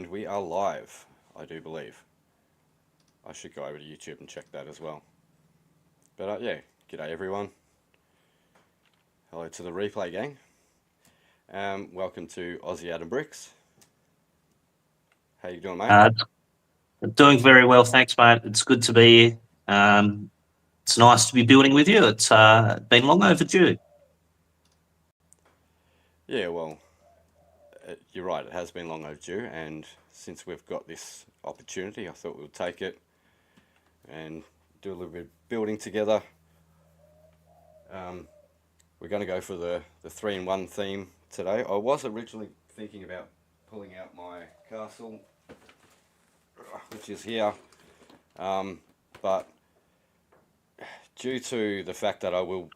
And we are live, I do believe. I should go over to YouTube and check that as well. But yeah, g'day everyone. Hello to the replay gang. Welcome to Aussie Adam Bricks. How you doing, mate? Doing very well, thanks, mate. It's good to be here. It's nice to be building with you. It's been long overdue. Yeah, well, you're right, it has been long overdue, and since we've got this opportunity, I thought we'll take it and do a little bit of building together. We're going to go for the 3-in-1 theme today. I was originally thinking about pulling out my castle, which is here, but due to the fact that I will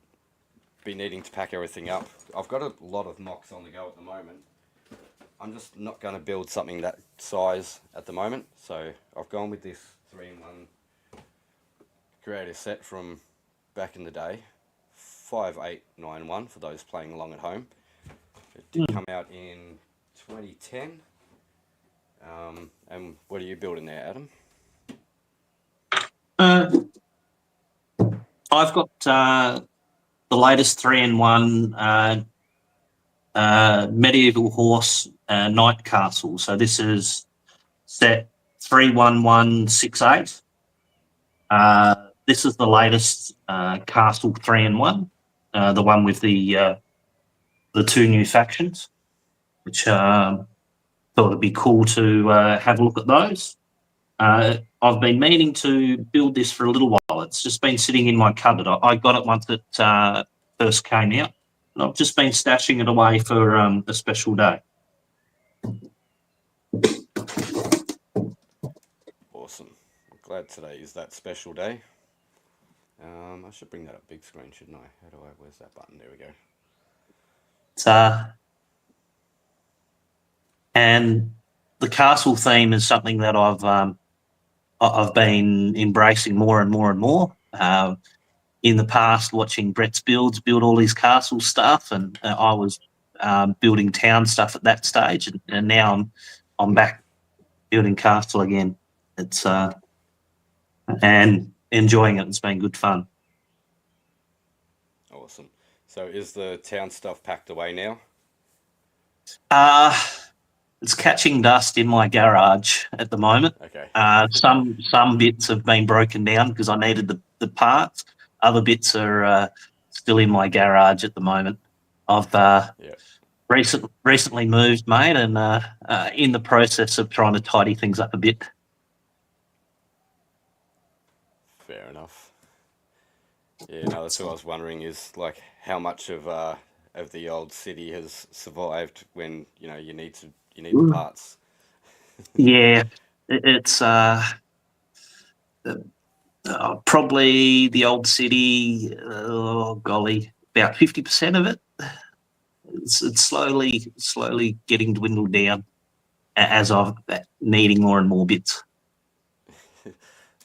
be needing to pack everything up, I've got a lot of mocks on the go at the moment. I'm just not going to build something that size at the moment, so I've gone with this 3-in-1 creator set from back in the day, 5891 for those playing along at home. It did come out in 2010. And what are you building there, Adam? I've got the latest 3-in-1 medieval horse knight castle. So this is set 31168. This is the latest castle 3-in-1, the one with the two new factions, which thought it'd be cool to have a look at those. I've been meaning to build this for a little while. It's just been sitting in my cupboard. I got it once it first came out, and I've just been stashing it away for a special day. Awesome. I'm glad today is that special day. I should bring that up big screen, shouldn't I? Where's that button? There we go. And the castle theme is something that I've been embracing more and more and more. In the past, watching Brett's build all his castle stuff, and I was building town stuff at that stage, and now I'm back building castle again. It's and enjoying it. It's been good fun. Awesome. So is the town stuff packed away now? It's catching dust in my garage at the moment. Okay. Some bits have been broken down because I needed the parts. Other bits are still in my garage at the moment. I've recently moved, mate, and in the process of trying to tidy things up a bit. Fair enough. Yeah, no, that's what I was wondering is like how much of the old city has survived when you need the parts. Yeah, it's probably the old city. Oh golly, about 50% of it. It's slowly getting dwindled down as I'm needing more and more bits.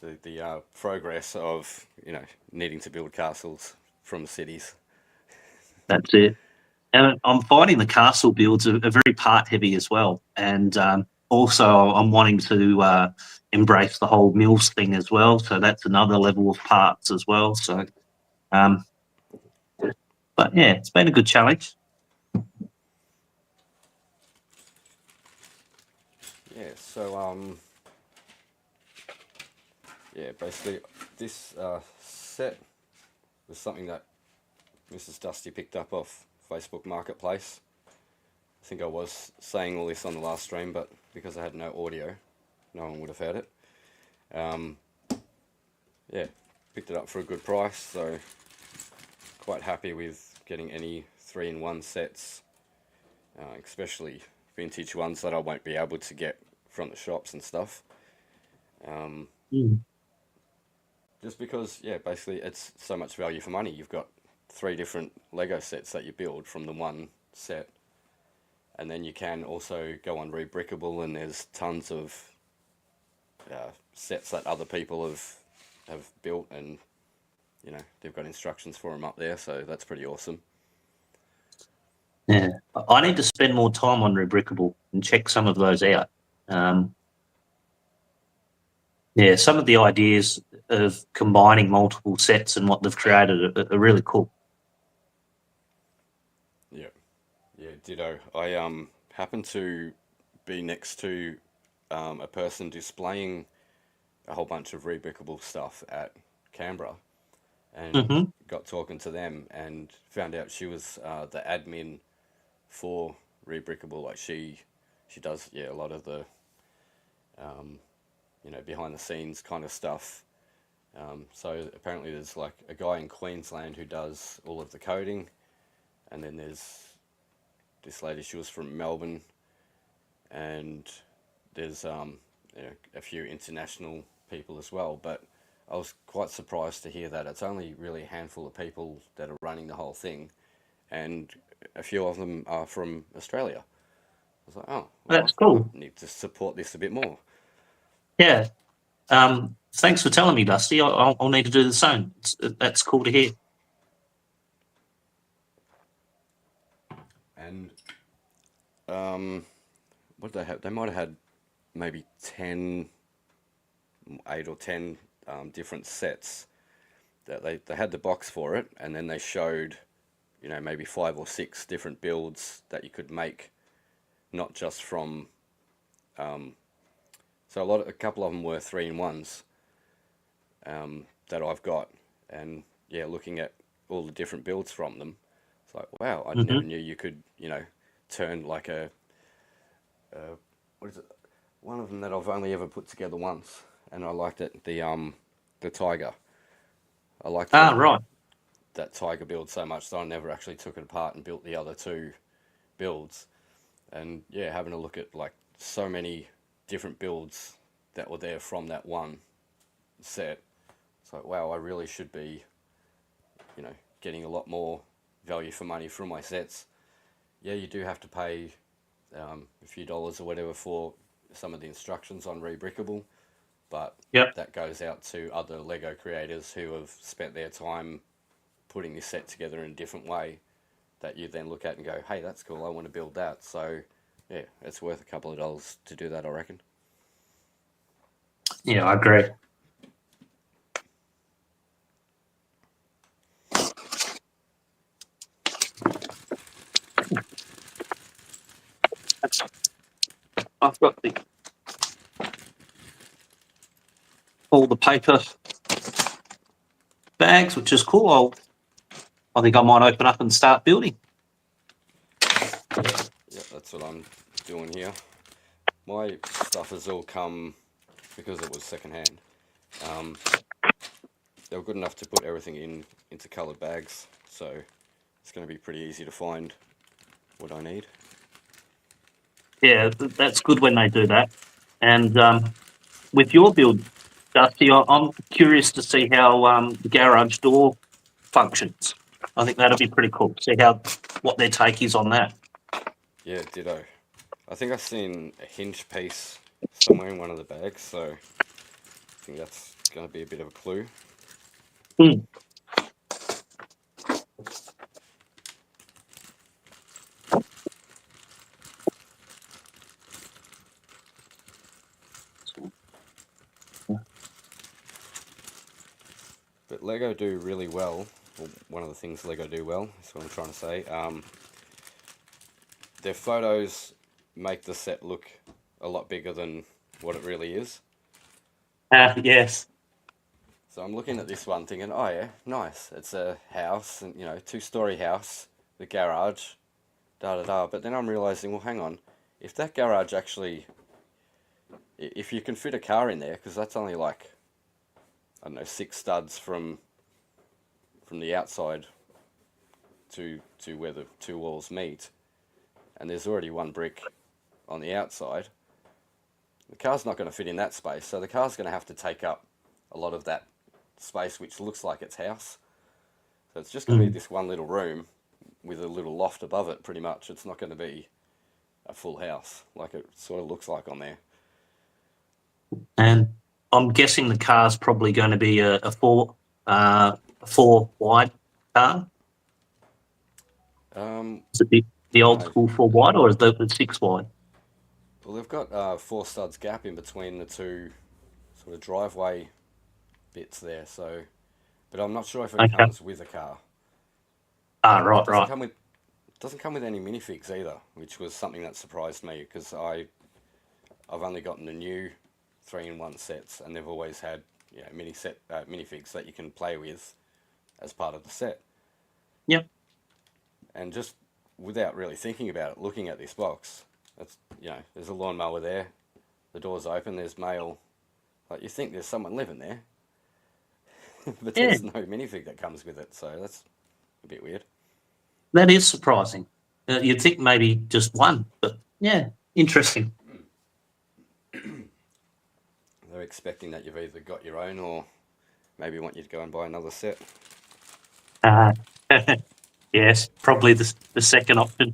the progress of needing to build castles from cities. That's it. And I'm finding the castle builds are very part heavy as well, and also I'm wanting to embrace the whole mills thing as well. So that's another level of parts as well. So, but yeah, it's been a good challenge. Yeah. So yeah, basically this set was something that Mrs. Dusty picked up off Facebook Marketplace. I think I was saying all this on the last stream, but because I had no audio, no one would have heard it. Yeah, picked it up for a good price, so quite happy with getting any 3-in-1 sets, especially vintage ones that I won't be able to get from the shops and stuff. Just because, yeah, basically it's so much value for money. You've got 3 different Lego sets that you build from the one set, and then you can also go on Rebrickable, and there's tons of sets that other people have built, and they've got instructions for them up there, so that's pretty awesome. Yeah, I need to spend more time on Rebrickable and check some of those out. Yeah, some of the ideas of combining multiple sets and what they've created are really cool. Yeah, yeah, ditto. I happened to be next to a person displaying a whole bunch of rebrickable stuff at Canberra, and Hmm. got talking to them and found out she was the admin for rebrickable. Like she does, yeah, a lot of the behind the scenes kind of stuff. So apparently there's like a guy in Queensland who does all of the coding, and then there's this lady, she was from Melbourne, and there's a few international people as well. But I was quite surprised to hear that it's only really a handful of people that are running the whole thing, and a few of them are from Australia. I was like, oh, That's well, I cool. need to support this a bit more. Yeah. Thanks for telling me, Dusty. I'll need to do the same. That's cool to hear. And what did they have? They might have had maybe 10, 8 or 10 different sets that they had the box for it, and then they showed, maybe 5 or 6 different builds that you could make, not just from. So a couple of them were 3-in-1s that I've got, and yeah, looking at all the different builds from them, it's like, wow, I Hmm. never knew you could, turn like a what is it? One of them that I've only ever put together once, and I liked it. The tiger. I liked Ah, the right. that tiger build so much that I never actually took it apart and built the other 2 builds. And yeah, having a look at like so many different builds that were there from that one set, it's like, wow, I really should be, getting a lot more value for money from my sets. Yeah, you do have to pay a few dollars or whatever for some of the instructions on Rebrickable, but Yep. that goes out to other Lego creators who have spent their time putting this set together in a different way that you then look at and go, hey, that's cool, I want to build that. So, yeah, it's worth a couple of dollars to do that, I reckon. Yeah, I agree. I've got all the paper bags, which is cool. I think I might open up and start building. Yeah, that's what I'm doing here. My stuff has all come because it was secondhand. Um, they were good enough to put everything into coloured bags, so it's going to be pretty easy to find what I need. Yeah, that's good when they do that. And with your build, Dusty, I'm curious to see how the garage door functions. I think that'll be pretty cool. See what their take is on that. Yeah, ditto. I think I've seen a hinge piece somewhere in one of the bags, so I think that's going to be a bit of a clue. Mm. But Lego do really well. One of the things Lego do well is what I'm trying to say. Their photos make the set look a lot bigger than what it really is. Yes. So I'm looking at this one thinking, oh yeah, nice. It's a house, and 2-story house, the garage, da da da. But then I'm realizing, well, hang on, if that garage actually, if you can fit a car in there, because that's only like, I don't know, 6 studs from the outside to where the 2 walls meet, and there's already 1 brick on the outside. The car's not going to fit in that space, so the car's going to have to take up a lot of that space, which looks like its house. So it's just going to be this one little room with a little loft above it, pretty much. It's not going to be a full house like it sort of looks like on there. And I'm guessing the car's probably going to be a four wide car. Um, Is it the old no, school 4 wide, or is the 6 wide? Well, they've got 4 studs gap in between the two sort of driveway bits there. So, but I'm not sure if it Okay. comes with a car. Ah, It right, doesn't right. come with doesn't come with any minifigs either, which was something that surprised me because I've only gotten the new 3-in-1 sets, and they've always had minifigs that you can play with as part of the set. Yep. And just without really thinking about it, looking at this box, that's there's a lawnmower there, the door's open, there's mail. Like, you think there's someone living there, but Yeah, there's no minifig that comes with it, so that's a bit weird. that is surprising. You'd think maybe just one, but yeah, interesting. They're expecting that you've either got your own or maybe want you to go and buy another set. Uh, yes, probably the second option.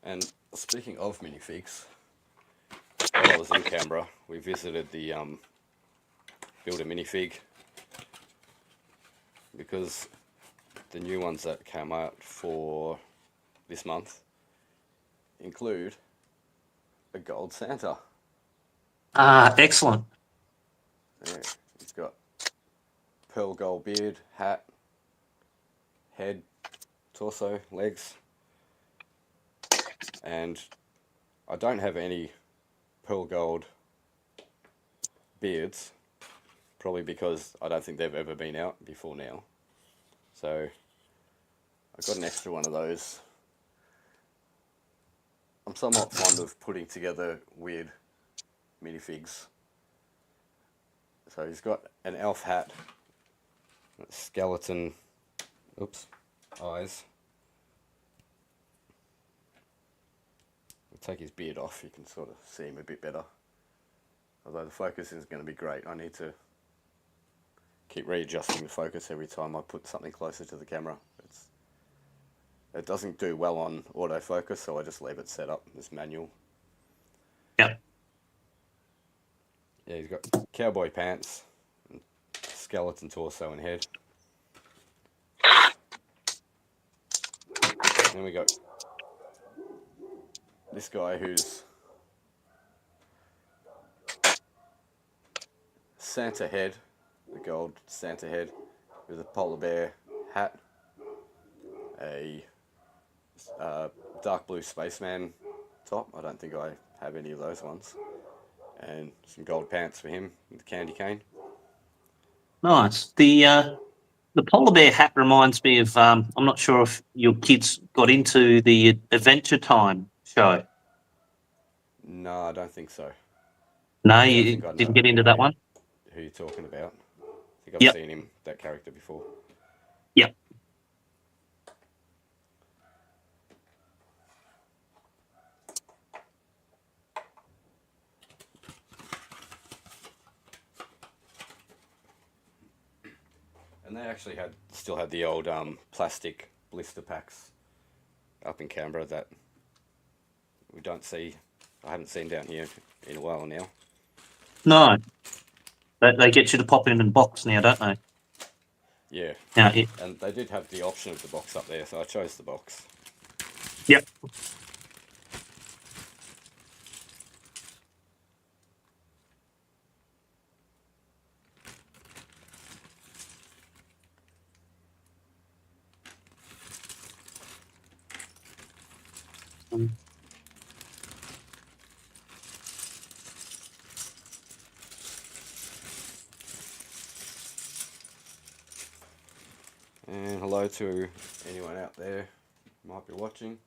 And speaking of minifigs, while I was in Canberra, we visited the Build a Minifig, because the new ones that came out for this month include a gold Santa. Ah, excellent. Yeah, he's got pearl gold beard, hat, head, torso, legs, and I don't have any pearl gold beards, probably because I don't think they've ever been out before now. So I got an extra one of those. I'm somewhat fond of putting together weird minifigs. So he's got an elf hat, skeleton, eyes. I'll take his beard off, you can sort of see him a bit better. Although the focus is going to be great. I need to keep readjusting the focus every time I put something closer to the camera. It doesn't do well on autofocus, so I just leave it set up as manual. Yep. Yeah, he's got cowboy pants, and skeleton torso and head. Then we got this guy who's Santa head, the gold Santa head, with a polar bear hat, a dark blue spaceman top. I don't think I have any of those ones. And some gold pants for him with a candy cane. Nice. The polar bear hat reminds me of. I'm not sure if your kids got into the Adventure Time show. No, I don't think so. No, I don't you think I didn't get into know that one. who you're talking about. I think I've Yep. seen him, that character, before. Yep. And they actually still had the old plastic blister packs up in Canberra that we don't see. I haven't seen down here in a while now. No, they get you to pop in and box now, don't they? Yeah, Now, and they did have the option of the box up there, so I chose the box. yep. And hello to anyone out there who might be watching.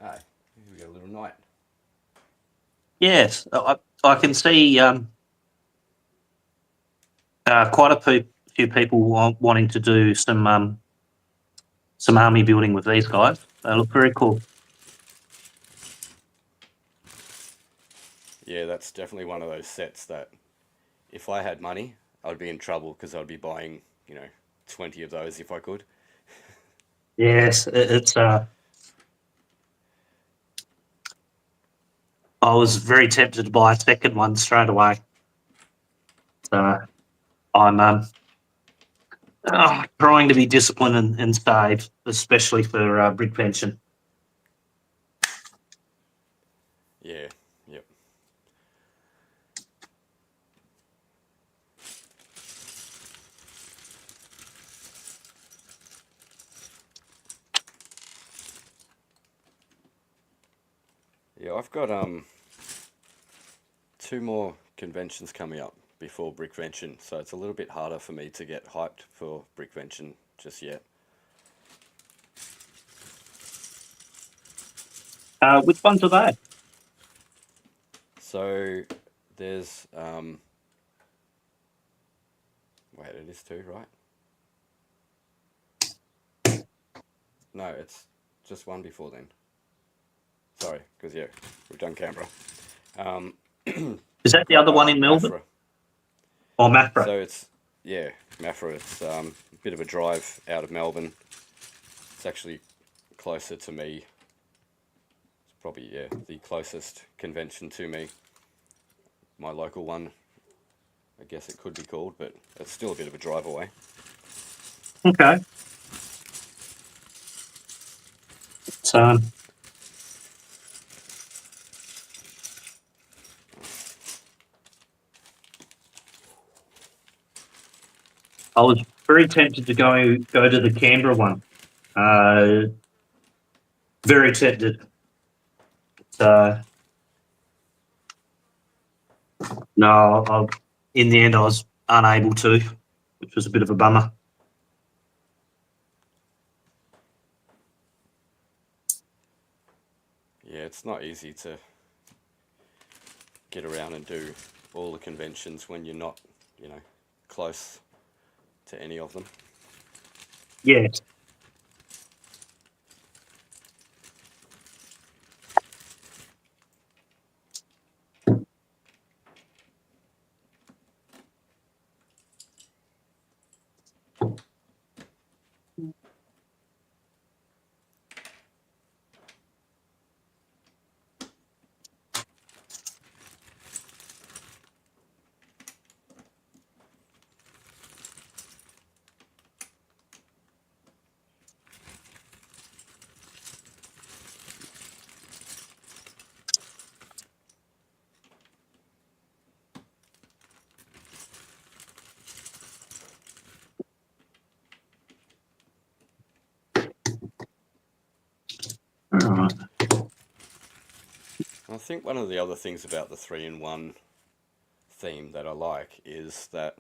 Hey, we got a little knight. Yes, I can see quite a few people wanting to do some army building with these guys. They look very cool. Yeah, that's definitely one of those sets that if I had money, I'd be in trouble because I'd be buying, 20 of those if I could. Yes, it's I was very tempted to buy a second one straight away. So I'm trying to be disciplined and save, especially for brick pension. Yeah, yep. Yeah, I've got 2 more conventions coming up before Brickvention, so it's a little bit harder for me to get hyped for Brickvention just yet. Which ones are they? So there's wait, it is 2, right? No, it's just one before then. Sorry, because yeah, we've done Canberra. Is that the other one in Melbourne? Maffra. Or Maffra? So it's, yeah, Maffra. It's a bit of a drive out of Melbourne. It's actually closer to me. It's probably, yeah, the closest convention to me. My local one, I guess it could be called, but it's still a bit of a drive away. Okay. So I was very tempted to go to the Canberra one. Very tempted. No, in the end, I was unable to, which was a bit of a bummer. Yeah, it's not easy to get around and do all the conventions when you're not, you know, close to any of them. Yes. All right. I think one of the other things about the 3-in-1 theme that I like is that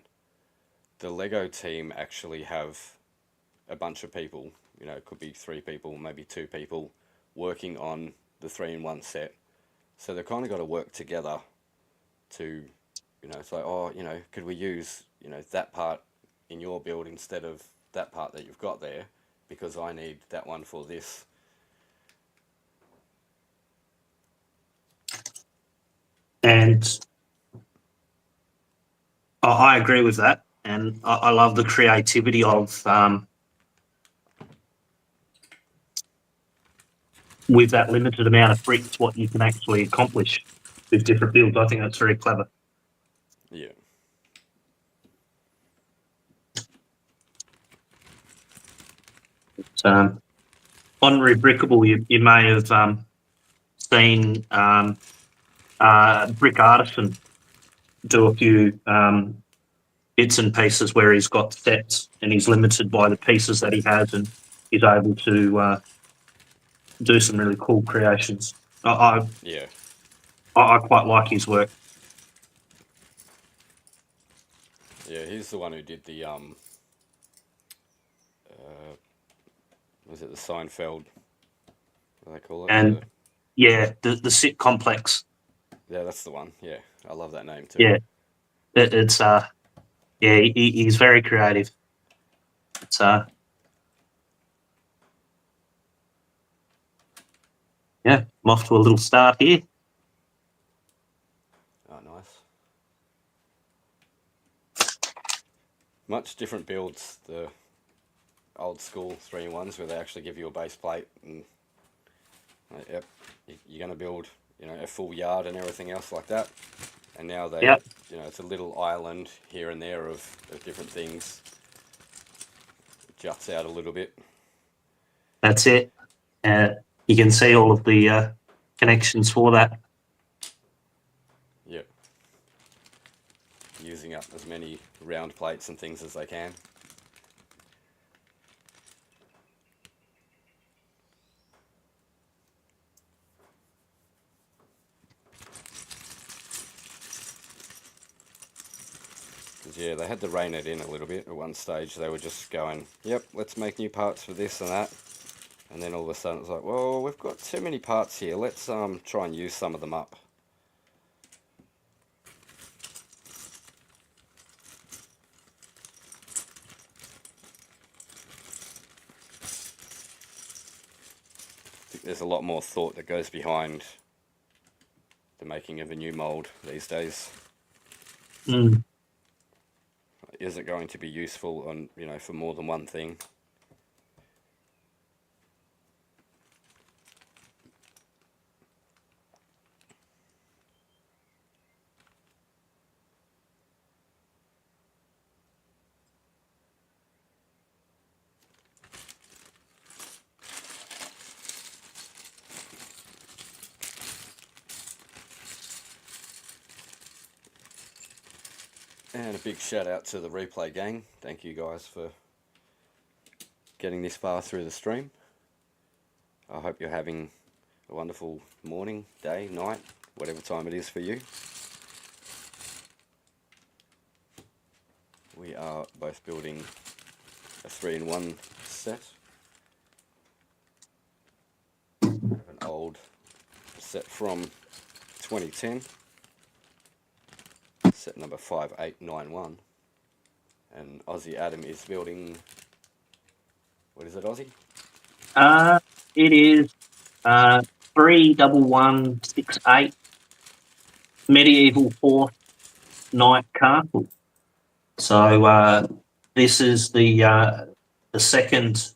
the Lego team actually have a bunch of people, you know, it could be 3 people, maybe 2 people, working on the 3-in-1 set. So they've kind of got to work together to, you know, it's like, oh, you know, could we use, you know, that part in your build instead of that part that you've got there, because I need that one for this. And I agree with that. And I love the creativity of with that limited amount of bricks, what you can actually accomplish with different builds. I think that's very clever. Yeah. So, on Rebrickable, you may have seen Brick Artisan do a few bits and pieces where he's got sets and he's limited by the pieces that he has, and he's able to do some really cool creations. Yeah. I quite like his work. Yeah, he's the one who did the was it the Seinfeld? What do they call it? And yeah, the Sit Complex. Yeah, that's the one. Yeah, I love that name too. Yeah, it's yeah, he's very creative. It's yeah, I'm off to a little start here. Oh, nice. Much different builds, the old school 3-in-1s where they actually give you a base plate and yep, you're going to build you know, a full yard and everything else like that. And now they, Yep. you know, it's a little island here and there of different things. It juts out a little bit. That's it. You can see all of the connections for that. Yep. Using up as many round plates and things as they can. Yeah, they had to rein it in a little bit at one stage. They were just going, yep, let's make new parts for this and that. And then all of a sudden it's like, well, we've got too many parts here. Let's try and use some of them up. I think there's a lot more thought that goes behind the making of a new mold these days. Mm. Is it going to be useful on, you know, for more than one thing? And a big shout out to the replay gang. Thank you guys for getting this far through the stream. I hope you're having a wonderful morning, day, night, whatever time it is for you. We are both building a 3-in-1 set. An old set from 2010. Set number 5891. And Aussie Adam is building... What is it, Aussie? It is 31168 medieval 4th Knight Castle. So this is the second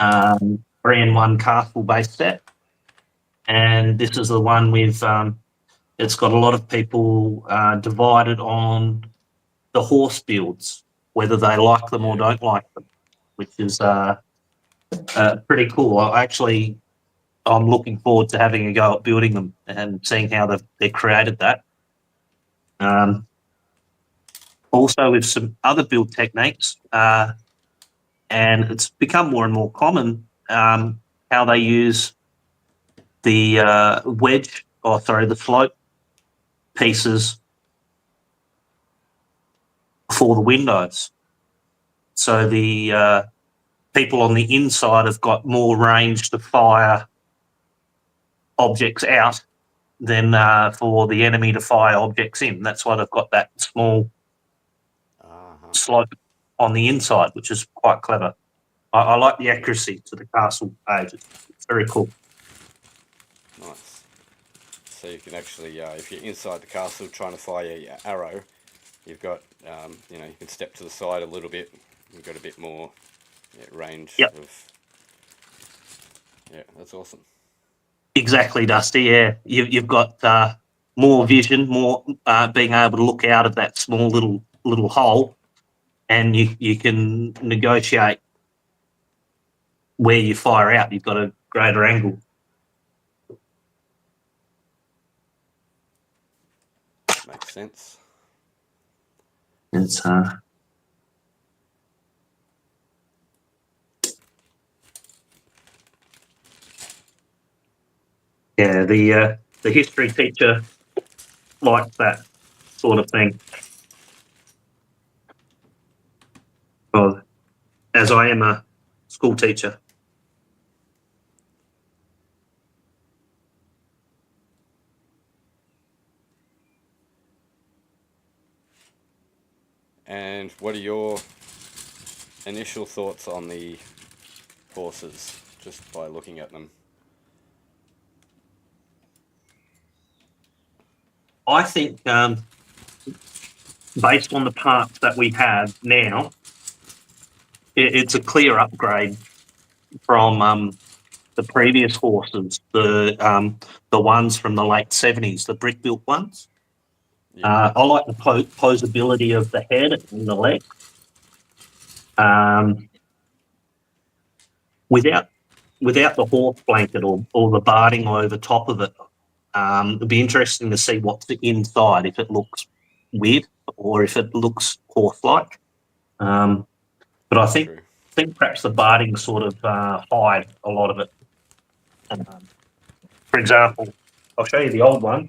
3-in-1 castle base set, and this is the one with it's got a lot of people divided on the horse builds, whether they like them or don't like them, which is pretty cool. I'm looking forward to having a go at building them and seeing how they've created that. Also with some other build techniques, and it's become more and more common how they use the the float pieces for the windows. So the people on the inside have got more range to fire objects out than for the enemy to fire objects in. That's why they've got that small slope on the inside, which is quite clever. I like the accuracy to the castle page. It's very cool. Nice. So you can actually, if you're inside the castle trying to fire your arrow, you've got, you know, you can step to the side a little bit. You've got a bit more range of... Yeah, that's awesome. Exactly, Dusty. Yeah, you've got more vision, more being able to look out of that small little hole, and you can negotiate where you fire out. You've got a greater angle. Makes sense. It's yeah, the history teacher likes that sort of thing. Well, as I am a school teacher. And what are your initial thoughts on the horses, just by looking at them? I think based on the parts that we have now, it's a clear upgrade from the previous horses, the ones from the late 70s, the brick built ones. Yeah. I like the posability of the head and the leg. Without the horse blanket or the barding over top of it, it'd be interesting to see what's inside, if it looks weird or if it looks horse-like. But I think perhaps the barding sort of hide a lot of it. For example, I'll show you the old one.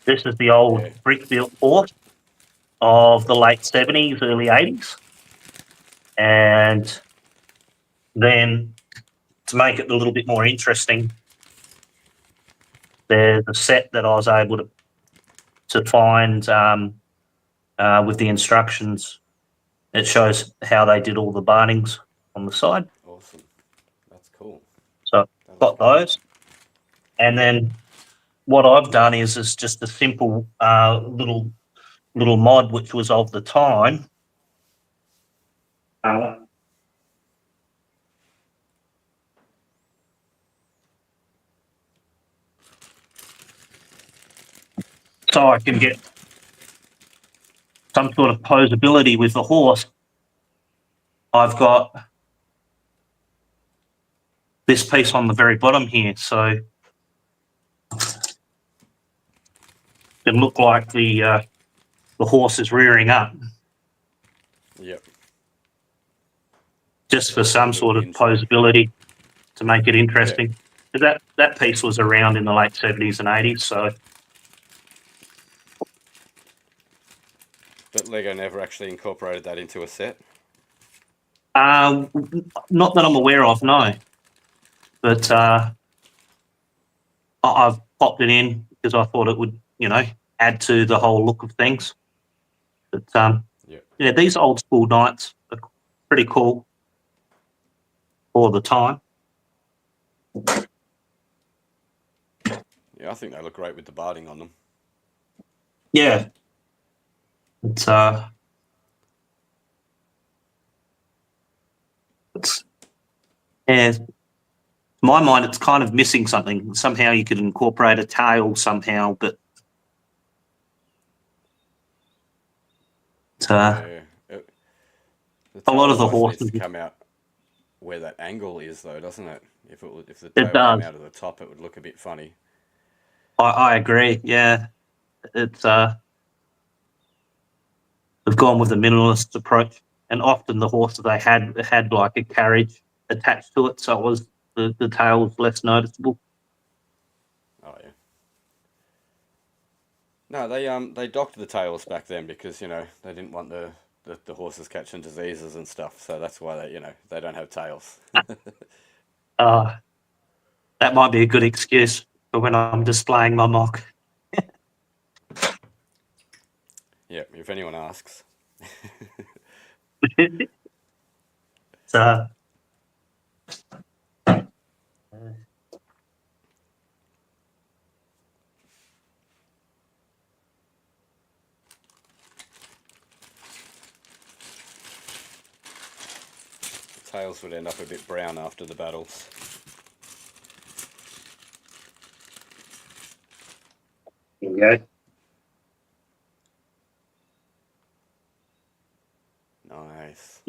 This is the old brick-built horse of the late 70s, early 80s. And then to make it a little bit more interesting, there's a set that I was able to find with the instructions. It shows how they did all the bardings on the side. Awesome. That's cool. So I've got those. And then what I've done is just a simple little mod, which was of the time. So I can get some sort of posability with the horse. I've got this piece on the very bottom here, so it looked like the horse is rearing up. Yep. Just for some sort of posability to make it interesting. Yeah. That piece was around in the late 70s and 80s, so. But Lego never actually incorporated that into a set? Not that I'm aware of, no. But I've popped it in because I thought it would, add to the whole look of things. But yeah, these old school knights are pretty cool for the time. Yeah, I think they look great with the barding on them. Yeah. It's yeah, to my mind, it's kind of missing something. Somehow you could incorporate a tail somehow, but a lot of the horses needs to come out where that angle is, though, doesn't it? If the tail came out of the top, it would look a bit funny. I agree. Yeah, it's they've gone with the minimalist approach, and often the horses they had like a carriage attached to it, so it was the tail was less noticeable. Oh yeah. No, they docked the tails back then because they didn't want the horses catching diseases and stuff, so that's why they don't have tails. That might be a good excuse for when I'm displaying my mock. Yeah, if anyone asks. So Tails would end up a bit brown after the battles. Here we go. Nice.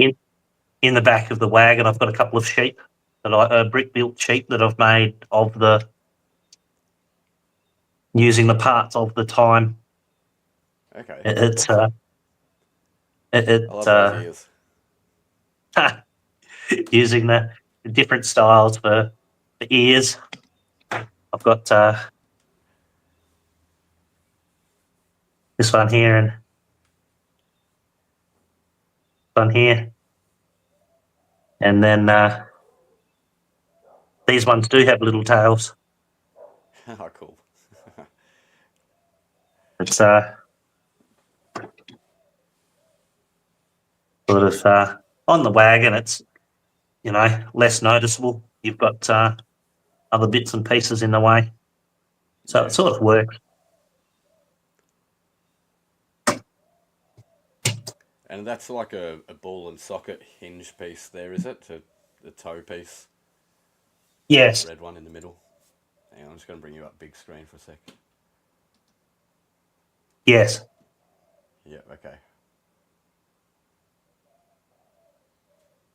In the back of the wagon, I've got a couple of sheep brick-built sheep that I've made using the parts of the time. Okay. It's I love those ears. using the different styles for the ears. I've got this one here and one here, and then these ones do have little tails. Oh, cool. It's sort of on the wagon. It's less noticeable. You've got other bits and pieces in the way. So Yeah. it sort of works. And that's like a ball and socket hinge piece there, is it? To the toe piece, Yes. red one in the middle. Hang on, I'm just going to bring you up big screen for a sec. Yes. Yeah, okay.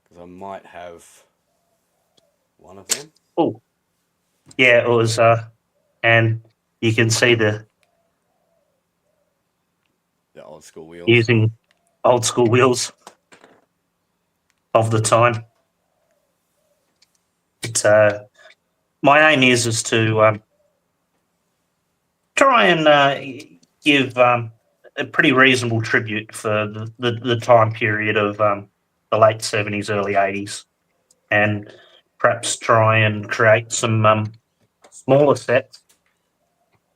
Because I might have one of them. Oh, yeah. It was, and you can see the The old school wheels. using old school wheels of the time. It's, my aim is to try and give a pretty reasonable tribute for the time period of the late 70s, early 80s, and perhaps try and create some smaller sets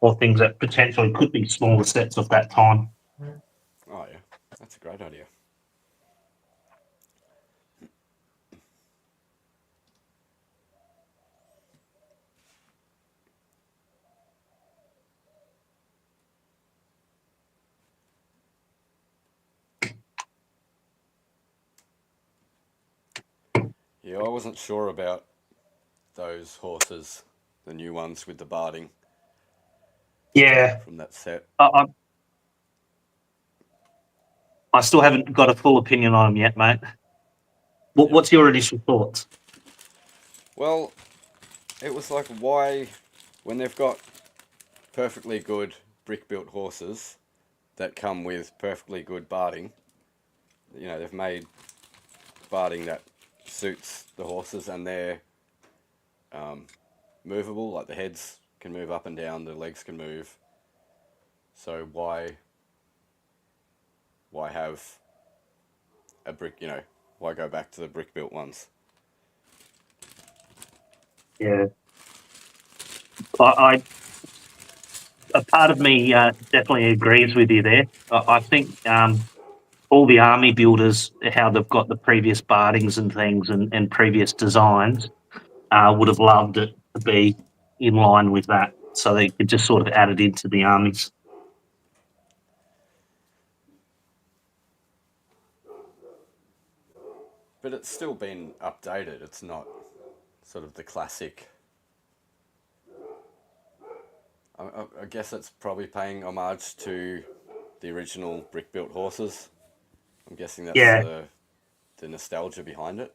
or things that potentially could be smaller sets of that time. Oh, yeah. That's a great idea. Yeah, I wasn't sure about those horses, the new ones with the barding Yeah, from that set. I still haven't got a full opinion on them yet, mate. Yep. What's your initial thoughts? Well, it was like, why, when they've got perfectly good brick built horses that come with perfectly good barding, you know, they've made barding that suits the horses and they're movable, like the heads can move up and down, the legs can move. So why have a brick, you know, why go back to the brick built ones? Yeah, I a part of me definitely agrees with you there. I think all the army builders, how they've got the previous bardings and things and previous designs, would have loved it to be in line with that, so they could just sort of add it into the armies. But it's still been updated. It's not sort of the classic. I guess it's probably paying homage to the original brick built horses. I'm guessing that's Yeah, the nostalgia behind it.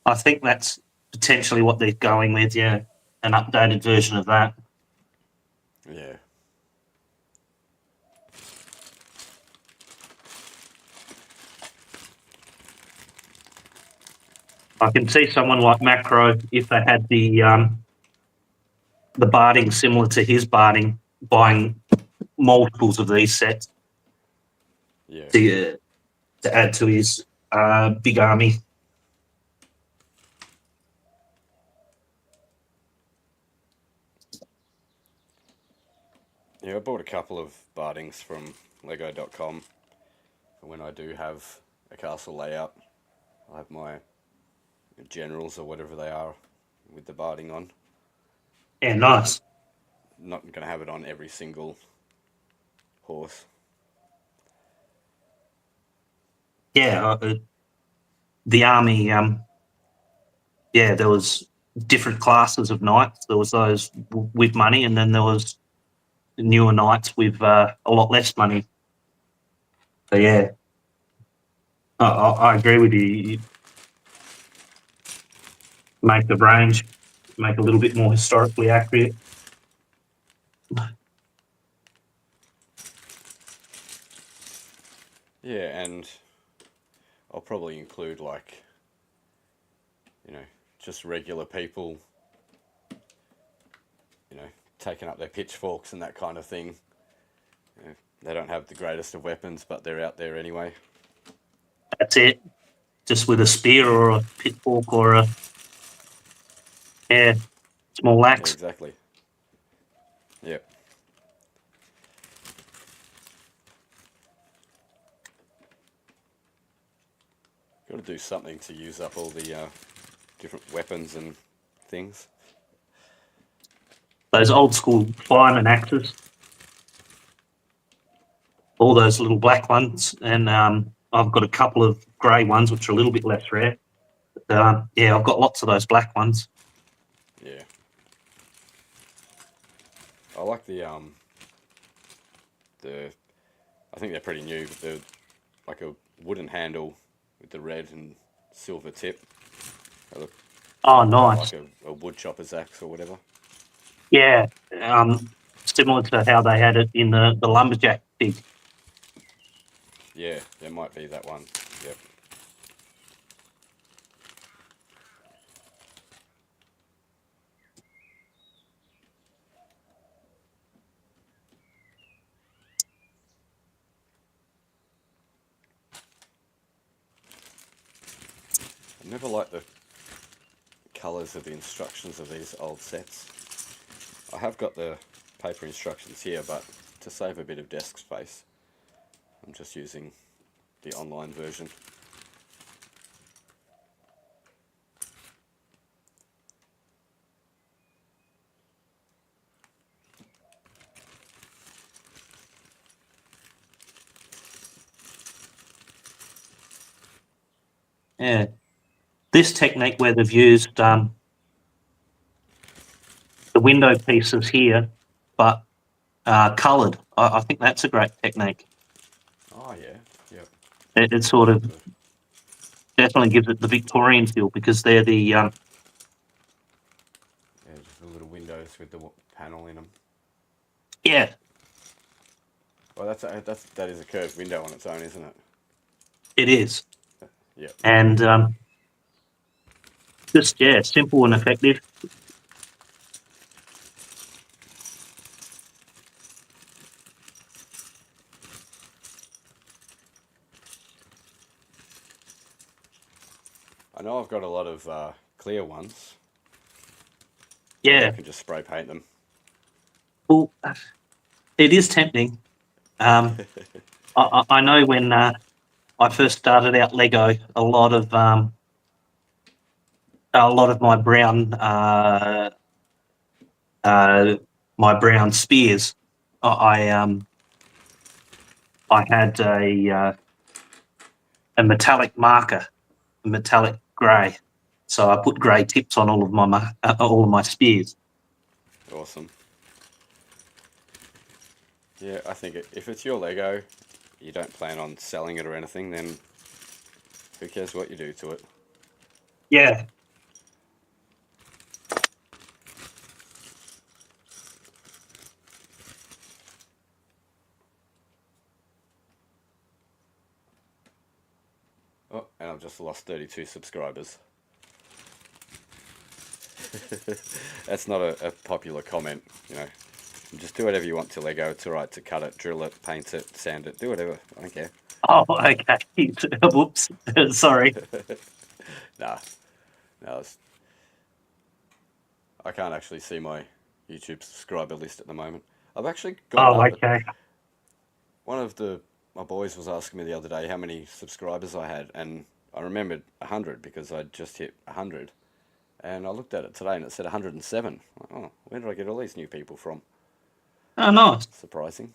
I think that's potentially what they're going with. Yeah, an updated version of that. Yeah. I can see someone like Macro, if they had the barding similar to his barding, buying multiples of these sets Yeah. to add to his big army. Yeah, I bought a couple of bardings from Lego.com for when I do have a castle layout. I have my generals or whatever they are with the barding on. Yeah, nice. Not going to have it on every single horse. Yeah, the army. Yeah, there was different classes of knights. There was those with money, and then there was newer knights with a lot less money. So yeah, I agree with you. You make the range, make a little bit more historically accurate. Yeah, and I'll probably include like, you know, just regular people, you know, taking up their pitchforks and that kind of thing. You know, they don't have the greatest of weapons, but they're out there anyway. That's it. Just with a spear or a pitfork or a small Yeah, axe. exactly. Yep. Got to do something to use up all the different weapons and things. those old school fireman axes, all those little black ones, and I've got a couple of grey ones which are a little bit less rare. But, yeah, I've got lots of those black ones. Yeah. I like I think they're pretty new, but they're like a wooden handle with the red and silver tip. They look Oh, like nice. a wood chopper's axe or whatever. Yeah, similar to how they had it in the lumberjack thing. Yeah, there might be that one. Yep. I never liked the colours of the instructions of these old sets. I have got the paper instructions here, but to save a bit of desk space, I'm just using the online version. Yeah, this technique where they've used the window pieces here, but coloured. I think that's a great technique. Oh yeah, yep. It sort of definitely gives it the Victorian feel because they're the Yeah, just the little windows with the panel in them. yeah, Well, that is a curved window on its own, isn't it? it is, Yeah. and just simple and effective. I know I've got a lot of clear ones. Maybe I Yeah, can just spray paint them. well, it is tempting. I know when I first started out Lego, a lot of my brown spears, I had a metallic marker, a metallic grey. So I put grey tips on all of my spears. Awesome. Yeah, I think if it's your Lego, you don't plan on selling it or anything, then who cares what you do to it? Yeah. Oh, and I've just lost 32 subscribers. That's not a popular comment, you know. Just do whatever you want to Lego. It's alright to cut it, drill it, paint it, sand it, do whatever. I don't care. Oh, okay. Whoops. Sorry. Nah, no, I can't actually see my YouTube subscriber list at the moment. I've actually got it Oh, up. okay. One of my boys was asking me the other day how many subscribers I had, and I remembered 100 because I'd just hit 100. And I looked at it today and it said 107. Oh, where did I get all these new people from? Oh, nice. Surprising.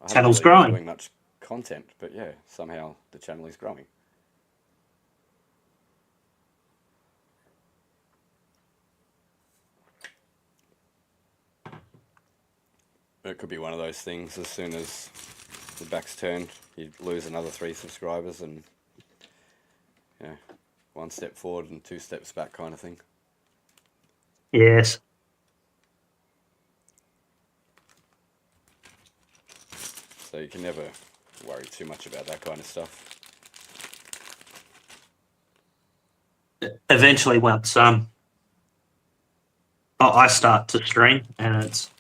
I haven't Channel's really been growing. doing much content, but yeah, somehow the channel is growing. It could be one of those things. As soon as the back's turned, you lose another 3 subscribers, and yeah, 1 step forward and 2 steps back kind of thing. Yes. So you can never worry too much about that kind of stuff. Eventually, once I start to stream and it's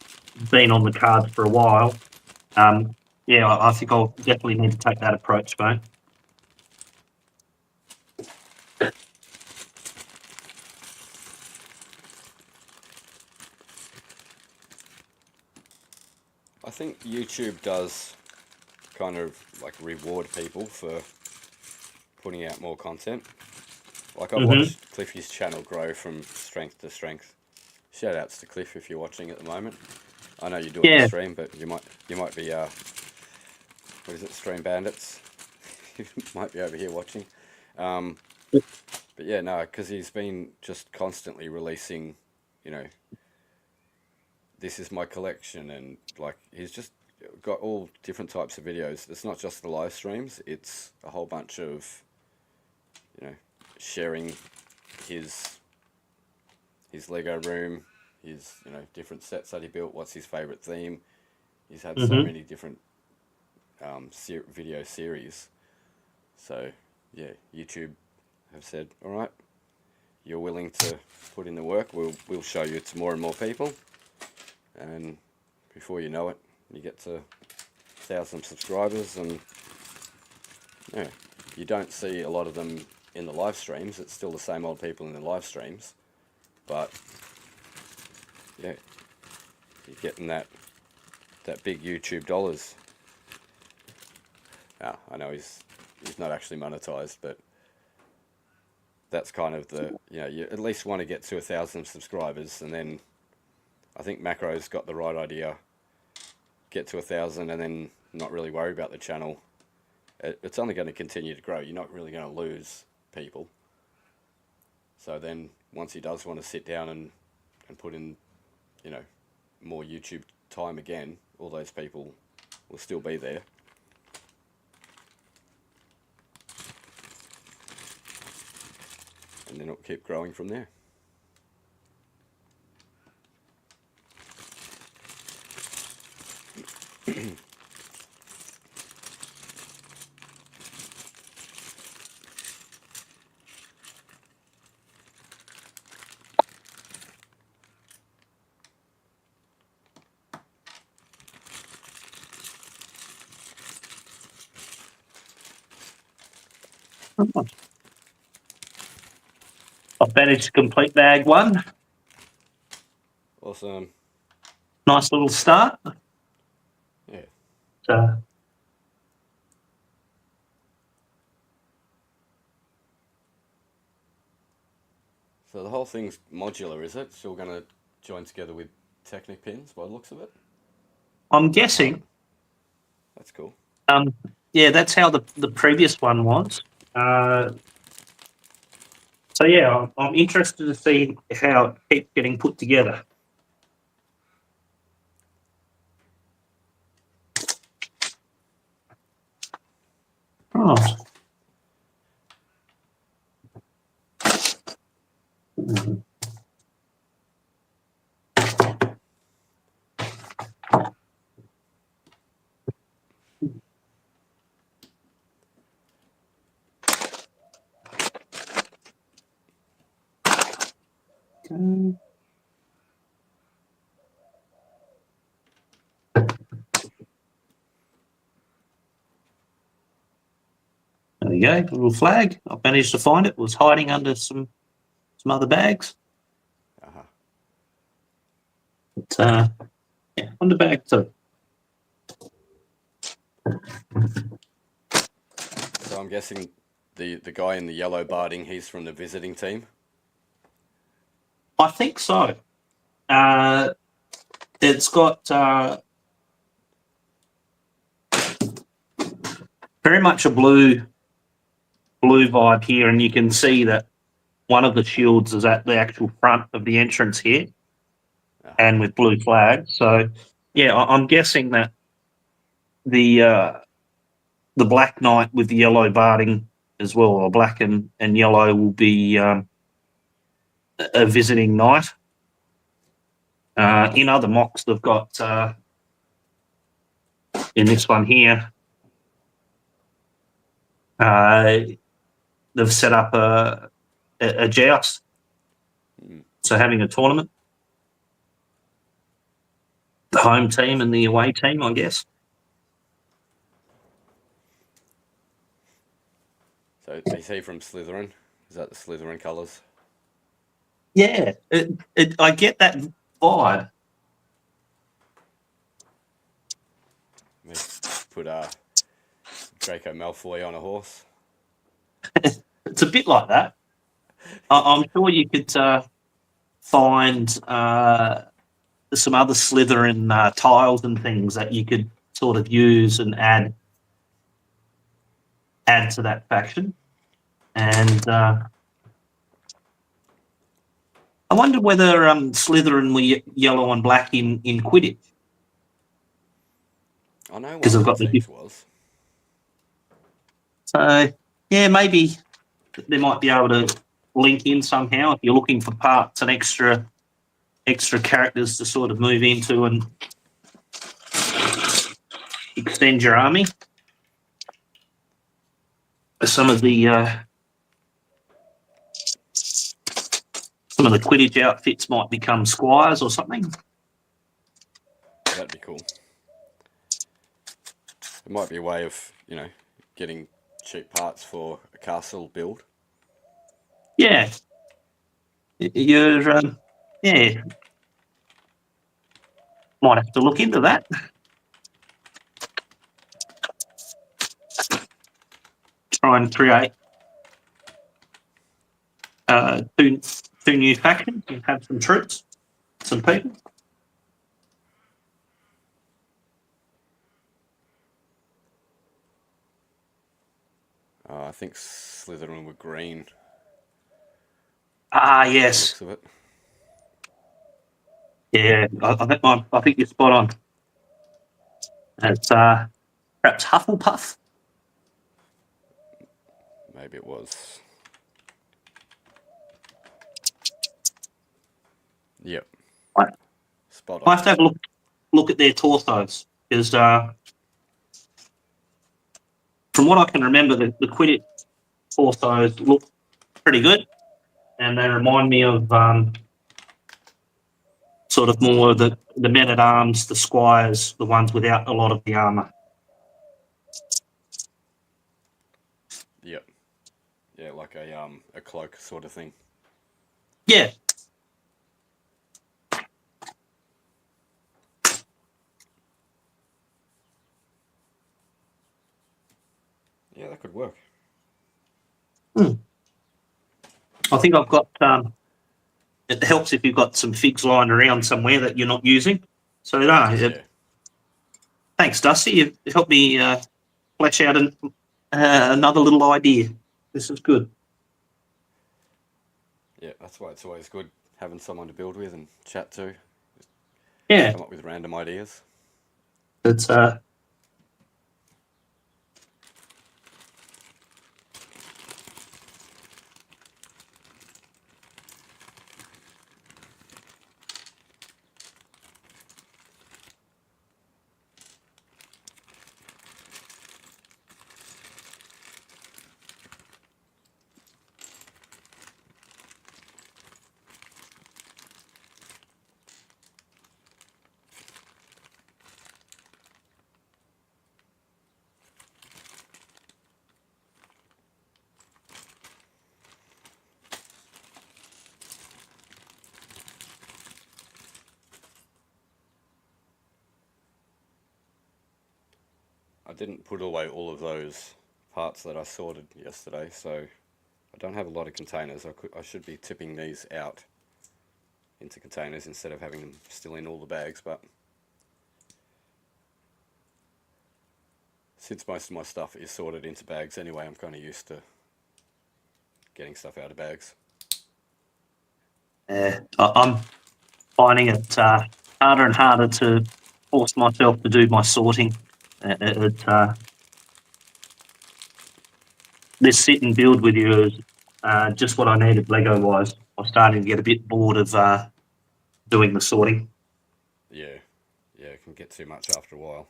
been on the cards for a while, yeah, I think I'll definitely need to take that approach, mate. I think YouTube does kind of like reward people for putting out more content. Like I've watched Cliffy's channel grow from strength to strength. shout outs to Cliff if you're watching at the moment. I know you're doing the stream, but you might be what is it, Stream Bandits? You might be over here watching. But yeah, no, because he's been just constantly releasing, you know, this is my collection, and like he's just got all different types of videos. It's not just the live streams; it's a whole bunch of, you know, sharing his Lego room, his, you know, different sets that he built. What's his favorite theme? He's had so many different video series. So yeah, YouTube have said, all right, you're willing to put in the work, we'll show you to more and more people, and before you know it, you get to 1,000 subscribers. And yeah, you don't see a lot of them in the live streams. It's still the same old people in the live streams, but yeah, you're getting that big YouTube dollars. Now, I know he's not actually monetized, but that's kind of the, you know, you at least want to get to 1,000 subscribers, and then I think Macro's got the right idea. Get to 1,000 and then not really worry about the channel. It's only going to continue to grow. You're not really going to lose people. So then once he does want to sit down and put in, you know, more YouTube time again, all those people will still be there. And then it'll keep growing from there. I've managed to complete bag 1. Awesome. Nice little start. Yeah. So the whole thing's modular, is it? Still going to join together with Technic pins by the looks of it? I'm guessing. That's cool. Yeah, that's how the previous one was. So yeah, I'm interested to see how it keeps getting put together. Oh. There we go, a little flag. I've managed to find it. It was hiding under some other bags. But yeah, on the bag too. So I'm guessing the guy in the yellow barding, he's from the visiting team? I think so. It's got very much a blue vibe here, and you can see that one of the shields is at the actual front of the entrance here, and with blue flags. So yeah, I'm guessing that the Black Knight with the yellow barding as well, or black and yellow, will be a visiting knight. In other mocks, they've got in this one here, they've set up a joust, so having a tournament, the home team and the away team, I guess. So is he from Slytherin? Is that the Slytherin colours? Yeah, I get that vibe. Maybe put Draco Malfoy on a horse. It's a bit like that. I'm sure you could find some other Slytherin tiles and things that you could sort of use and add to that faction. And I wonder whether Slytherin were yellow and black in Quidditch. I know one 'Cause of I've the got the teams was. So yeah, maybe they might be able to link in somehow if you're looking for parts and extra characters to sort of move into and extend your army. Some of the Quidditch outfits might become squires or something. That'd be cool. It might be a way of, getting cheap parts for a castle build. Yeah, you're yeah, might have to look into that. Try and create two new factions and have some troops, some people. I think Slytherin were green. Ah, by the yes. looks of it. Yeah, I think you're spot on. It's perhaps Hufflepuff. Maybe it was. Yep. Right. Spot I on. have to have a look at their torsos because from what I can remember, the Quidditch torsos look pretty good, and they remind me of sort of more the men at arms, the squires, the ones without a lot of the armor. Yep. Yeah, like a cloak sort of thing. Yeah. Yeah, that could work. I think I've got. It helps if you've got some figs lying around somewhere that you're not using. So no, Yeah. thanks, Dusty. You've helped me flesh out another little idea. This is good. Yeah, that's why it's always good having someone to build with and chat to. Yeah, Come up with random ideas. it's I didn't put away all of those parts that I sorted yesterday, so I don't have a lot of containers. I should be tipping these out into containers instead of having them still in all the bags, but since most of my stuff is sorted into bags anyway, I'm kind of used to getting stuff out of bags. I'm finding it harder and harder to force myself to do my sorting. This sit and build with you is just what I needed Lego wise. I'm starting to get a bit bored of doing the sorting. Yeah, it can get too much after a while.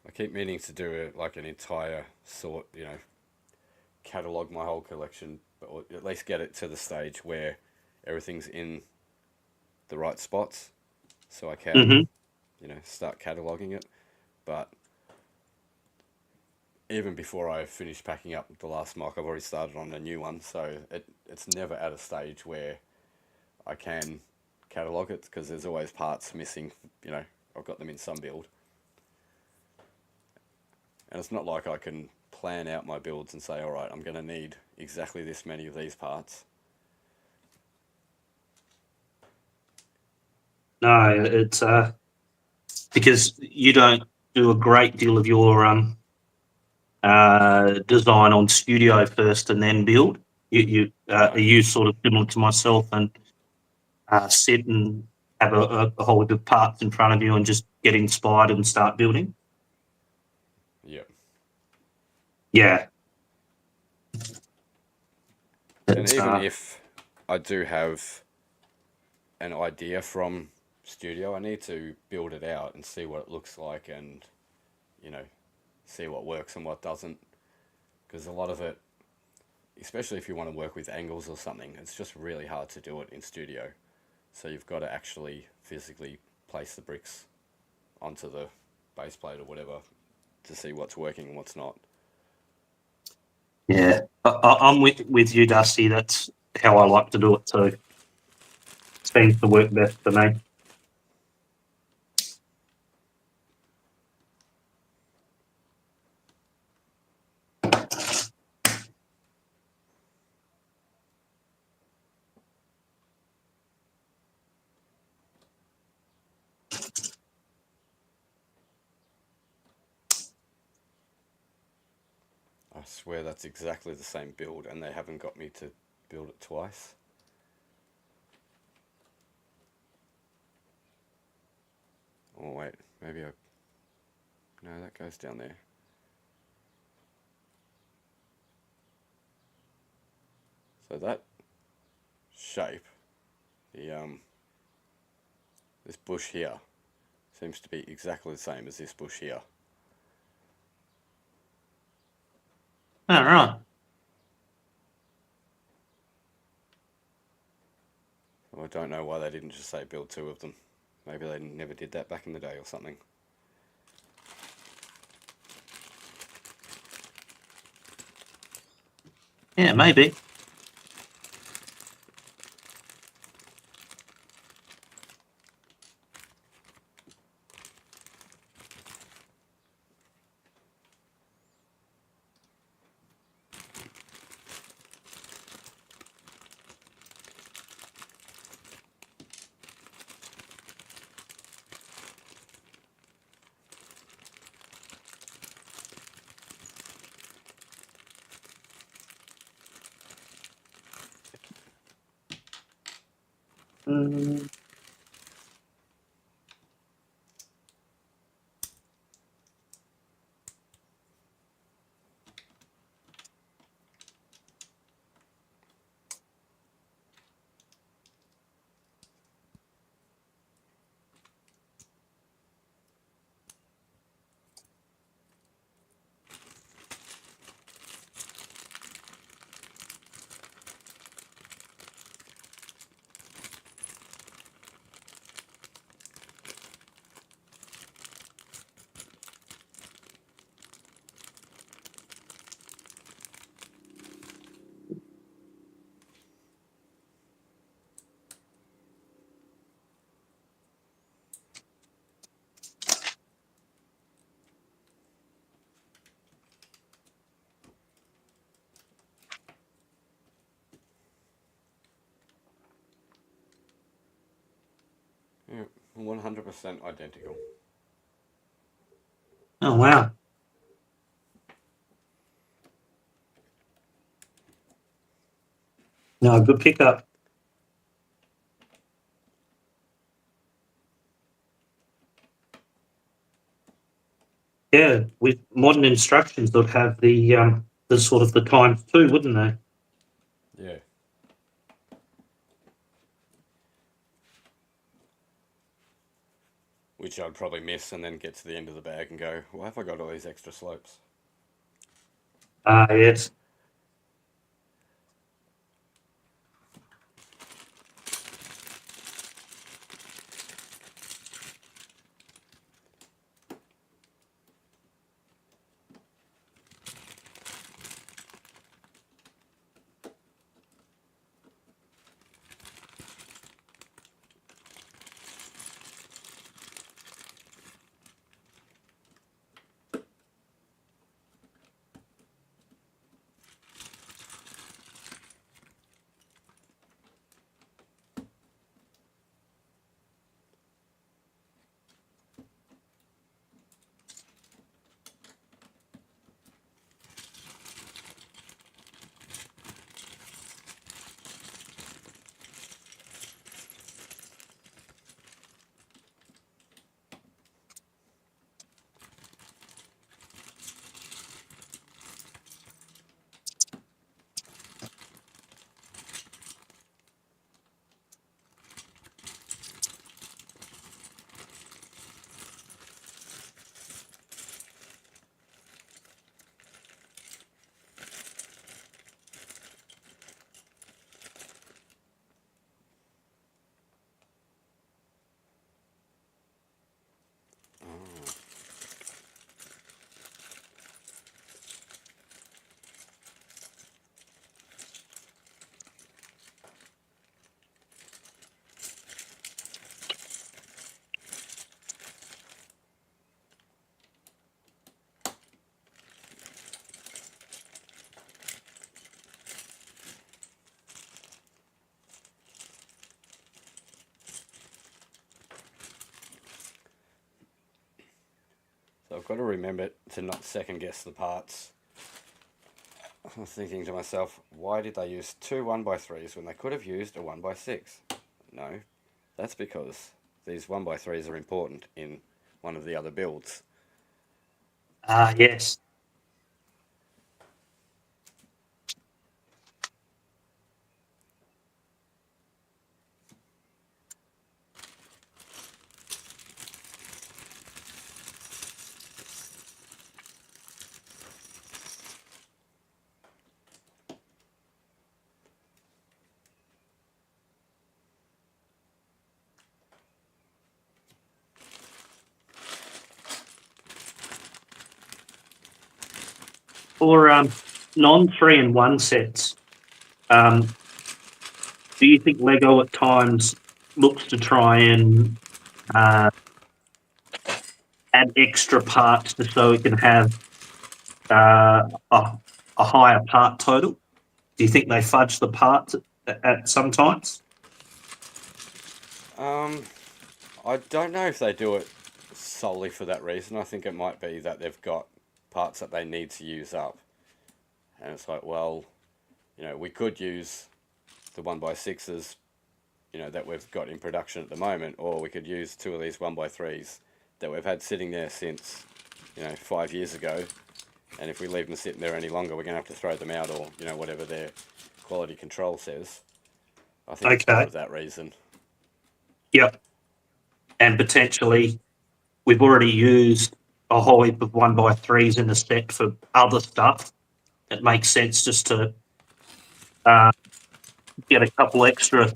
I keep meaning to do an entire sort, catalogue my whole collection, but at least get it to the stage where everything's in the right spots, so I can, start cataloguing it. But even before I finish packing up the last mock, I've already started on a new one, so it's never at a stage where I can catalogue it, because there's always parts missing. I've got them in some build, and it's not like I can plan out my builds and say, all right, I'm going to need exactly this many of these parts. No, it's because you don't do a great deal of your design on studio first and then build. You are sort of similar to myself and sit and have a whole heap of parts in front of you and just get inspired and start building. Yep. Yeah. And even if I do have an idea from studio, I need to build it out and see what it looks like and, you know, see what works and what doesn't. Because a lot of it, especially if you want to work with angles or something, it's just really hard to do it in studio. So you've got to actually physically place the bricks onto the base plate or whatever to see what's working and what's not. Yeah, I'm with you, Dusty. That's how I like to do it too. Seems to work best for me. I swear that's exactly the same build and they haven't got me to build it twice. Oh wait, maybe I... No, that goes down there. So that shape, this bush here, seems to be exactly the same as this bush here. All right. I don't know why they didn't just say build two of them. Maybe they never did that back in the day or something. Yeah, maybe. Mm. Yeah, 100% identical. Oh wow. No, good pickup. Yeah, with modern instructions, they'd have the sort of the times too, wouldn't they? Yeah. Which I'd probably miss and then get to the end of the bag and go, why have I got all these extra slopes? Yes. I've got to remember to not second guess the parts. I was thinking to myself, why did they use two 1x3s when they could have used a 1x6? No, that's because these 1x3s are important in one of the other builds. Yes. For non 3-in-1 sets, do you think Lego at times looks to try and add extra parts just so it can have a higher part total? Do you think they fudge the parts at sometimes? I don't know if they do it solely for that reason. I think it might be that they've got parts that they need to use up. And it's like, well, you know, we could use the 1x6s, you know, that we've got in production at the moment, or we could use two of these 1x3s that we've had sitting there since, you know, 5 years ago. And if we leave them sitting there any longer, we're going to have to throw them out, or, you know, whatever their quality control says. I think it's more Okay. of that reason. Yep. And potentially, we've already used a whole heap of 1x3s in the set for other stuff. It makes sense just to get a couple extra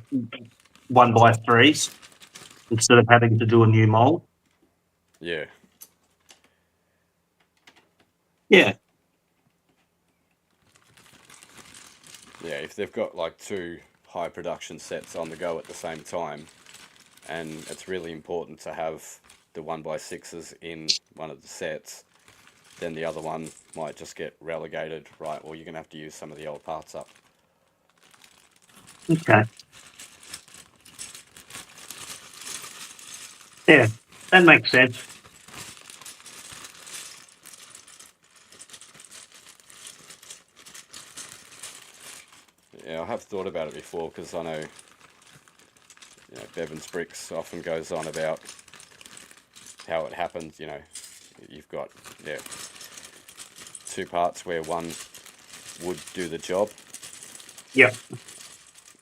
1x3s instead of having to do a new mold. Yeah. Yeah. Yeah, if they've got like two high production sets on the go at the same time, and it's really important to have the 1x6s in one of the sets, then the other one might just get relegated, right? Well, you're going to have to use some of the old parts up. Okay. Yeah, that makes sense. Yeah, I have thought about it before because I know, you know, Bevan's Bricks often goes on about how it happens. You know, you've got, yeah, two parts where one would do the job. Yep.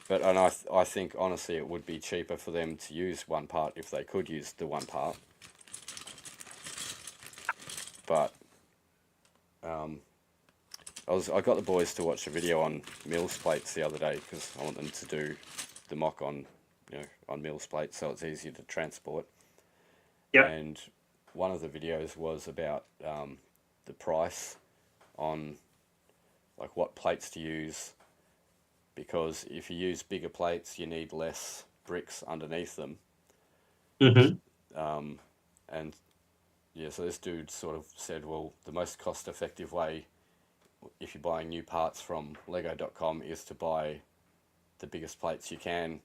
But and I think honestly it would be cheaper for them to use one part if they could use the one part. But I got the boys to watch a video on Mills plates the other day because I want them to do the mock on, you know, on Mills plates so it's easier to transport. Yep. And one of the videos was about the price on like what plates to use, because if you use bigger plates you need less bricks underneath them. Mm-hmm. And yeah, so this dude sort of said, well, the most cost effective way if you're buying new parts from lego.com is to buy the biggest plates you can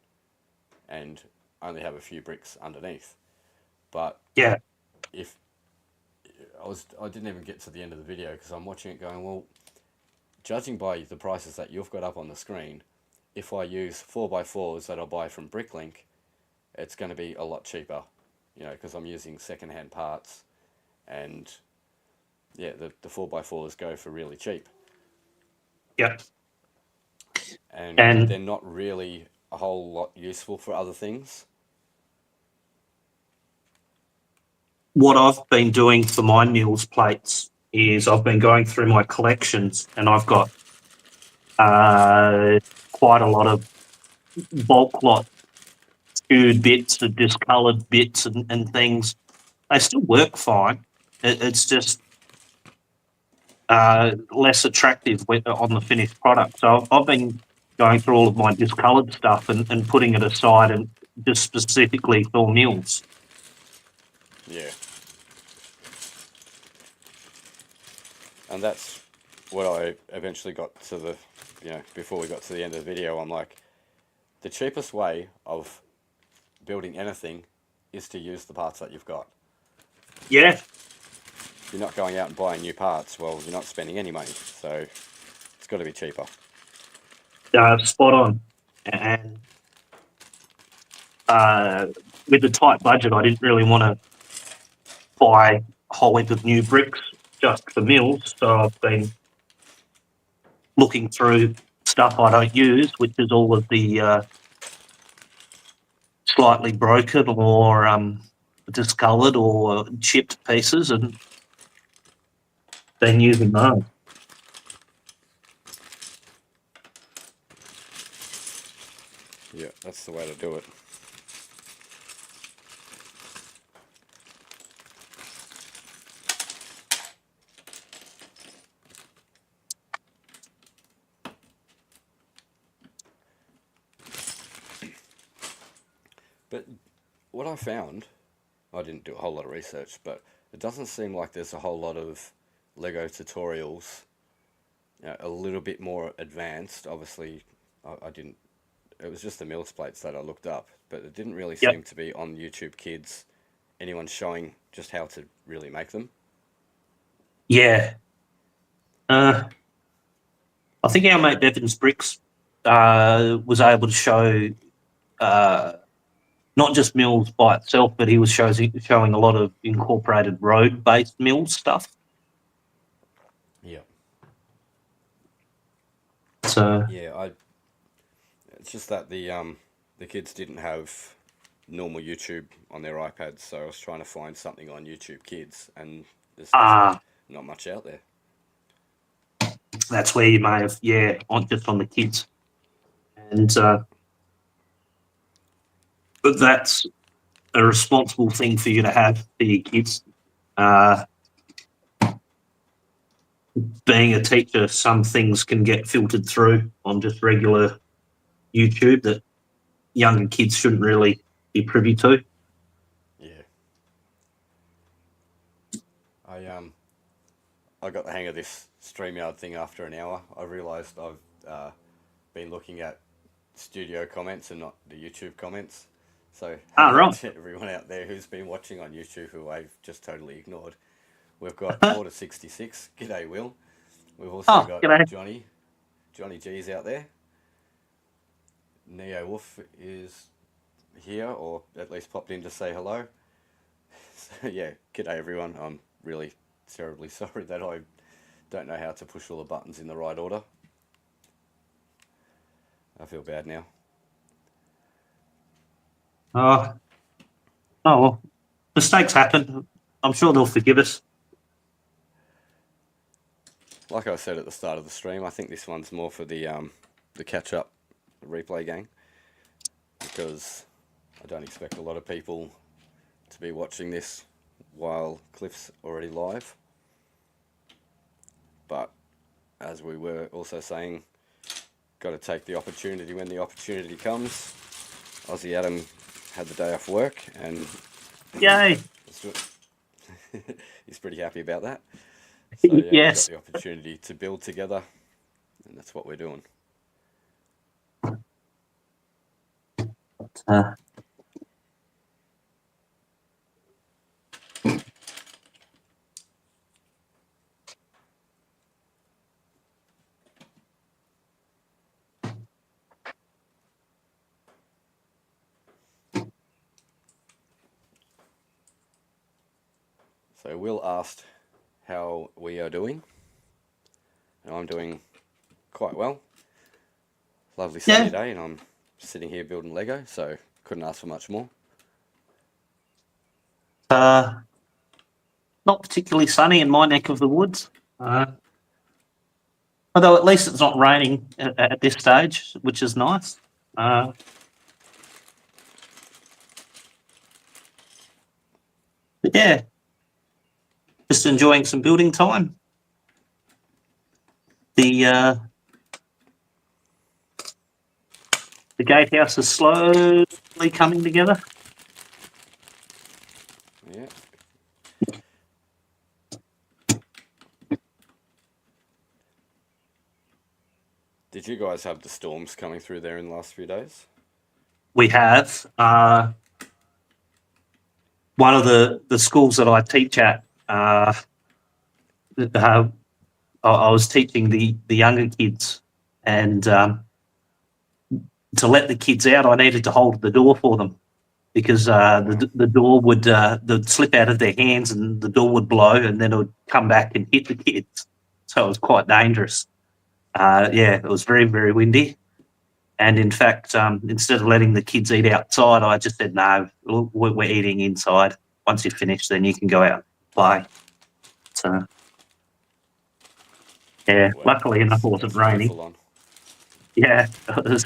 and only have a few bricks underneath. But Yeah. if I didn't even get to the end of the video because I'm watching it going, well, judging by the prices that you've got up on the screen, if I use 4x4s that I'll buy from Bricklink, it's going to be a lot cheaper, you know, because I'm using second-hand parts, and yeah, the 4x4s go for really cheap. Yep. And And they're not really a whole lot useful for other things. what I've been doing for my Mills plates is I've been going through my collections and I've got quite a lot of bulk lot skewed bits and discoloured bits and things. They still work fine. It's just less attractive on the finished product. So I've been going through all of my discoloured stuff and putting it aside and just specifically for Mills. Yeah. And that's what I eventually got to the, you know, before we got to the end of the video, I'm like, the cheapest way of building anything is to use the parts that you've got. Yeah. you're not going out and buying new parts, well, you're not spending any money. So it's got to be cheaper. Spot on. And with the tight budget, I didn't really want to buy a whole heap of new bricks just for mills. So I've been looking through stuff I don't use, which is all of the slightly broken or discoloured or chipped pieces, and been using those. Yeah, that's the way to do it. But what I found, I didn't do a whole lot of research, but it doesn't seem like there's a whole lot of Lego tutorials, a little bit more advanced. Obviously, I didn't, it was just the mills plates that I looked up, but it didn't really Yep. seem to be on YouTube Kids, anyone showing just how to really make them. Yeah. I think our mate Bevan's Bricks was able to show not just mills by itself, but he was showing a lot of incorporated road-based mill stuff. Yeah. So Yeah, it's just that the kids didn't have normal YouTube on their iPads, so I was trying to find something on YouTube Kids, and there's just not much out there. that's where you may have, just on the kids. And but that's a responsible thing for you to have for your kids. Being a teacher, some things can get filtered through on just regular YouTube that younger kids shouldn't really be privy to. Yeah. I got the hang of this StreamYard thing after an hour. I realised I've been looking at studio comments and not the YouTube comments. So Right. to everyone out there who's been watching on YouTube who I've just totally ignored, we've got 4-66. G'day, Will. We've also got g'day. Johnny G's out there. Neo Wolf is here, or at least popped in to say hello. So yeah, g'day everyone. I'm really terribly sorry that I don't know how to push all the buttons in the right order. I feel bad now. Oh well, mistakes happen. I'm sure they'll forgive us. Like I said at the start of the stream, I think this one's more for the catch-up replay gang, because I don't expect a lot of people to be watching this while Cliff's already live. But as we were also saying, got to take the opportunity when the opportunity comes. Aussie Adam had the day off work, and Yay! he's pretty happy about that. So yeah, Yes. we've got the opportunity to build together, and that's what we're doing. So Will asked how we are doing, and I'm doing quite well. Lovely sunny day, and I'm sitting here building Lego, so couldn't ask for much more. Not particularly sunny in my neck of the woods. Although at least it's not raining at this stage, which is nice. But yeah, just enjoying some building time. The gatehouse is slowly coming together. Yeah. Did you guys have the storms coming through there in the last few days? We have. One of the schools that I teach at I was teaching the younger kids, and to let the kids out, I needed to hold the door for them because the door would they'd slip out of their hands and the door would blow, and then it would come back and hit the kids. So it was quite dangerous. Yeah, it was very, very windy. And in fact, instead of letting the kids eat outside, I just said, no, we're eating inside. Once you're finished, then you can go out and play. So, yeah, Well, luckily enough, it wasn't that's raining. full on. Yeah, it was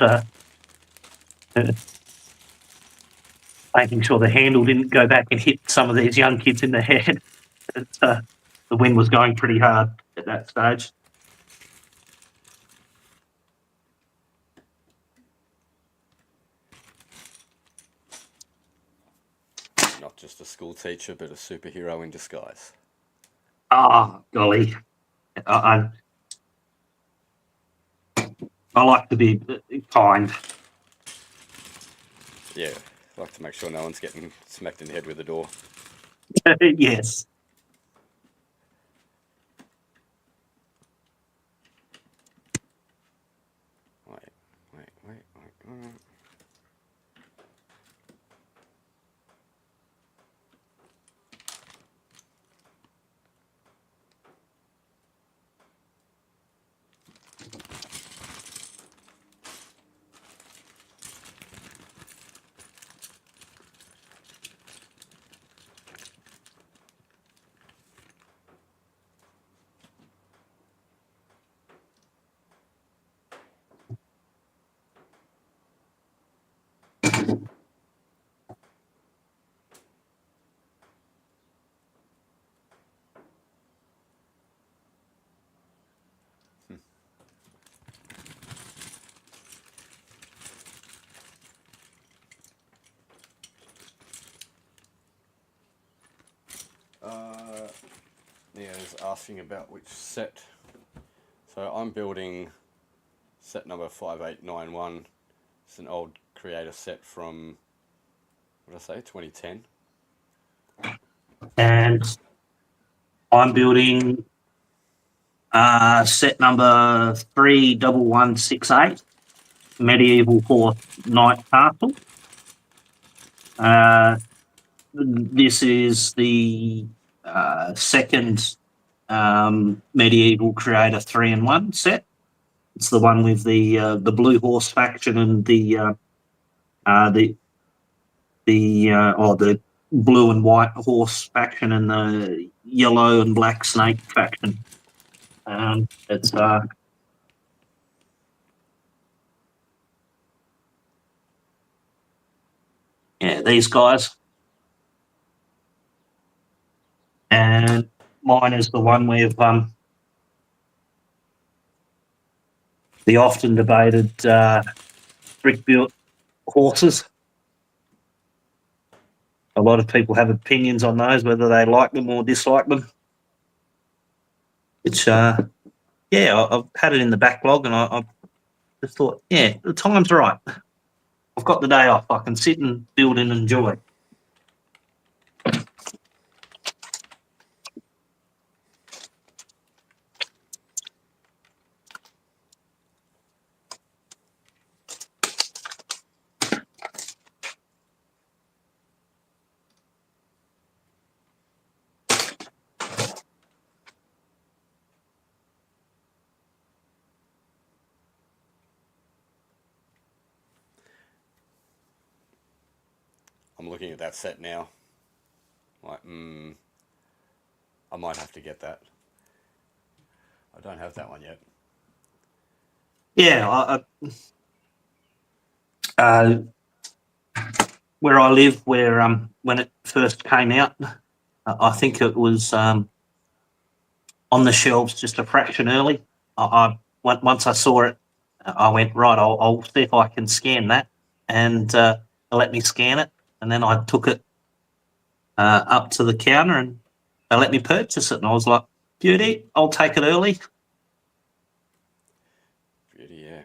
making sure the handle didn't go back and hit some of these young kids in the head. The wind was going pretty hard at that stage. Not just a school teacher, but a superhero in disguise. Oh, golly. I like to be kind. Yeah, I like to make sure no one's getting smacked in the head with a door. Yes. Wait. Yeah, is asking about which set. So I'm building set number 5891. It's an old creator set from, what did I say, 2010. And I'm building set number 31168, Medieval Horse Knight Castle. This is the second Medieval Creator 3-in-1 set. It's the one with the blue horse faction and the blue and white horse faction and the yellow and black snake faction. It's yeah, these guys. And mine is the one with the often debated brick-built horses. A lot of people have opinions on those, whether they like them or dislike them. Which, yeah, I've had it in the backlog, and I just thought, yeah, the time's right. I've got the day off. I can sit and build and enjoy. I'm looking at that set now. Like, I might have to get that. I don't have that one yet. Yeah, where I live, where when it first came out, I think it was on the shelves just a fraction early. Once I saw it, I went, right, I'll see if I can scan that, and they let me scan it, and then I took it up to the counter and they let me purchase it, and I was like, beauty, I'll take it early. Beauty, yeah.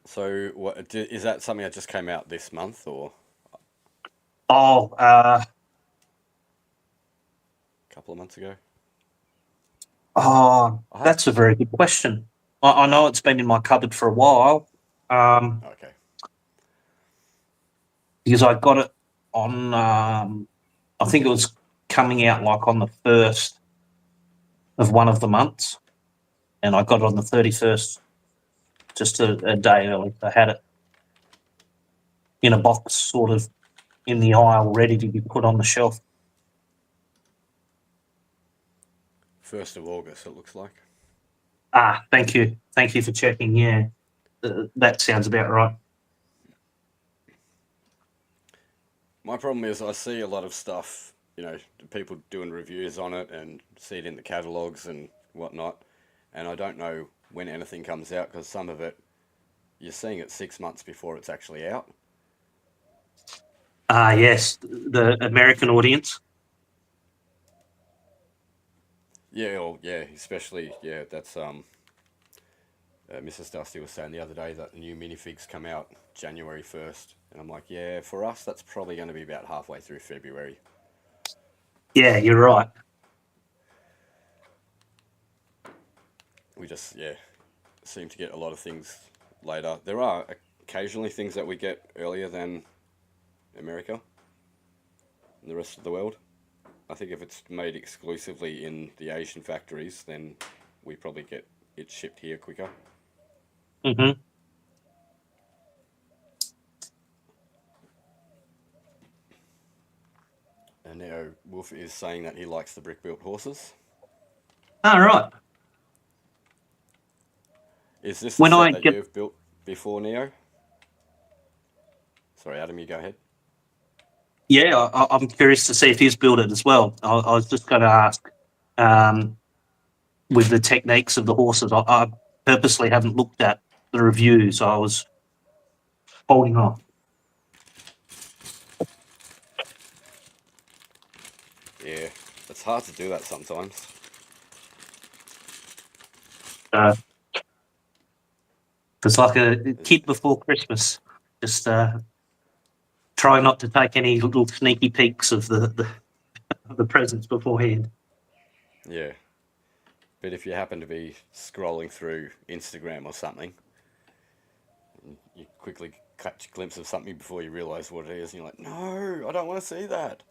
So, what is that? Something that just came out this month, or Oh, a couple of months ago? Oh, I have- that's a very good question. I know it's been in my cupboard for a while, Okay. because I got it on, I think it was coming out like on the 1st of one of the months, and I got it on the 31st, just a day early. I had it in a box, sort of in the aisle, ready to be put on the shelf. 1st of August, it looks like. Ah, thank you. Thank you for checking. Yeah, that sounds about right. My problem is I see a lot of stuff, you know, people doing reviews on it and see it in the catalogues and whatnot, and I don't know when anything comes out because some of it, you're seeing it 6 months before it's actually out. Ah, yes, the American audience. Yeah, or, yeah, especially, yeah, that's, Mrs. Dusty was saying the other day that the new minifigs come out January 1st, and I'm like, yeah, for us, that's probably going to be about halfway through February. Yeah, you're right. We just, yeah, seem to get a lot of things later. There are occasionally things that we get earlier than America and the rest of the world. I think if it's made exclusively in the Asian factories, then we probably get it shipped here quicker. Hmm. And now Wolf is saying that he likes the brick-built horses. All right. Is this the When I set that get, you've built before, Neo? Sorry, Adam, you go ahead. yeah, I'm curious to see if he's built it as well. I was just going to ask, um, with the techniques of the horses, I purposely haven't looked at the reviews. I was holding off. Yeah, it's hard to do that sometimes. It's like a kid before Christmas. Just try not to take any little sneaky peeks of the presents beforehand. Yeah. But if you happen to be scrolling through Instagram or something, you quickly catch a glimpse of something before you realise what it is, and you're like, no, I don't want to see that.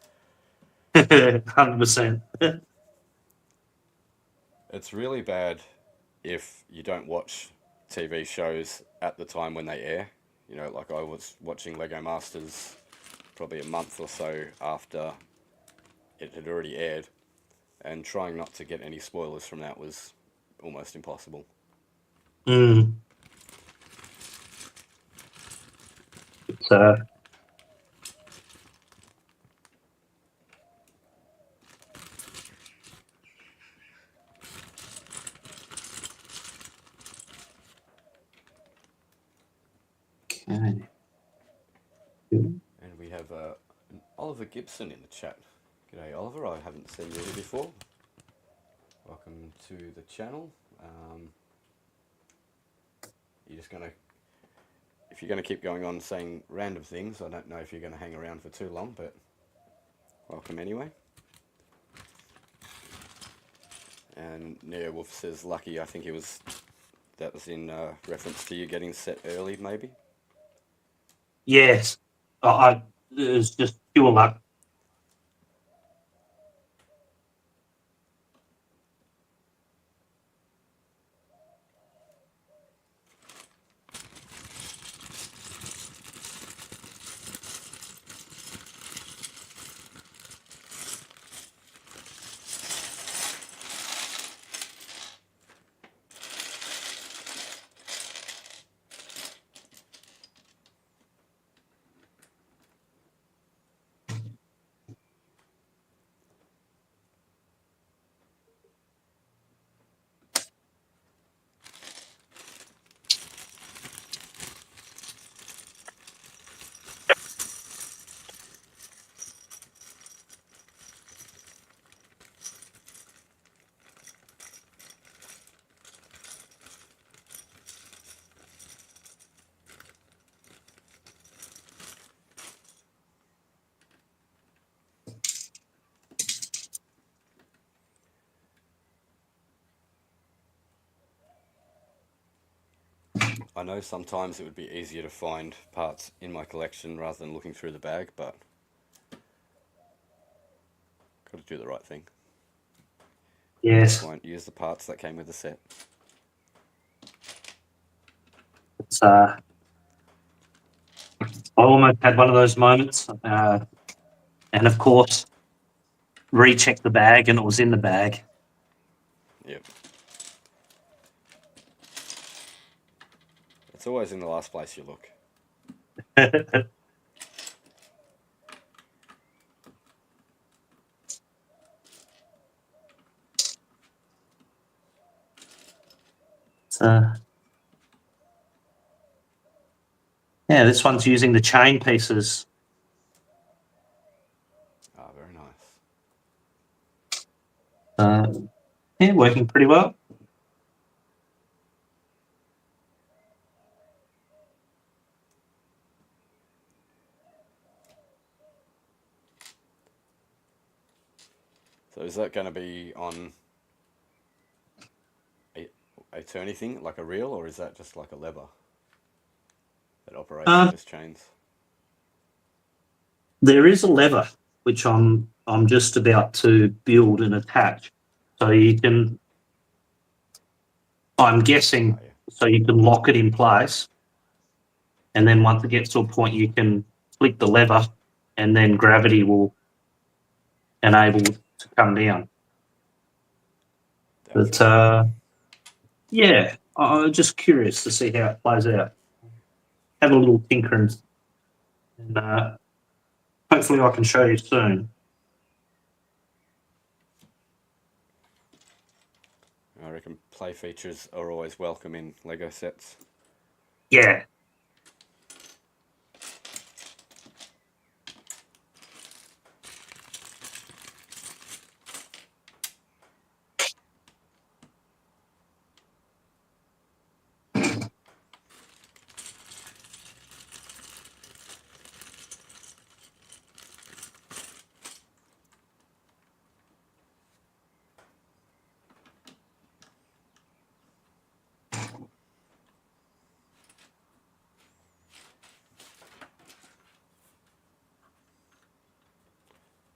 100%. It's really bad if you don't watch TV shows at the time when they air. You know, like I was watching Lego Masters probably a month or so after it had already aired, and trying not to get any spoilers from that was almost impossible. Mm. It's, okay. And we have an Oliver Gibson in the chat. G'day, Oliver. I haven't seen you here before. Welcome to the channel. You're just gonna, if you're gonna keep going on saying random things, I don't know if you're gonna hang around for too long, but welcome anyway. And Neo Wolf says, lucky, I think that was in reference to you getting set early, maybe? Yes. It was just pure luck. I know sometimes it would be easier to find parts in my collection rather than looking through the bag, but got to do the right thing. Yes. Use the parts that came with the set. It's, I almost had one of those moments. And of course, rechecked the bag and it was in the bag. Yep. It's always in the last place you look. Yeah, this one's using the chain pieces. Ah, very nice. Yeah, working pretty well. So is that going to be on a turny thing, like a reel, or is that just like a lever that operates those chains? There is a lever which I'm just about to build and attach, so you can. I'm guessing so you can lock it in place, and then once it gets to a point, you can flick the lever, and then gravity will enable it to come down. But yeah, I'm just curious to see how it plays out. Have a little tinker and hopefully I can show you soon. I reckon play features are always welcome in Lego sets. Yeah.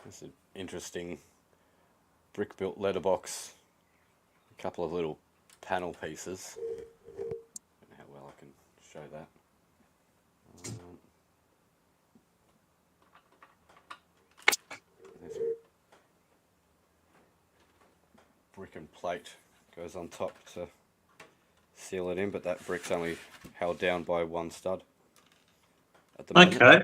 It's an interesting brick-built letterbox. A couple of little panel pieces. I don't know how well I can show that. There's brick and plate goes on top to seal it in, but that brick's only held down by one stud at the moment. Okay.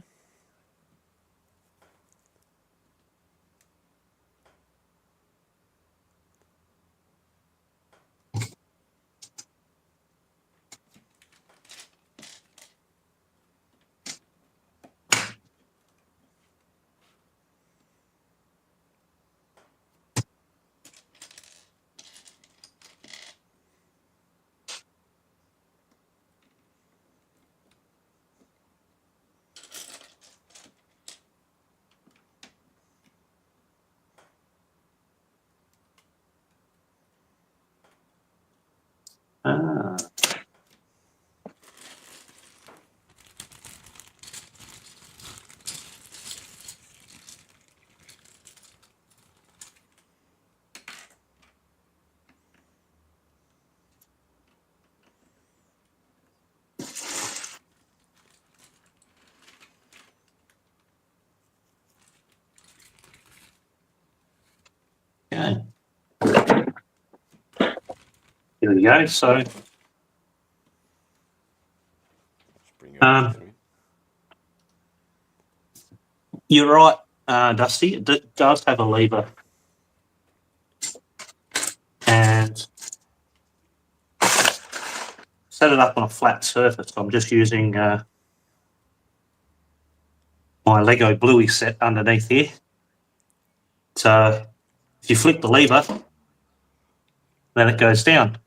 Ah. Okay. Here we go. So, Let's bring it up to me. You're right, Dusty. It does have a lever, and set it up on a flat surface. I'm just using my Lego Bluey set underneath here. So if you flick the lever, then it goes down.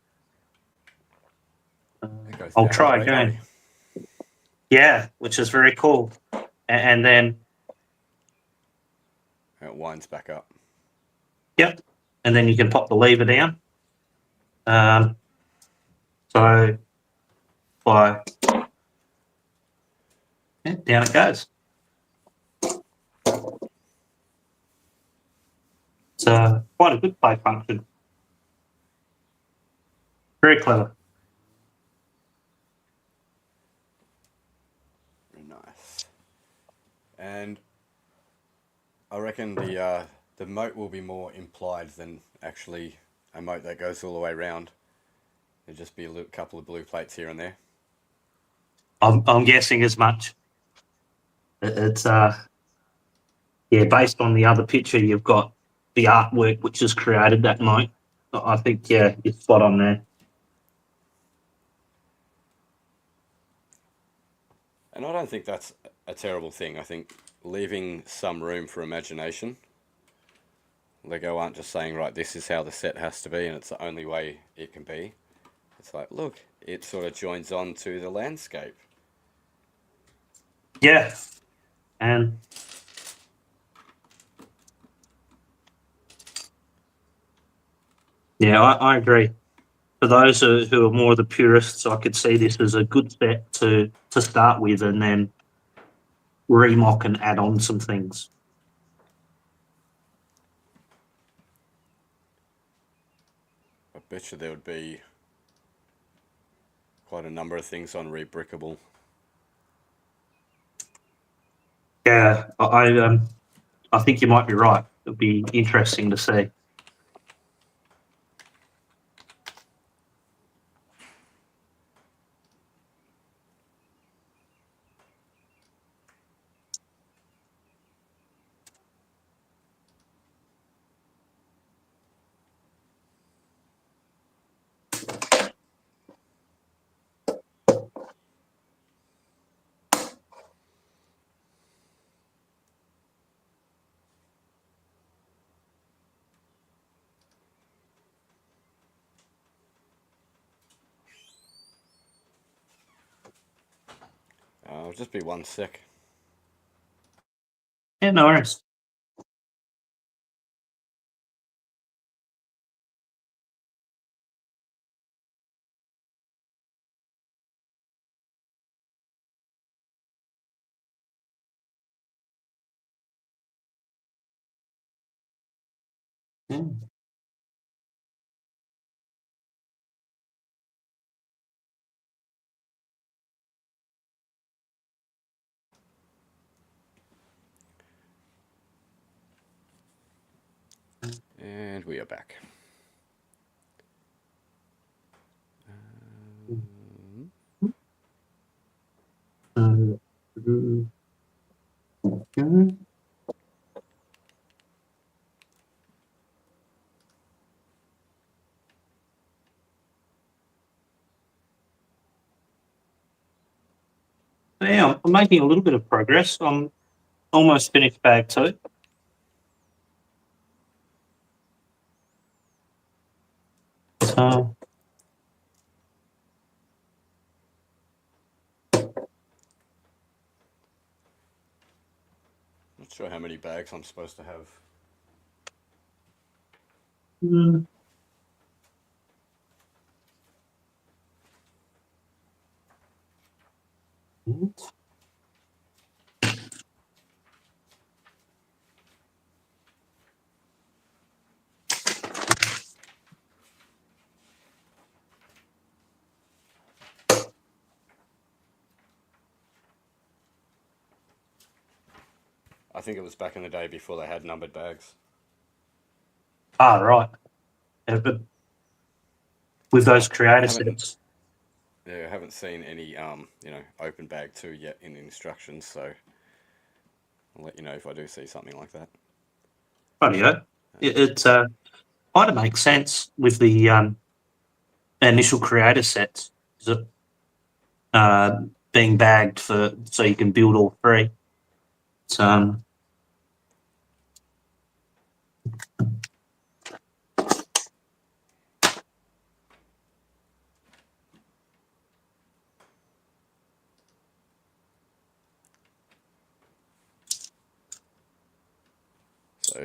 I'll try again. Yeah, which is very cool. And then it winds back up. Yep. And then you can pop the lever down. So why, yeah, down it goes. It's quite a good play function. Very clever. Very nice. And I reckon the moat will be more implied than actually a moat that goes all the way around. There'll just be a couple of blue plates here and there. I'm guessing as much. It's yeah, based on the other picture, you've got the artwork which has created that moat. I think, yeah, it's spot on there. And I don't think that's a terrible thing. I think leaving some room for imagination. Lego aren't just saying, right, this is how the set has to be and it's the only way it can be. It's like, look, it sort of joins on to the landscape. Yeah, and yeah, I agree. For those who are more the purists, I could see this as a good set to start with, and then remock and add on some things. I bet you there would be quite a number of things on Rebrickable. Yeah, I think you might be right. It'd be interesting to see. It'll just be 1 sec. Yeah, no worries. Yeah. And we are back. Okay. Yeah, I'm making a little bit of progress. I'm almost finished bag 2. So, Not sure how many bags I'm supposed to have. mm, I think it was back in the day before they had numbered bags. right. But with those creator Haven't sets, Yeah, I haven't seen any open bag 2 yet in the instructions, so I'll let you know if I do see something like that. rightio. It kind of makes sense with the initial creator sets. Is it, being bagged for so you can build all 3. It's, So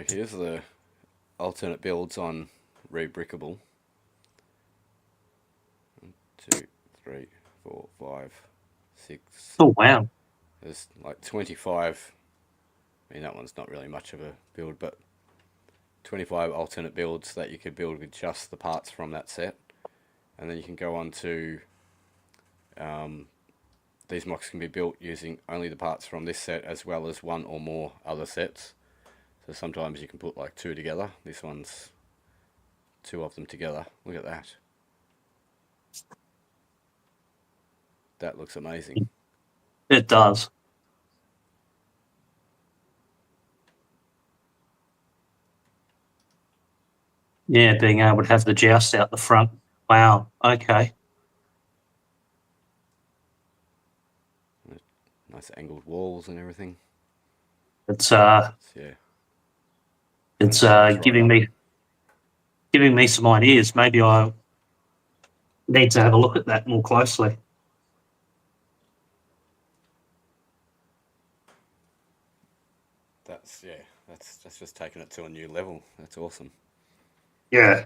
here's the alternate builds on Rebrickable. 1, 2, 3, 4, 5, 6. Oh, wow. There's like 25. I mean, that one's not really much of a build, but 25 alternate builds that you could build with just the parts from that set. And then you can go on to these mocks can be built using only the parts from this set as well as one or more other sets. So sometimes you can put like 2 together. This one's 2 of them together. Look at that. That looks amazing. It does. Yeah, being able to have the joust out the front. Wow. Okay. Nice angled walls and everything. It's Yeah. it's Right giving me some ideas. Maybe I need to have a look at that more closely. That's just taking it to a new level. That's awesome. Yeah.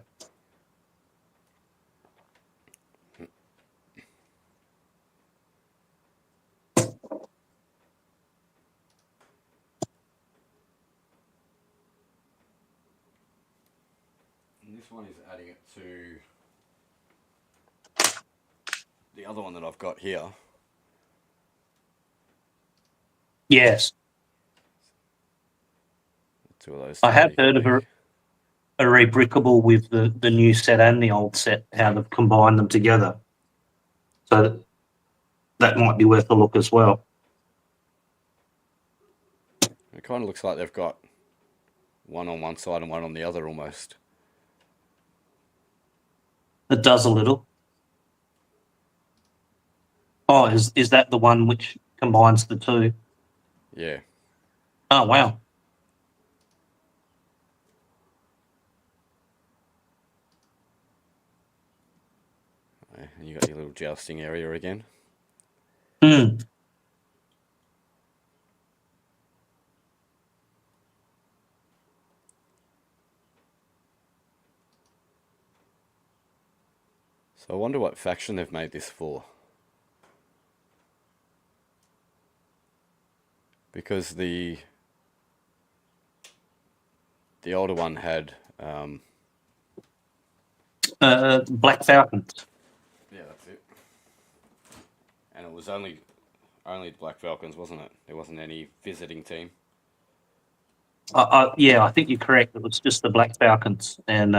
And this one is adding it to the other one that I've got here. Yes. 2 of those. I have heard of a rebrickable with the new set and the old set, how they've combined them together. So that might be worth a look as well. It kind of looks like they've got one on one side and one on the other almost. It does a little. Oh, is that the one which combines the 2? Yeah. Oh, wow. And you got your little jousting area again. Hmm. So I wonder what faction they've made this for. Because the older one had Black Falcons. yeah, that's it. And it was only the Black Falcons, wasn't it? There wasn't any visiting team. Yeah, I think you're correct. It was just the Black Falcons, and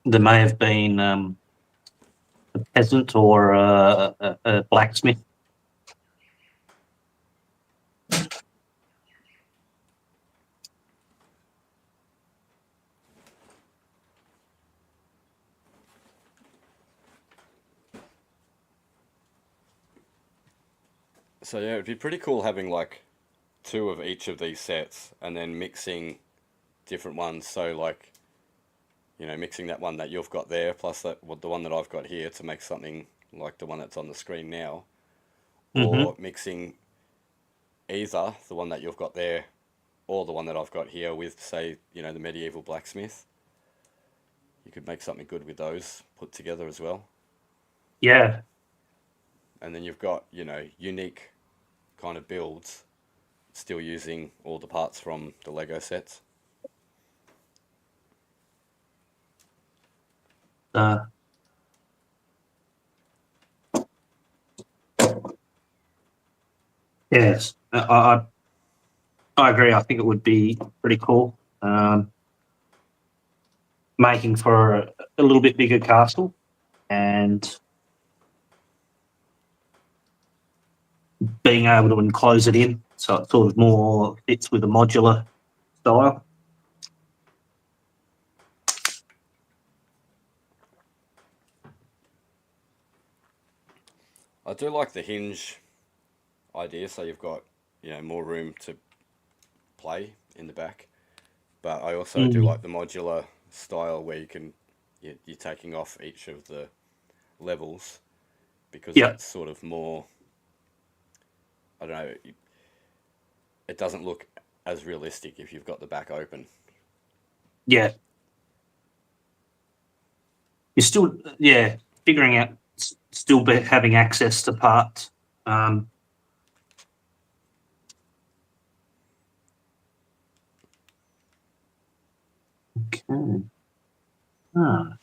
there may have been a peasant or a blacksmith. So yeah, it'd be pretty cool having like 2 of each of these sets and then mixing different ones. So like, mixing that one that you've got there plus the one that I've got here to make something like the one that's on the screen now, or mixing either the one that you've got there or the one that I've got here with, say, the medieval blacksmith. You could make something good with those put together as well. Yeah. And then you've got, unique kind of builds still using all the parts from the Lego sets. Yes, I agree. I think it would be pretty cool. Making for a little bit bigger castle and being able to enclose it in so it sort of more fits with a modular style. I do like the hinge idea, so you've got, more room to play in the back. But I also do like the modular style where you're taking off each of the levels, because that's sort of more, I don't know, it doesn't look as realistic if you've got the back open. Yeah. You're still, figuring out still having access to parts. Okay. Ah.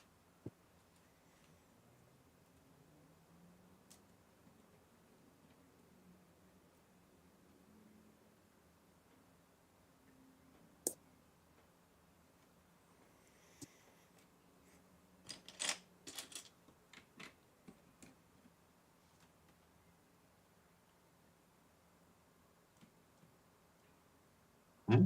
Hmm.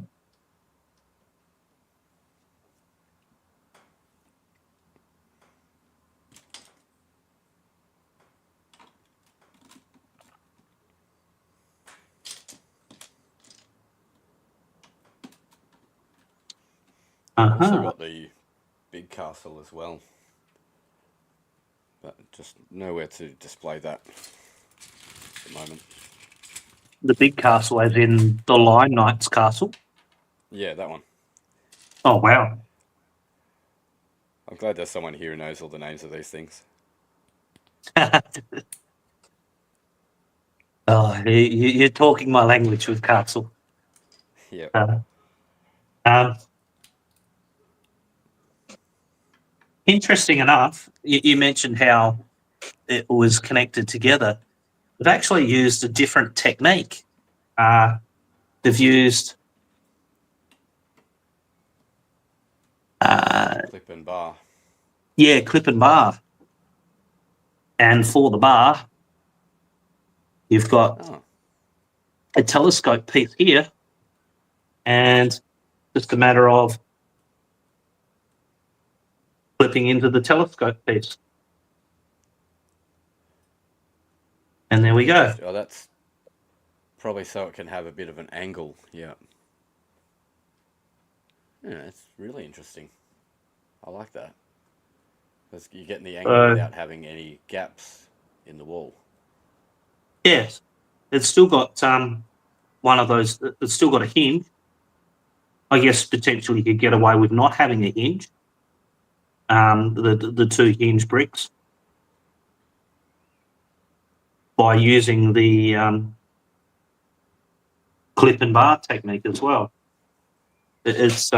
I've also Uh-huh. got the big castle as well, but just nowhere to display that at the moment. The big castle, as in the Lion Knight's castle. Yeah, that one. Oh, wow. I'm glad there's someone here who knows all the names of these things. Oh, you're talking my language with castle. Yeah. Um, interesting enough, you mentioned how it was connected together. They've actually used a different technique. They've used Clip and bar. clip and bar. And for the bar, you've got Oh, a telescope piece here, and just a matter of clipping into the telescope piece. And there we go. oh, that's probably so it can have a bit of an angle. Yeah. Yeah, it's really interesting. I like that. Because you're getting the angle without having any gaps in the wall. Yes, it's still got one of those. It's still got a hinge. I guess potentially you could get away with not having a hinge. The two hinge bricks by using the clip and bar technique as well. It's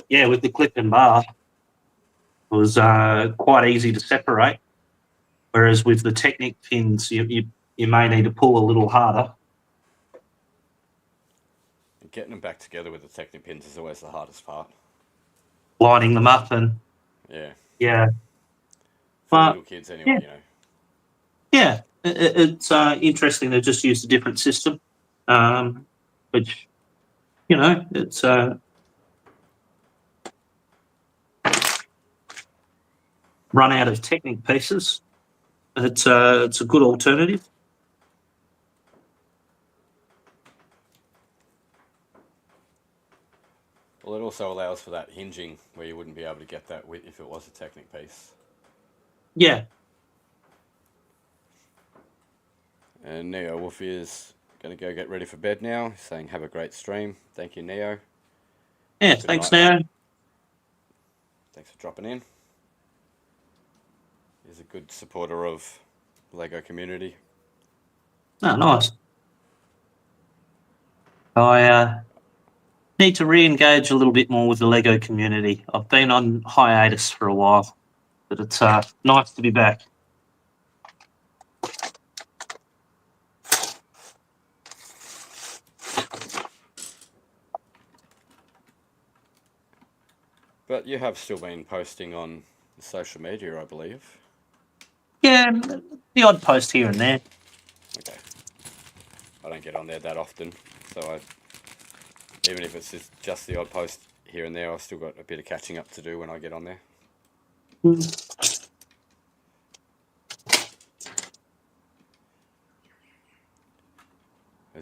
yeah, with the clip and bar, it was quite easy to separate. Whereas with the Technic pins, you may need to pull a little harder. And getting them back together with the Technic pins is always the hardest part. Lining them up and Yeah. yeah. For But little kids anyway, you know. yeah, it's interesting. They've just used a different system, which, you know, it's run out of Technic pieces. It's a good alternative. Well, it also allows for that hinging where you wouldn't be able to get that if it was a Technic piece. Yeah. And Neo Wolf is going to go get ready for bed now. He's saying, have a great stream. Thank you, Neo. Yeah, Good thanks, night, Neo. mate. Thanks for dropping in. He's a good supporter of the LEGO community. Oh, nice. I need to re-engage a little bit more with the LEGO community. I've been on hiatus for a while, but it's nice to be back. But you have still been posting on social media, I believe. Yeah, the odd post here and there. Okay. I don't get on there that often, so even if it's just the odd post here and there, I've still got a bit of catching up to do when I get on there.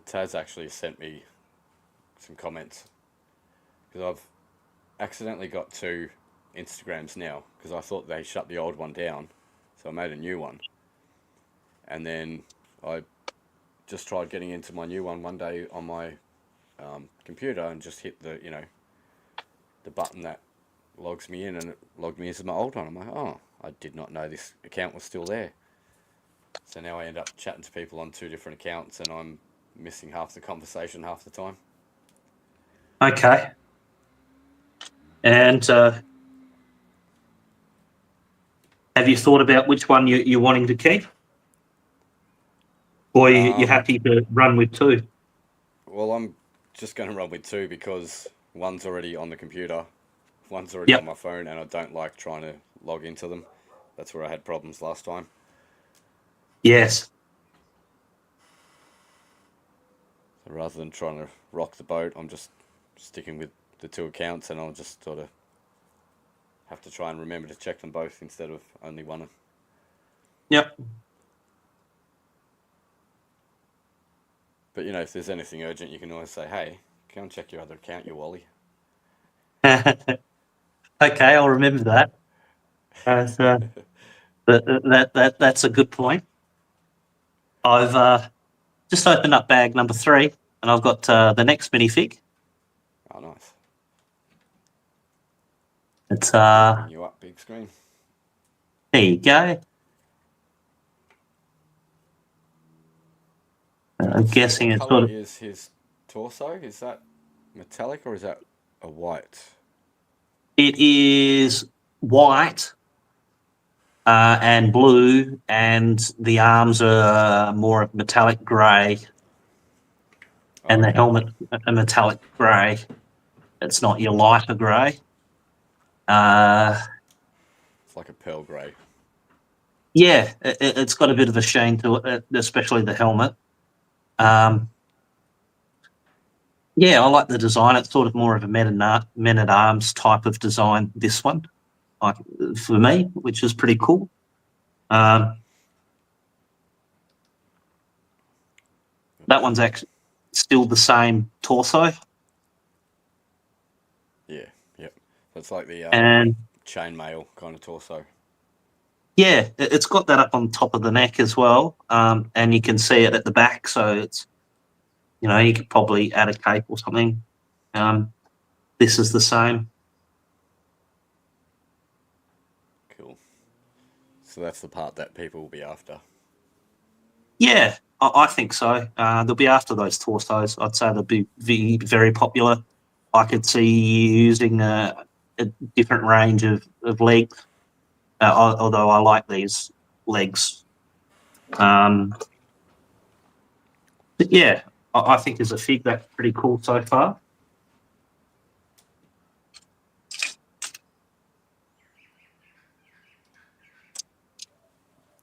Taz actually sent me some comments because I've accidentally got two Instagrams now because I thought they shut the old one down, so I made a new one, and then I just tried getting into my new one day on my computer and just hit the the button that logs me in, and it logged me as my old one. I'm like, oh, I did not know this account was still there. So now I end up chatting to people on 2 different accounts, and I'm missing half the conversation half the time. Okay. And have you thought about which one you're wanting to keep? Or you're happy to run with 2? Well, I'm just going to run with 2 because one's already on the computer, one's already on Yep. my phone, and I don't like trying to log into them. That's where I had problems last time. Yes. So rather than trying to rock the boat, I'm just sticking with the 2 accounts, and I'll just sort of have to try and remember to check them both instead of only one. Yep. But if there's anything urgent, you can always say, "Hey, go and check your other account, you Wally." Okay, I'll remember that. That's a good point. I've just opened up bag number 3, and I've got the next minifig. Oh, nice. It's Bring you up big screen. there you go. I'm guessing What it's colour sort of. is his torso? Is that metallic or is that a white? It is white and blue, and the arms are more of metallic grey, Oh, and the okay. helmet a metallic grey. It's not your lighter grey. It's like a pearl grey. Yeah, it's got a bit of a sheen to it, especially the helmet. Yeah, I like the design. It's sort of more of a men-at-arms type of design, this one, like, for me, which is pretty cool. That one's actually still the same torso. Yeah, yep. So it's like the And chainmail kind of torso. yeah, it's got that up on top of the neck as well, and you can see it at the back. So it's, you could probably add a cape or something. This is the same. Cool. So that's the part that people will be after. Yeah, I think so. They'll be after those torsos. I'd say they'll be very popular. I could see you using a different range of legs, although I like these legs. But yeah, I think as a fig, that's pretty cool so far.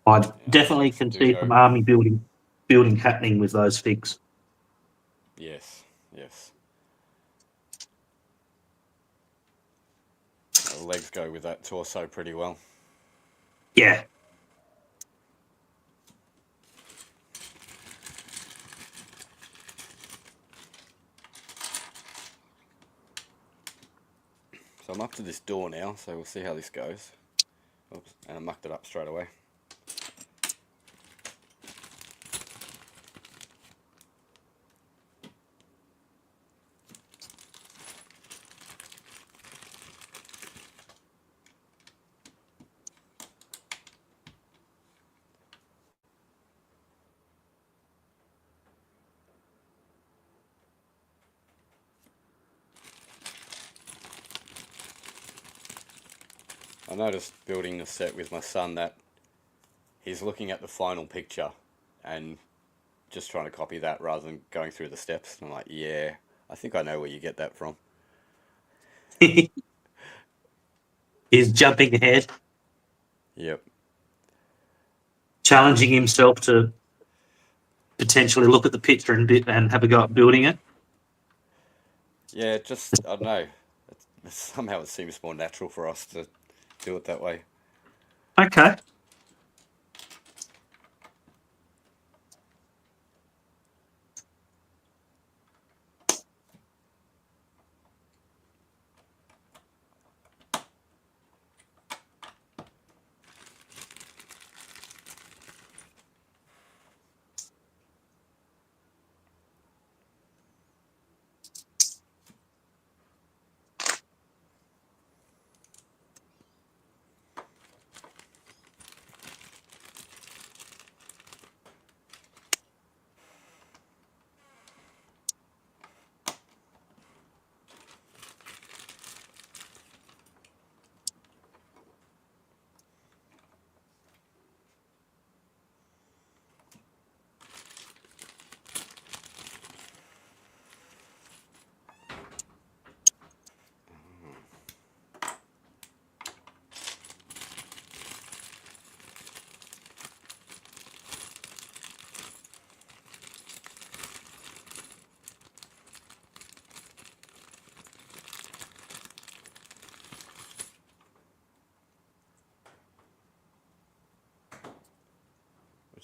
I definitely Legs can do see some go. army building happening with those figs. Yes, yes. The legs go with that torso pretty well. Yeah. So I'm up to this door now, so we'll see how this goes. Oops, and I mucked it up straight away. I noticed building the set with my son that he's looking at the final picture and just trying to copy that rather than going through the steps. And I'm like, yeah, I think I know where you get that from. He's jumping ahead, Yep. challenging himself to potentially look at the picture and have a go at building it. Yeah, just, I don't know. Somehow it seems more natural for us to do it that way. Okay.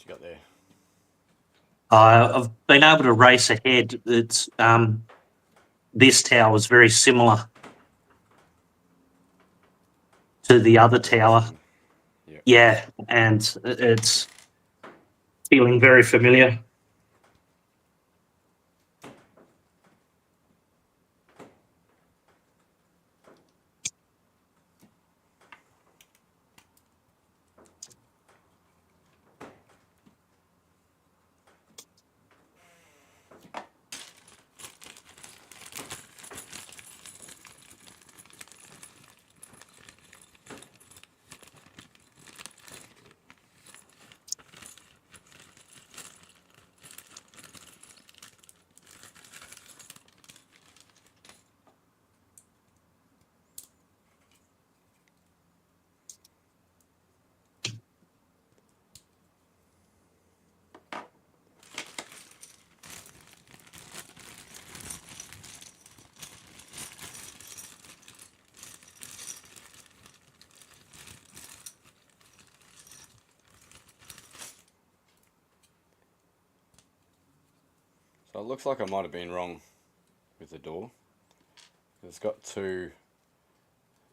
you got there? I've been able to race ahead. It's this tower is very similar to the other tower. Yeah. Yeah, and it's feeling very familiar. So it looks like I might have been wrong with the door. It's got two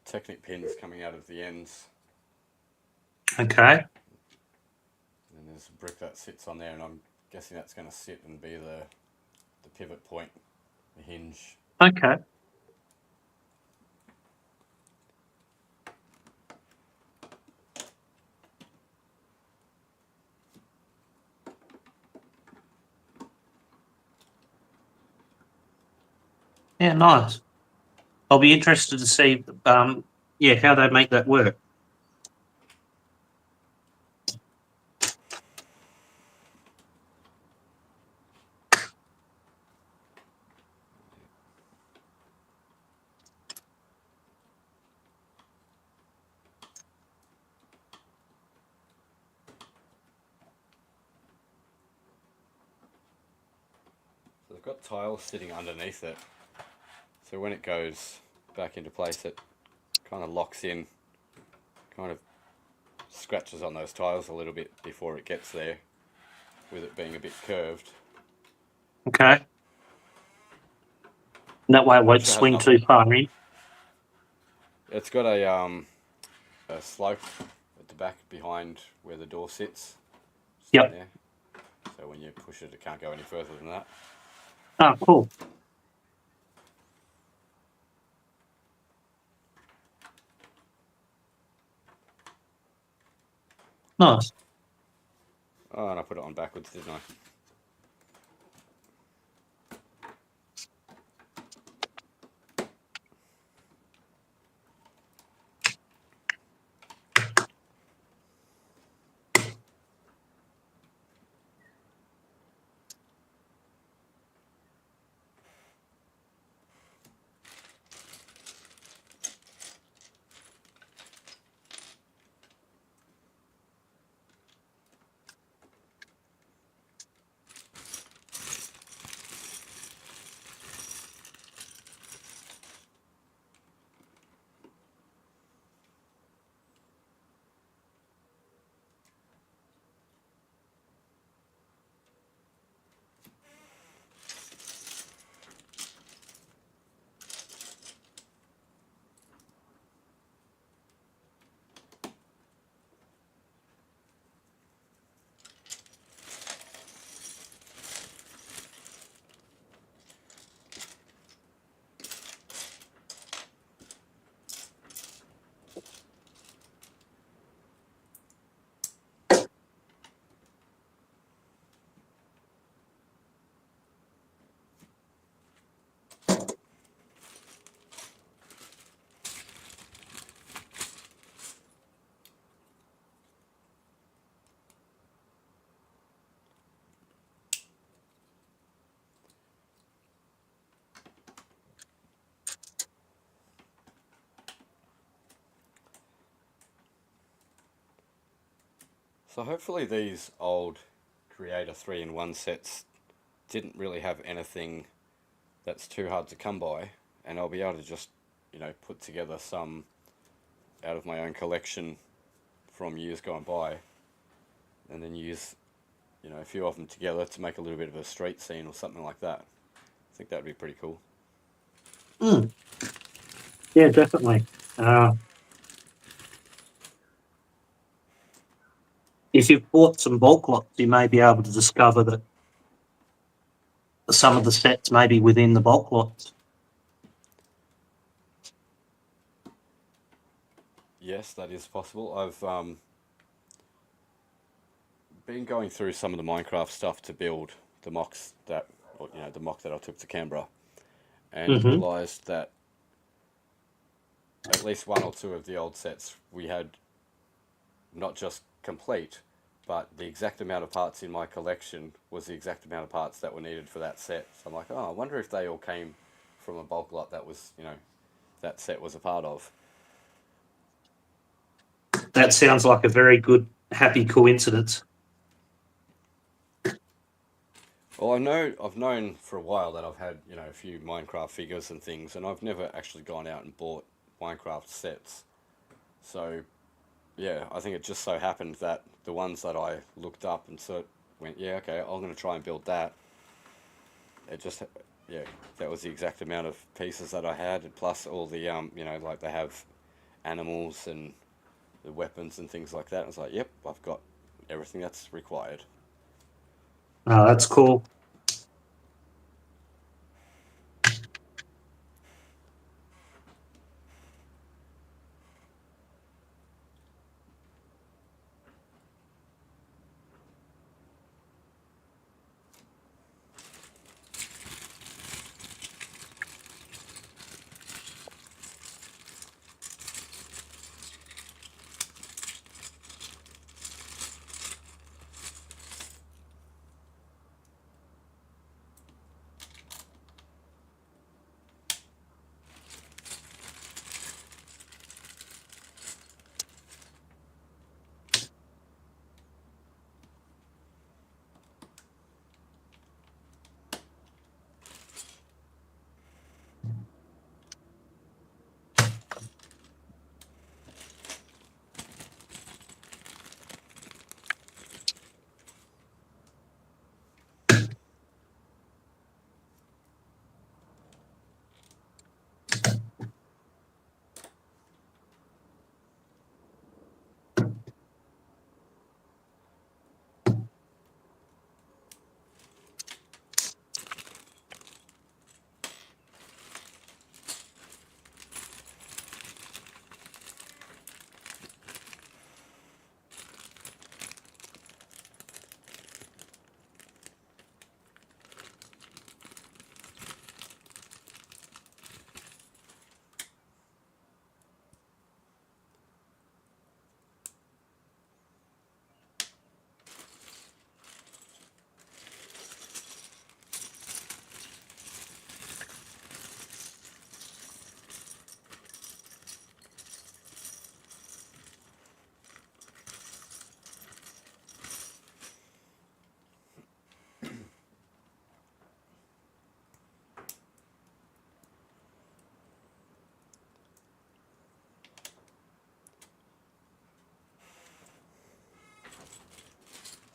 Technic pins coming out of the ends, Okay. and there's a brick that sits on there, and I'm guessing that's going to sit and be the pivot point, the hinge. Okay. Yeah, nice. I'll be interested to see, yeah, how they make that work. So they've got tiles sitting underneath it, so when it goes back into place it kind of locks in, kind of scratches on those tiles a little bit before it gets there, with it being a bit curved. Okay. That way it won't Sure has swing too nothing. far in. It's got a slope at the back behind where the door sits. Yep. There. So when you push it, it can't go any further than that. Oh, cool. Nice. Oh, and I put it on backwards, didn't I? So hopefully these old Creator 3-in-1 sets didn't really have anything that's too hard to come by, and I'll be able to just, put together some out of my own collection from years gone by, and then use you know, a few of them together to make a little bit of a street scene or something like that. I think that would be pretty cool. Mm. Yeah, definitely. If you've bought some bulk lots, you may be able to discover that some of the sets may be within the bulk lots. Yes, that is possible. I've been going through some of the Minecraft stuff to build the mocks that, or, you know, the mock that I took to Canberra, and Mm-hmm. realised that at least one or two of the old sets we had not just complete, but the exact amount of parts in my collection was the exact amount of parts that were needed for that set. So I'm like, oh, I wonder if they all came from a bulk lot that was, you know, that set was a part of. That sounds like a very good, happy coincidence. Well, I know I've known for a while that I've had, you know, a few Minecraft figures and things, and I've never actually gone out and bought Minecraft sets. So, yeah, I think it just so happened that the ones that I looked up and so went, yeah, okay, I'm going to try and build that. It just, yeah, that was the exact amount of pieces that I had, and plus all the, you know, like they have animals and the weapons and things like that. I was like, yep, I've got everything that's required. Oh, that's cool.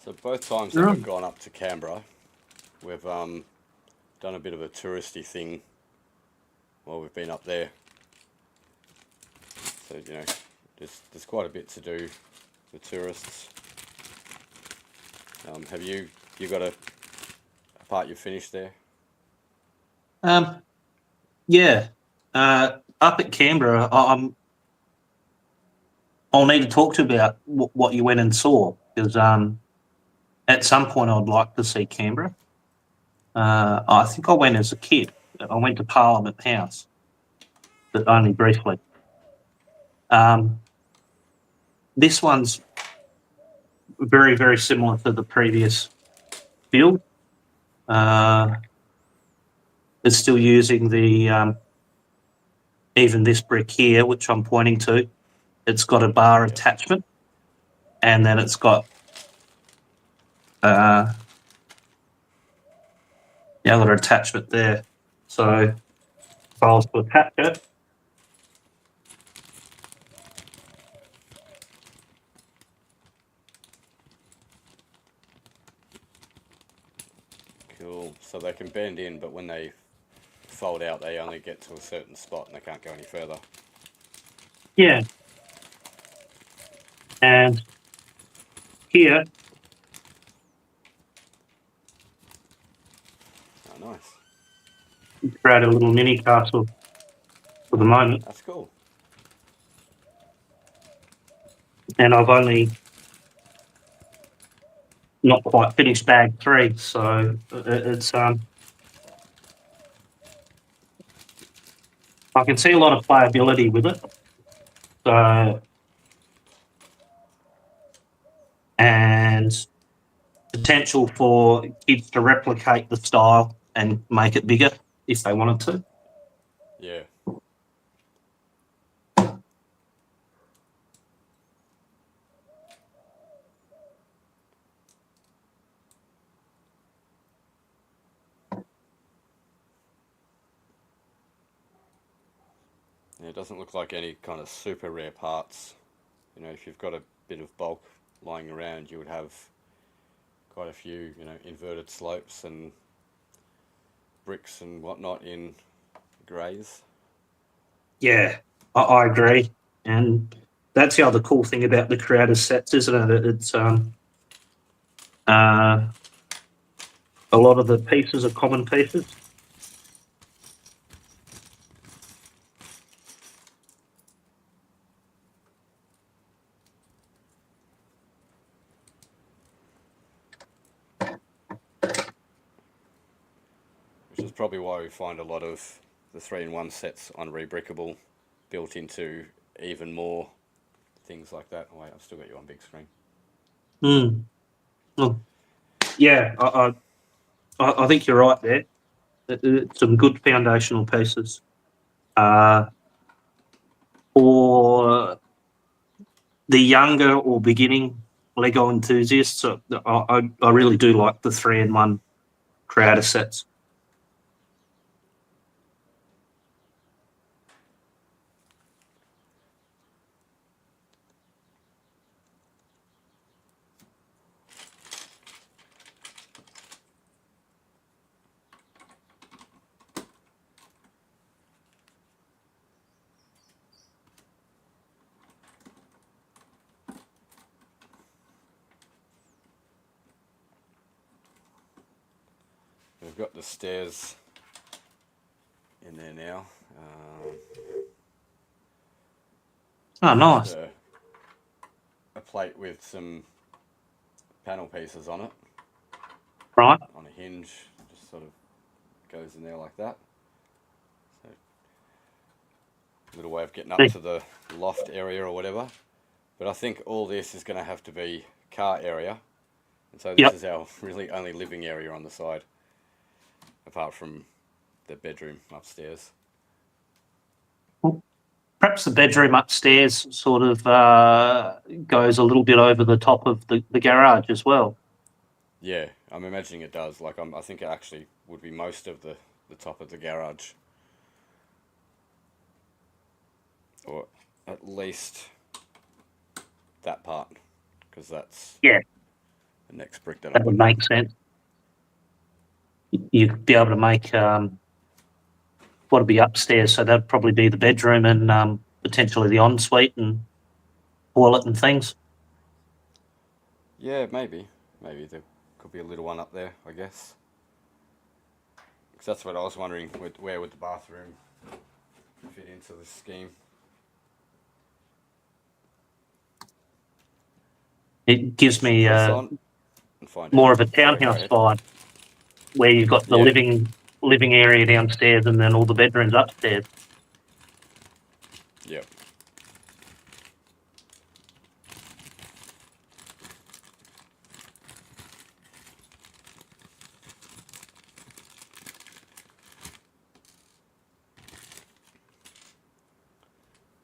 So both times that Yeah. we've gone up to Canberra, we've done a bit of a touristy thing while we've been up there. So, you know, there's quite a bit to do for tourists. Have you got a part you finished there? Yeah. Up at Canberra, I'll need to talk to you about what you went and saw, because at some point I'd like to see Canberra. I think I went as a kid. I went to Parliament House, but only briefly. This one's very, very similar to the previous build. It's still using the even this brick here, which I'm pointing to. It's got a bar attachment, and then it's got the other attachment there. So if I was to attach it, so they can bend in, but when they fold out, they only get to a certain spot and they can't go any further. Yeah. And here, Oh, nice. create a little mini castle for the moment. That's cool. And I've only not quite finished bag 3, so it's I can see a lot of playability with it. So, and potential for kids to replicate the style and make it bigger if they wanted to. Yeah. Yeah, it doesn't look like any kind of super rare parts. You know, if you've got a bit of bulk lying around, you would have quite a few, you know, inverted slopes and bricks and whatnot in greys. Yeah, I agree. And that's the other cool thing about the creator sets, isn't it? It's a lot of the pieces are common pieces. Which is probably why we find a lot of the 3-in-1 sets on Rebrickable built into even more things like that. Oh, wait, I've still got you on big screen. Well, yeah, I think you're right there. It's some good foundational pieces. For the younger or beginning Lego enthusiasts, I really do like the 3-in-1 creator sets. We've got the stairs in there now. Oh, nice. A plate with some panel pieces on it. Right. On a hinge, just sort of goes in there like that. So, little way of getting up to the loft area or whatever. But I think all this is going to have to be car area. And so this is our really only living area on the side, apart from the bedroom upstairs. Perhaps the bedroom upstairs sort of goes a little bit over the top of the garage as well. Yeah, I'm imagining it does. Like, I think it actually would be most of the top of the garage. Or at least that part, because that's the next brick that that would make sense. You'd be able to make what would be upstairs, so that'd probably be the bedroom and potentially the ensuite and toilet and things. Yeah, maybe there could be a little one up there, I guess. Because that's what I was wondering, where would the bathroom fit into the scheme? It gives me more of a townhouse vibe, where you've got the living area downstairs and then all the bedrooms upstairs. Yep.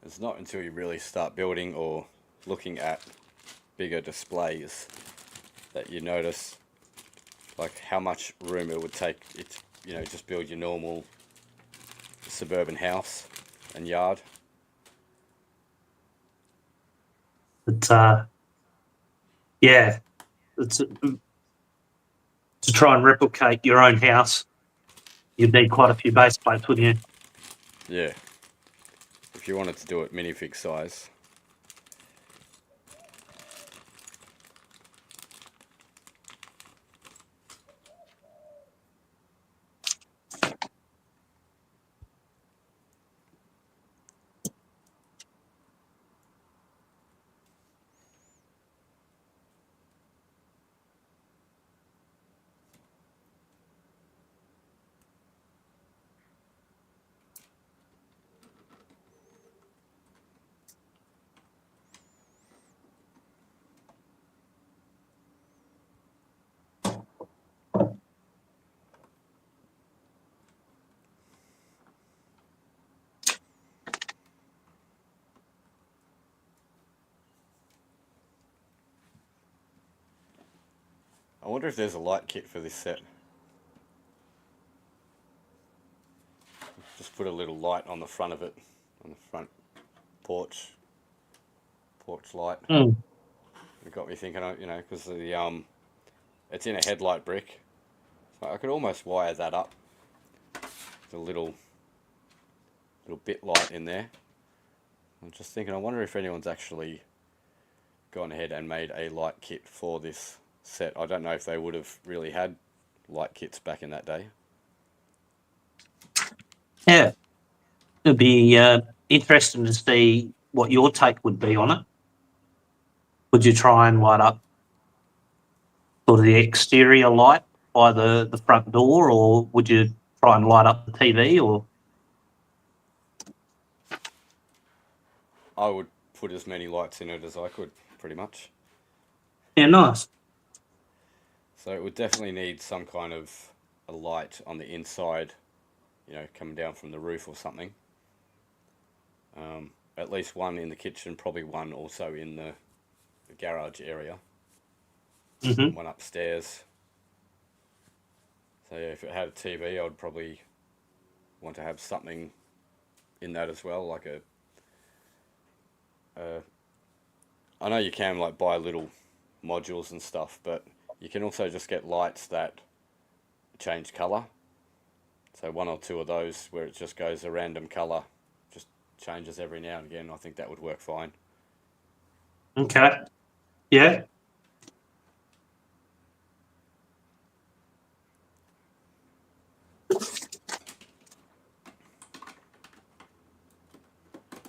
It's not until you really start building or looking at bigger displays that you notice like how much room it would take it, you know, just build your normal suburban house and yard. But yeah, it's to try and replicate your own house, you'd need quite a few base plates, wouldn't you? Yeah. If you wanted to do it minifig size. I wonder if there's a light kit for this set. Just put a little light on the front of it, on the front porch light. Mm. It got me thinking, you know, because the it's in a headlight brick, so I could almost wire that up. The little bit light in there. I'm just thinking, I wonder if anyone's actually gone ahead and made a light kit for this set. I don't know if they would have really had light kits back in that day. Yeah. It'd be interesting to see what your take would be on it. Would you try and light up sort of the exterior light by the front door, or would you try and light up the TV? Or I would put as many lights in it as I could, pretty much. yeah, nice. So it would definitely need some kind of a light on the inside, you know, coming down from the roof or something. At least one in the kitchen, probably one also in the garage area. Mm-hmm. One upstairs. So yeah, if it had a TV, I would probably want to have something in that as well, like I know you can like buy little modules and stuff, but you can also just get lights that change colour. So one or two of those where it just goes a random colour, just changes every now and again. I think that would work fine. Okay. Yeah.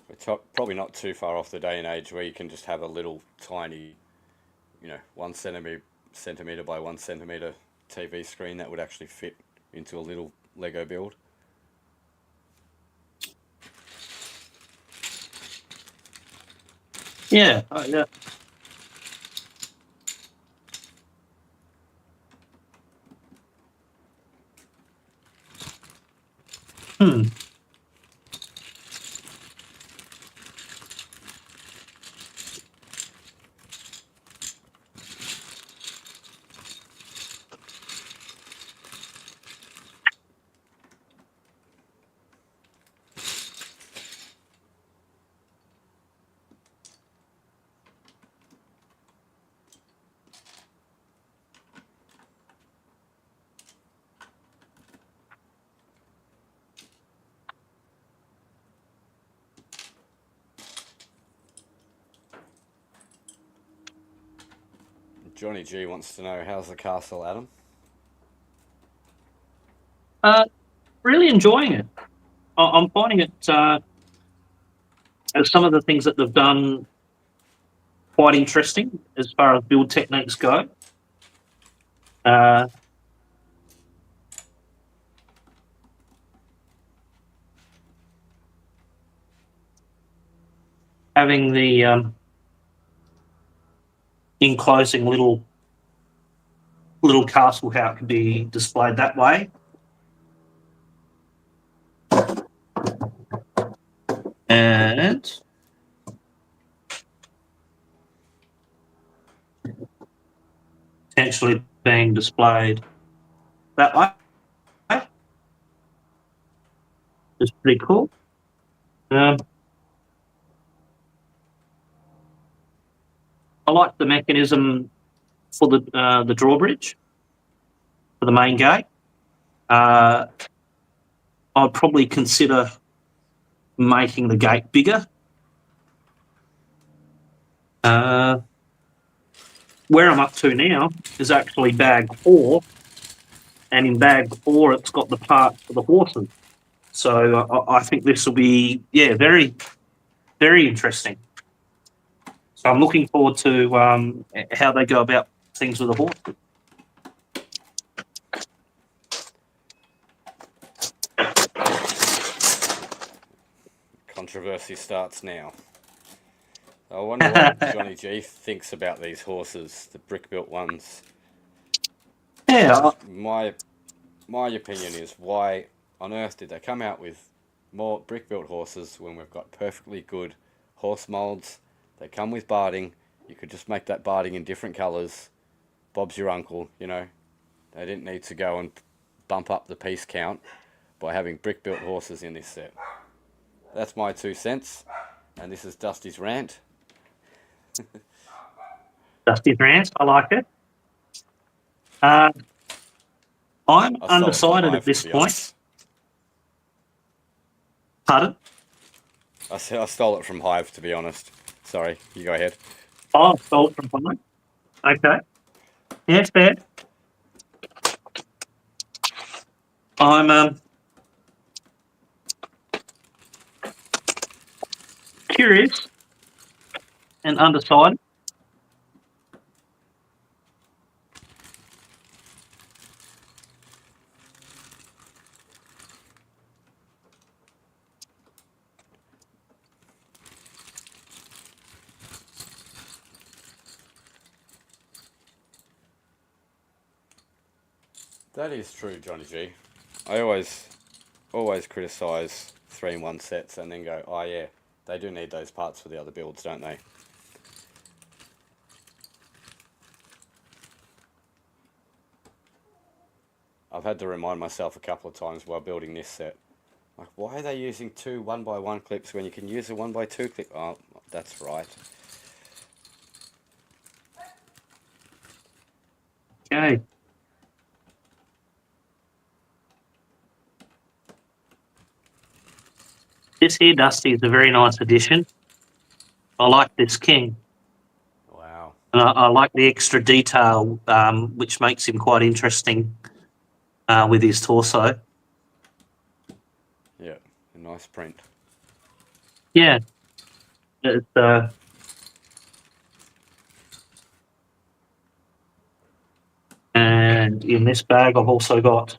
It's probably not too far off the day and age where you can just have a little tiny, you know, 1 centimetre by 1 centimetre TV screen that would actually fit into a little Lego build. Yeah. Yeah. Hmm. Johnny G wants to know, how's the castle, Adam? Really enjoying it. I'm finding it as some of the things that they've done quite interesting as far as build techniques go. Having the enclosing little castle, how it can be displayed that way. And potentially being displayed that way. It's pretty cool. I like the mechanism for the drawbridge. for the main gate. I'd probably consider making the gate bigger. Where I'm up to now is actually bag 4, and in bag 4 it's got the parts for the horses. So I think this will be, very, very interesting. So I'm looking forward to how they go about things with the horses. Controversy starts now. I wonder what Johnny G thinks about these horses, the brick-built ones. Yeah, My opinion is, why on earth did they come out with more brick-built horses when we've got perfectly good horse moulds? They come with barding. You could just make that barding in different colours. Bob's your uncle, you know. They didn't need to go and bump up the piece count by having brick-built horses in this set. That's my 2 cents, and this is Dusty's rant. Dusty's rant, I like it. I'm I stole it from undecided Hive, at this to be point. honest. Pardon? I stole it from Hive, to be honest. Sorry, you go ahead. Oh, stole it from someone. Okay. Yeah, fair. I'm curious and undecided. That is true, Johnny G. I always criticise 3-in-1 sets and then go, oh yeah, they do need those parts for the other builds, don't they? I've had to remind myself a couple of times while building this set. Like, why are they using 2 1x1 clips when you can use a 1x2 clip? Oh, that's right. Okay. This here, Dusty, is a very nice addition. I like this king. Wow. And I like the extra detail, which makes him quite interesting with his torso. Yeah, a nice print. Yeah. It's, and in this bag, I've also got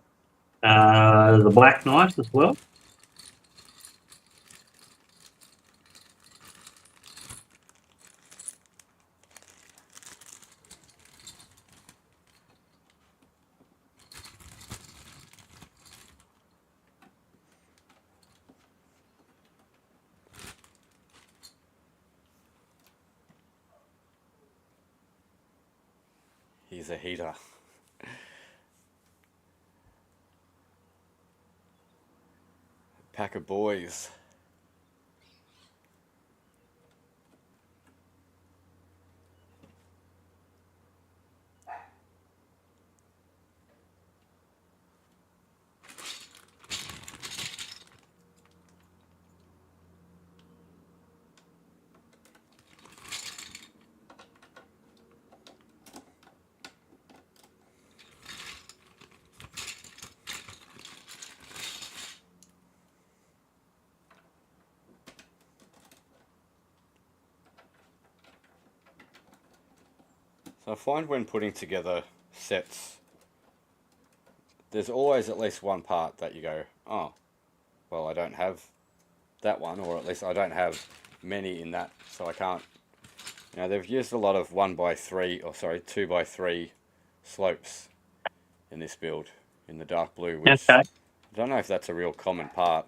the Black Knight as well. He's a heater. Pack of boys. So I find when putting together sets, there's always at least one part that you go, oh, well, I don't have that one, or at least I don't have many in that, so I can't. You know, they've used a lot of 2x3 slopes in this build, in the dark blue, which Okay. I don't know if that's a real common part.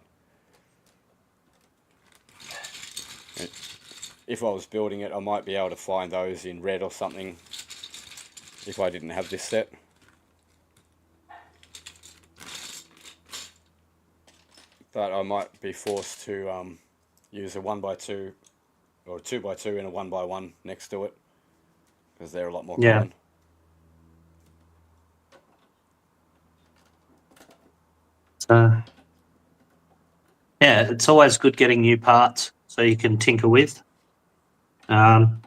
If I was building it, I might be able to find those in red or something if I didn't have this set. But I might be forced to use a 1x2 or a 2x2 and a 1x1 next to it, because they're a lot more common. Yeah, it's always good getting new parts so you can tinker with. For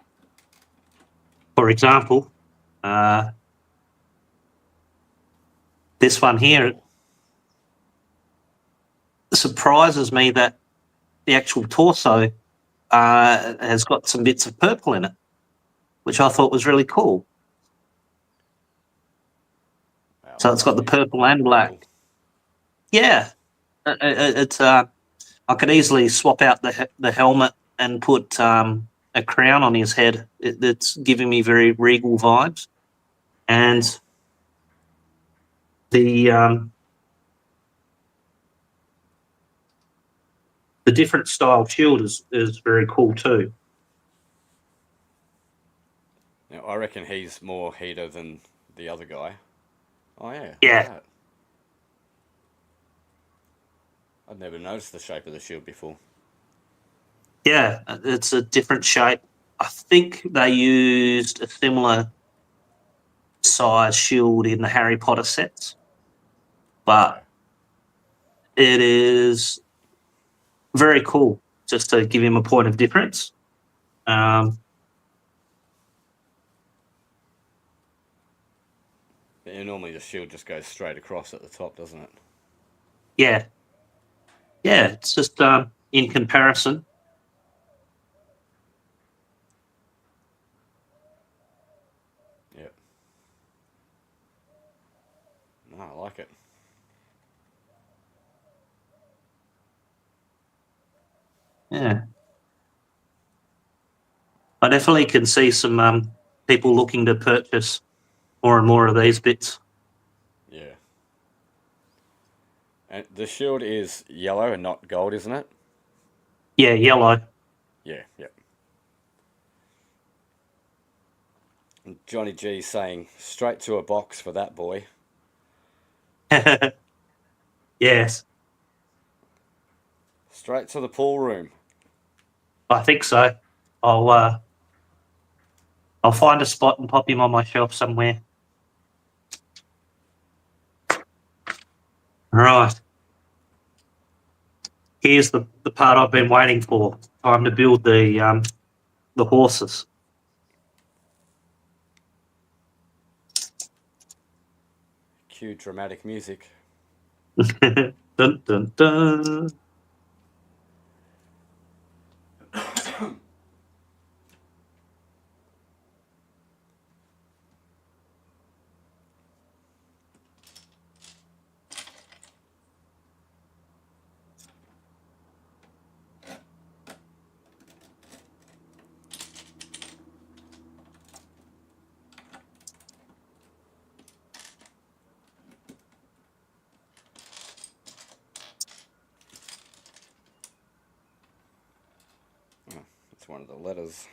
example, this one here surprises me that the actual torso has got some bits of purple in it, which I thought was really cool. Wow, So I it's love got the me purple and black. purple. Yeah, it's. I could easily swap out the helmet and put a crown on his head. It's giving me very regal vibes, and the different style shield is very cool too. Now, I reckon he's more heater than the other guy. Oh, yeah. Look Yeah. at that. I'd never noticed the shape of the shield before. Yeah, it's a different shape. I think they used a similar size shield in the Harry Potter sets, but it is very cool just to give him a point of difference. Yeah, normally the shield just goes straight across at the top, doesn't it? Yeah, it's just in comparison. Yep. No, I like it. Yeah, I definitely can see some people looking to purchase more and more of these bits. Yeah. And the shield is yellow and not gold, isn't it? Yeah, yellow. Yeah, yep. And Johnny G saying, straight to a box for that boy. Yes, Straight to the pool room. I think so. I'll find a spot and pop him on my shelf somewhere. Right. Here's the part I've been waiting for. Time to build the horses. Cue dramatic music. Dun, dun, dun. Oh, that's one of the letters.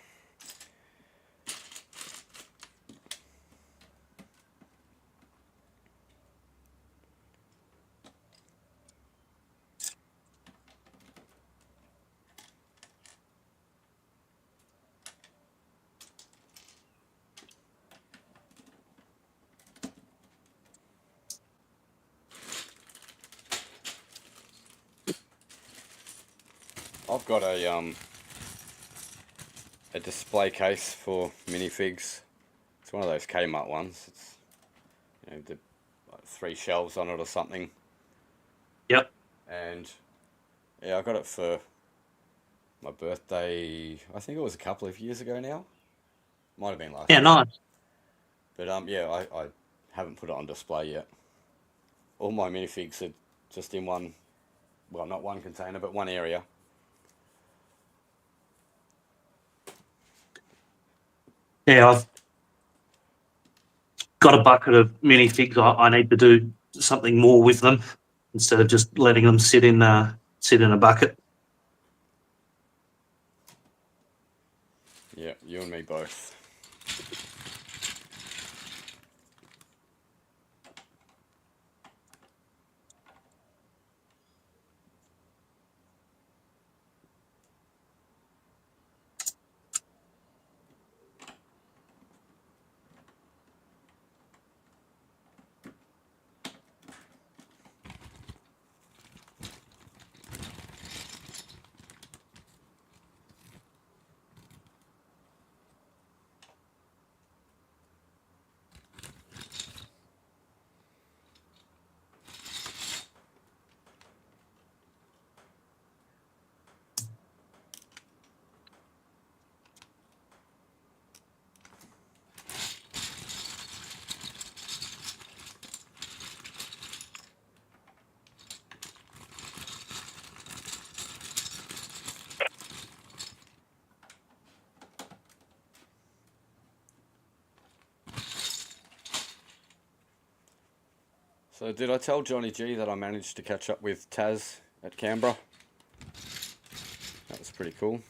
I've got a display case for minifigs. It's one of those Kmart ones. It's like 3 shelves on it or something. Yep. And yeah, I got it for my birthday. I think it was a couple of years ago now. Might have been last Yeah, year. nice. But yeah, I haven't put it on display yet. All my minifigs are just in one, well, not one container, but one area. Yeah, I've got a bucket of minifigs. I need to do something more with them instead of just letting them sit in a bucket. Yeah, you and me both. So did I tell Johnny G that I managed to catch up with Taz at Canberra? That was pretty cool.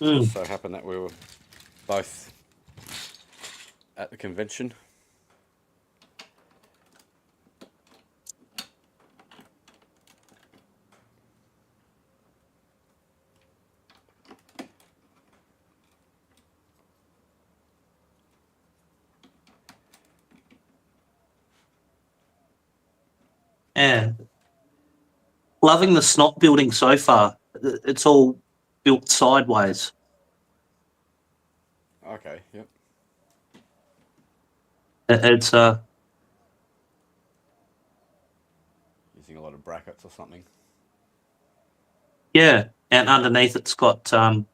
Mm. So happened that we were both at the convention. Yeah. Loving the snot building so far. It's all built sideways. Okay, yep. It's Using a lot of brackets or something. yeah, and underneath it's got some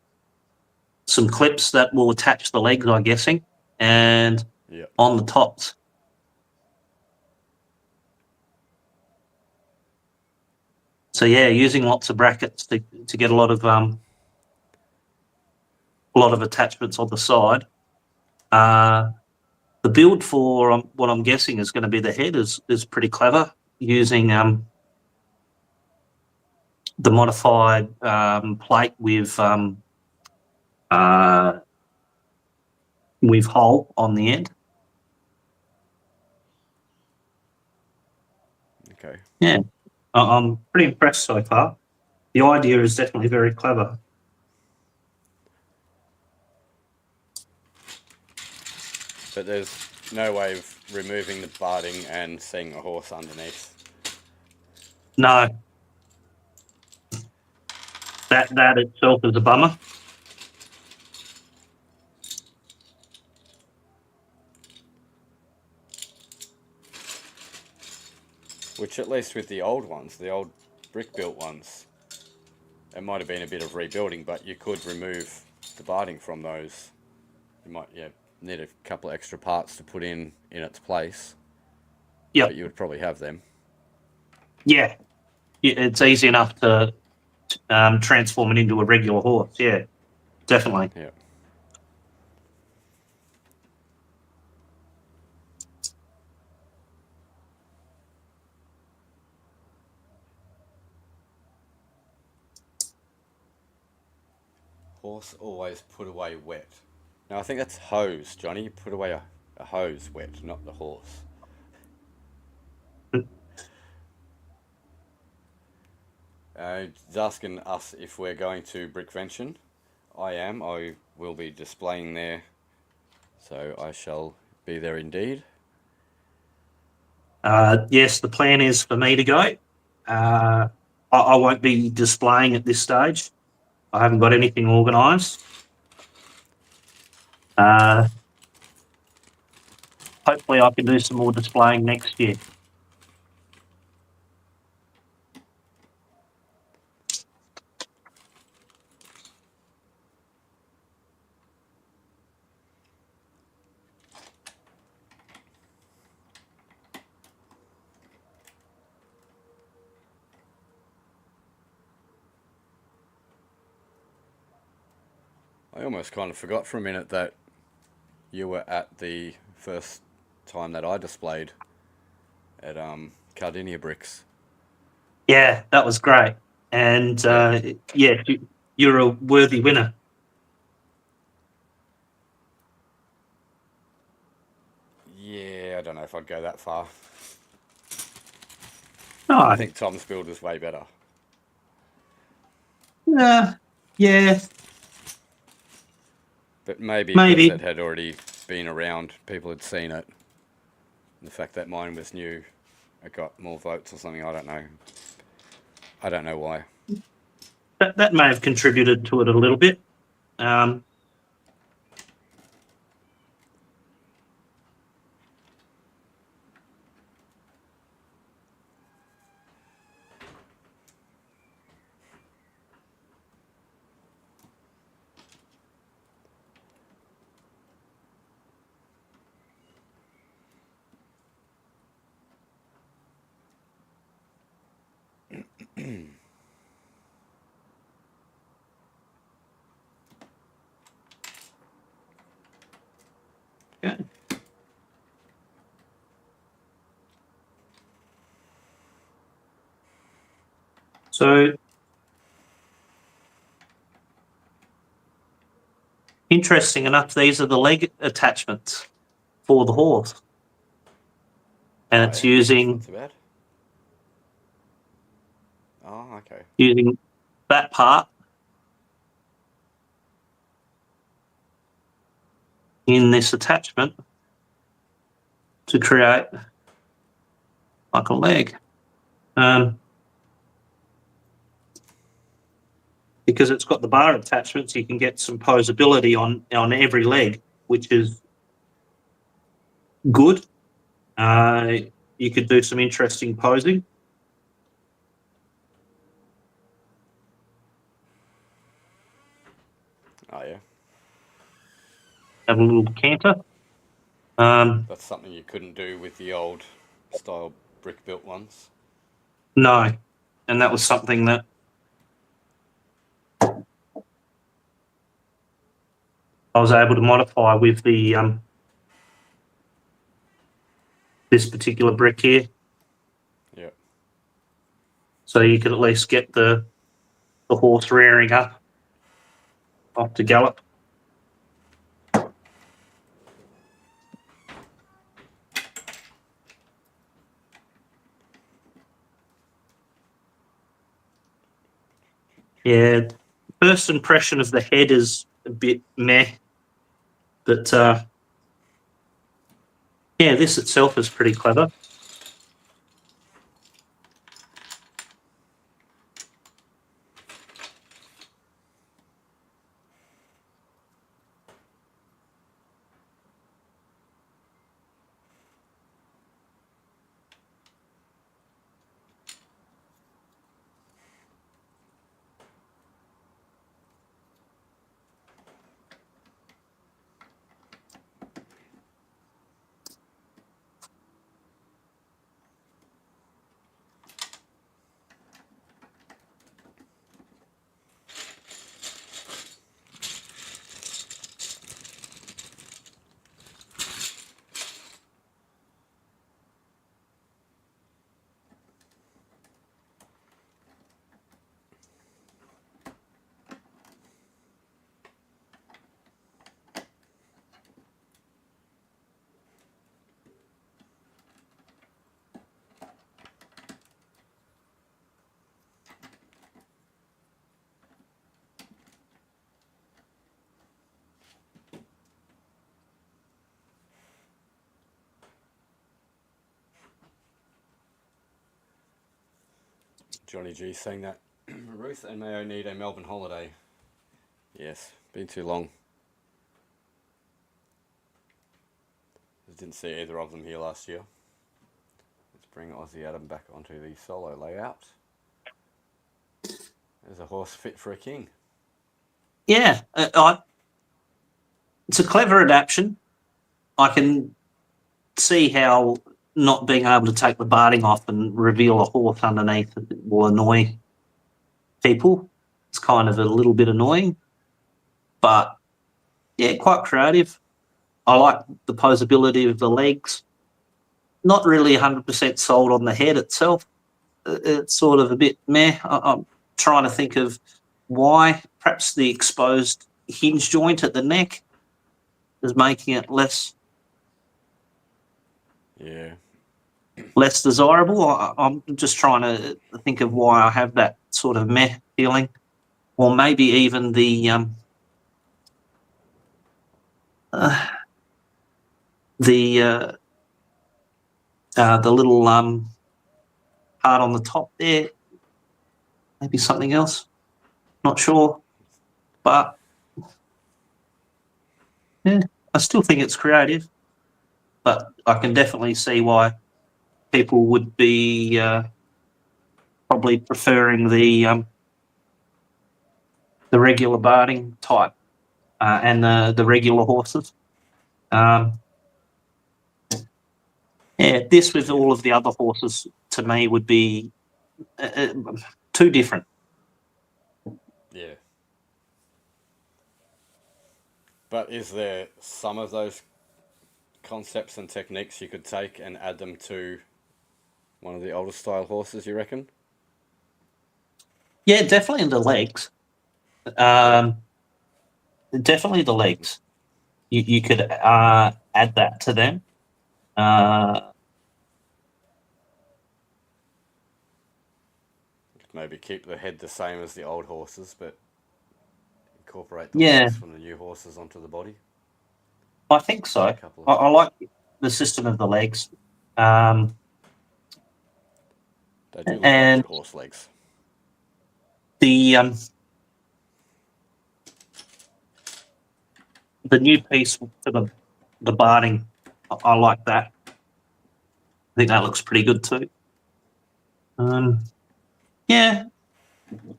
clips that will attach the legs, I'm guessing, and Yep. on the tops. So yeah, using lots of brackets to get a lot of attachments on the side. The build for what I'm guessing is going to be the head is pretty clever, using the modified plate with hole on the end. Okay. Yeah, I'm pretty impressed so far. The idea is definitely very clever. But there's no way of removing the barding and seeing a horse underneath. No, that itself is a bummer. Which at least with the old ones, the old brick built ones, it might have been a bit of rebuilding, but you could remove the barding from those. You might need a couple of extra parts to put in its place. Yep. But you would probably have them. Yeah, it's easy enough to transform it into a regular horse. Yeah, definitely. Yeah. Horse always put away wet. Now I think that's hose, Johnny. You put away a hose wet, not the horse. He's asking us if we're going to Brickvention. I am. I will be displaying there. So I shall be there indeed. Yes, the plan is for me to go. I won't be displaying at this stage. I haven't got anything organised. Hopefully I can do some more displaying next year. I almost kind of forgot for a minute that you were at the first time that I displayed at Cardinia Bricks. Yeah, that was great. And yeah, you're a worthy winner. Yeah, I don't know if I'd go that far. No, I think Tom's build was way better. yeah. But maybe Maybe. because it had already been around, people had seen it. And the fact that mine was new, it got more votes or something, I don't know. I don't know why. That may have contributed to it a little bit. So, interesting enough, these are the leg attachments for the horse. And it's yeah, using not too bad. Oh, okay. using that part in this attachment to create like a leg. Because it's got the bar attachments, you can get some posability on every leg, which is good. You could do some interesting posing. Oh, yeah. Have a little canter. That's something you couldn't do with the old style brick built ones. No, and that was something that I was able to modify with the this particular brick here. Yeah. So you could at least get the horse rearing up off to gallop. Yeah, first impression of the head is a bit meh, but yeah, this itself is pretty clever. Johnny G saying that Ruth and Mayo need a Melbourne holiday. Yes, been too long. Didn't see either of them here last year. Let's bring Aussie Adam back onto the solo layout. There's a horse fit for a king. Yeah, it's a clever adaptation. I can see how not being able to take the barding off and reveal a horse underneath will annoy people. It's kind of a little bit annoying, but yeah, quite creative. I like the posability of the legs. Not really 100% sold on the head itself. It's sort of a bit meh. I'm trying to think of why. Perhaps the exposed hinge joint at the neck is making it less desirable. I'm just trying to think of why I have that sort of meh feeling, or maybe even the little part on the top there. Maybe something else. Not sure, but yeah, I still think it's creative. But I can definitely see why people would be probably preferring the regular barding type and the regular horses. Yeah, this with all of the other horses to me would be too different. Yeah. But is there some of those concepts and techniques you could take and add them to one of the older style horses, you reckon? Yeah, definitely the legs. Definitely the legs. You could add that to them. Maybe keep the head the same as the old horses, but incorporate the Yeah, legs from the new horses onto the body. I think so. A couple of I like the system of the legs. Um, They do look like and horse legs. the new piece for the barding, I like that. I think that looks pretty good too. Yeah,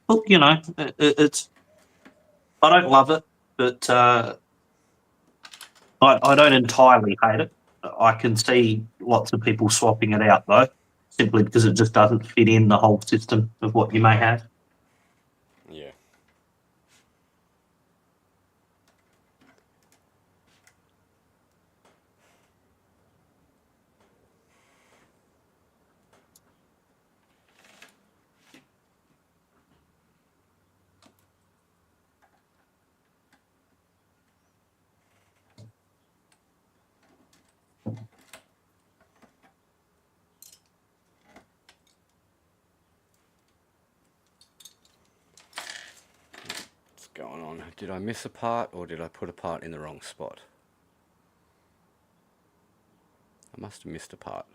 look, it's I don't love it, but I don't entirely hate it. I can see lots of people swapping it out though, simply because it just doesn't fit in the whole system of what you may have. Yeah. What's going on? Did I miss a part, or did I put a part in the wrong spot? I must have missed a part.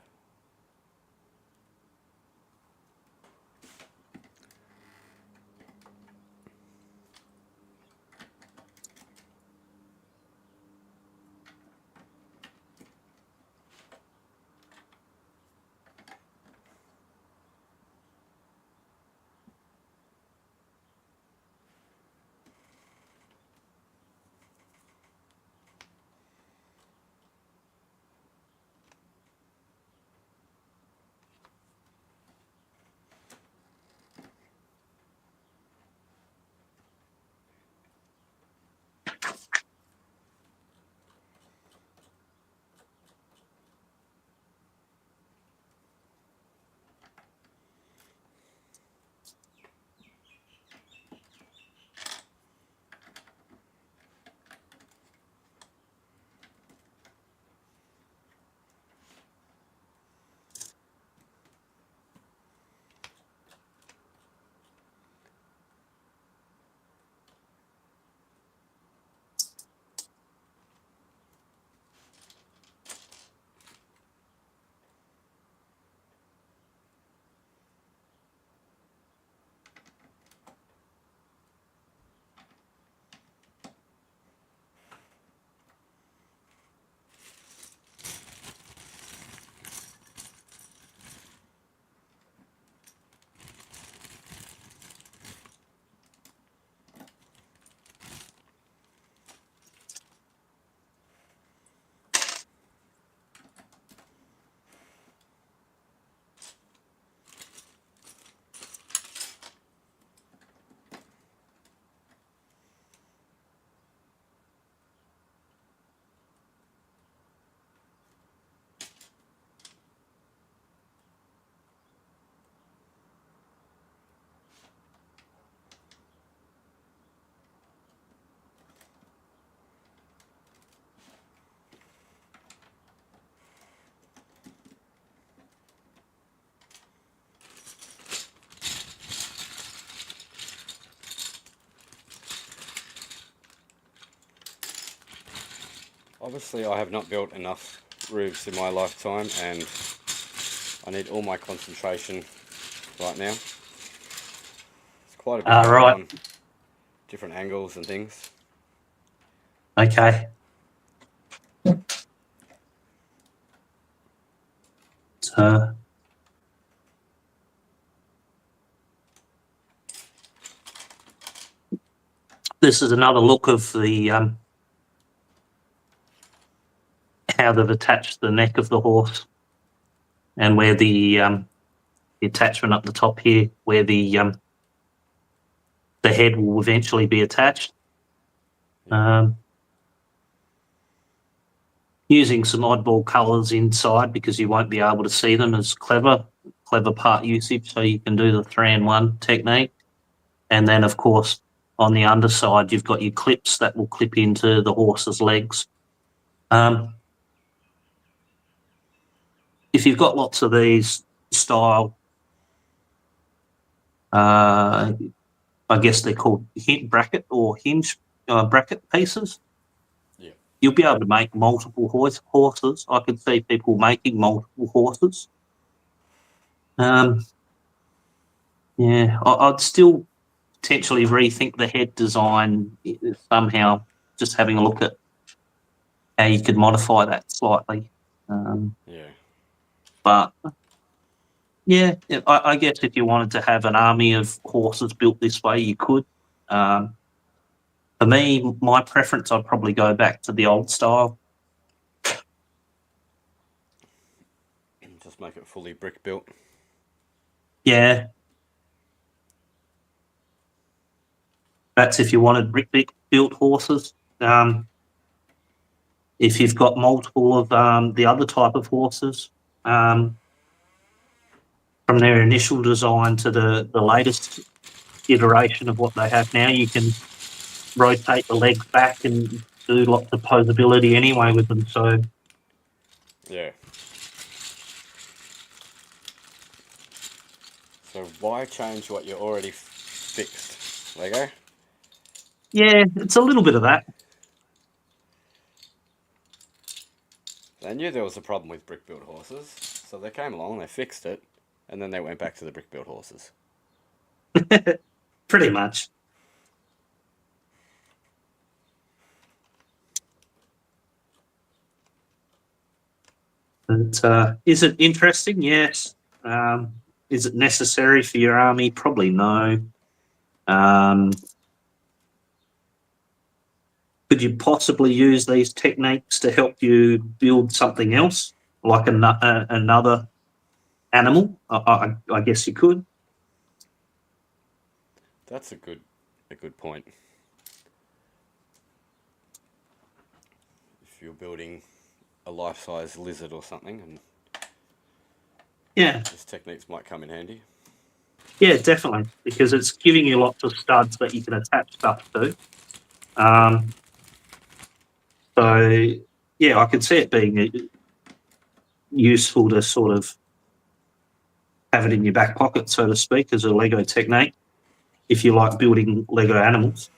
Obviously, I have not built enough roofs in my lifetime, and I need all my concentration right now. It's quite a bit going Right. on, different angles and things. Okay. So this is another look of the how they've attached the neck of the horse, and where the attachment up the top here, where the head will eventually be attached. Using some oddball colours inside because you won't be able to see them is clever part usage, so you can do the 3-in-1 technique. And then, of course, on the underside, you've got your clips that will clip into the horse's legs. If you've got lots of these style, I guess they're called bracket or hinge bracket pieces. Yeah. You'll be able to make multiple horses. I could see people making multiple horses. Yeah, I'd still potentially rethink the head design somehow, just having a look at how you could modify that slightly. Yeah. But yeah, I guess if you wanted to have an army of horses built this way, you could. For me, my preference, I'd probably go back to the old style. Just make it fully brick built. Yeah. That's if you wanted brick built horses. If you've got multiple of the other type of horses, from their initial design to the latest iteration of what they have now, you can rotate the legs back and do lots of posability anyway with them. So Yeah. So why change what you already fixed, Lego? yeah, it's a little bit of that. They knew there was a problem with brick built horses, so they came along, they fixed it, and then they went back to the brick built horses. Pretty much. But is it interesting? Yes. Is it necessary for your army? Probably no. Could you possibly use these techniques to help you build something else, like another animal? I guess you could. That's a good point. If you're building a life-size lizard or something, and yeah, these techniques might come in handy. Yeah, definitely, because it's giving you lots of studs that you can attach stuff to. So, yeah, I can see it being useful to sort of have it in your back pocket, so to speak, as a Lego technique, if you like building Lego animals.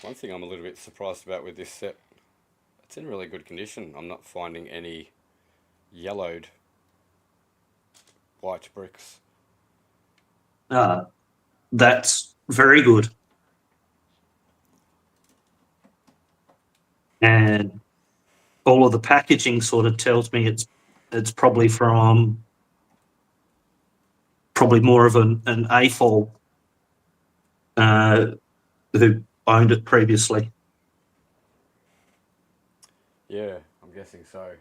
One thing I'm a little bit surprised about with this set, it's in really good condition. I'm not finding any yellowed white bricks. That's very good. And all of the packaging sort of tells me it's probably from more of an AFOL who owned it previously. Yeah, I'm guessing so.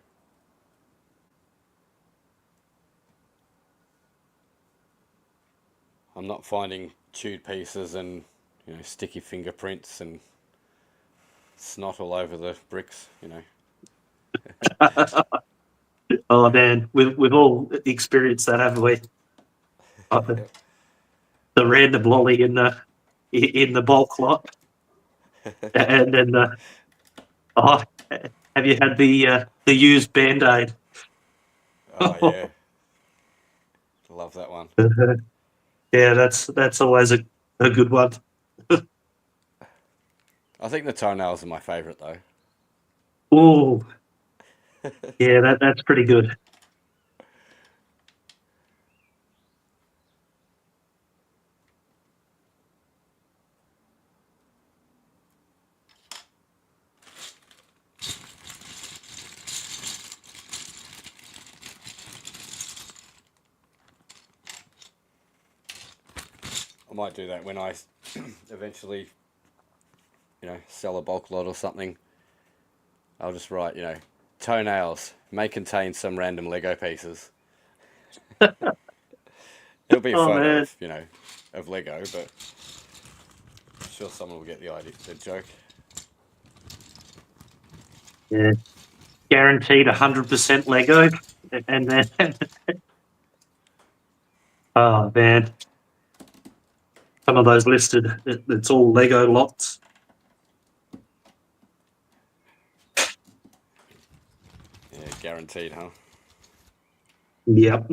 I'm not finding chewed pieces and, you know, sticky fingerprints and snot all over the bricks, you know. Oh man, we've all experienced that, haven't we? The random lolly in the bulk lot, and then have you had the used Band-Aid? Oh yeah, love that one. Yeah, that's always a good one. I think the toenails are my favourite though. Oh, yeah, that's pretty good. I might do that when I eventually, sell a bulk lot or something. I'll just write, toenails may contain some random Lego pieces. It'll be a Oh photo man, of Lego, but I'm sure someone will get the idea, the joke. yeah, guaranteed 100% Lego, and then oh man, some of those listed, it's all Lego lots. Yeah, guaranteed, huh? Yep.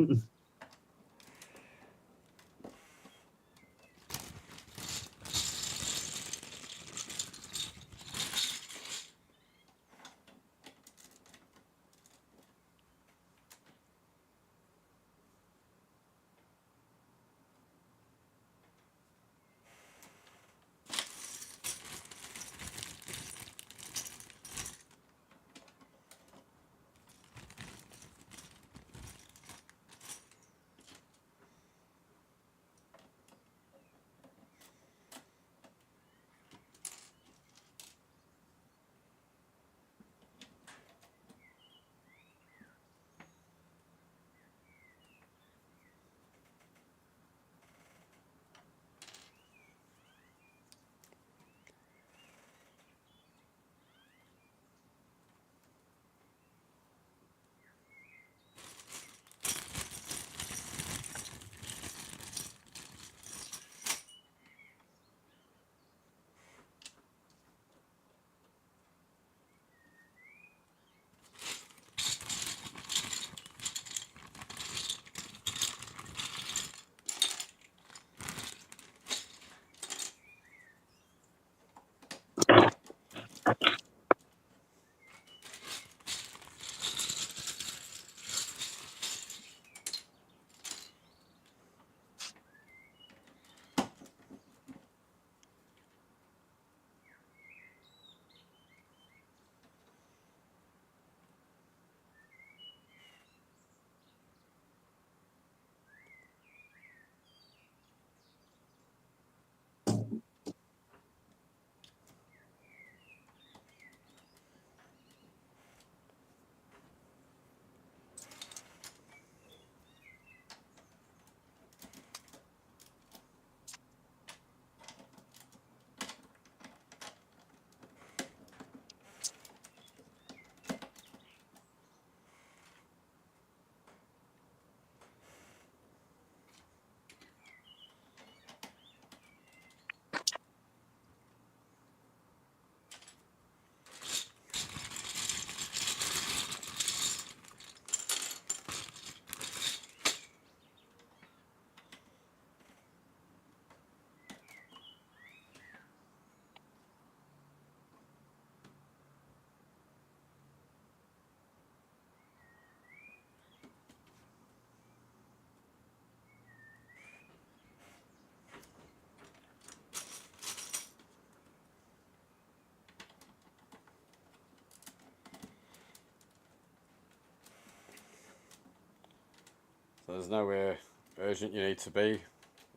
So there's nowhere urgent you need to be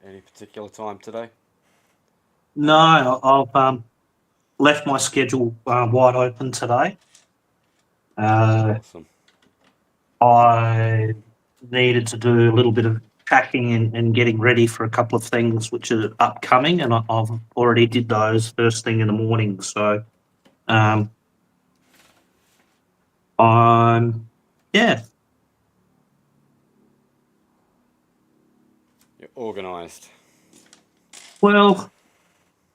any particular time today? No, I've left my schedule wide open today. Awesome. I needed to do a little bit of packing and getting ready for a couple of things which are upcoming, and I've already did those first thing in the morning. So, um, I'm yeah, You're organised. well,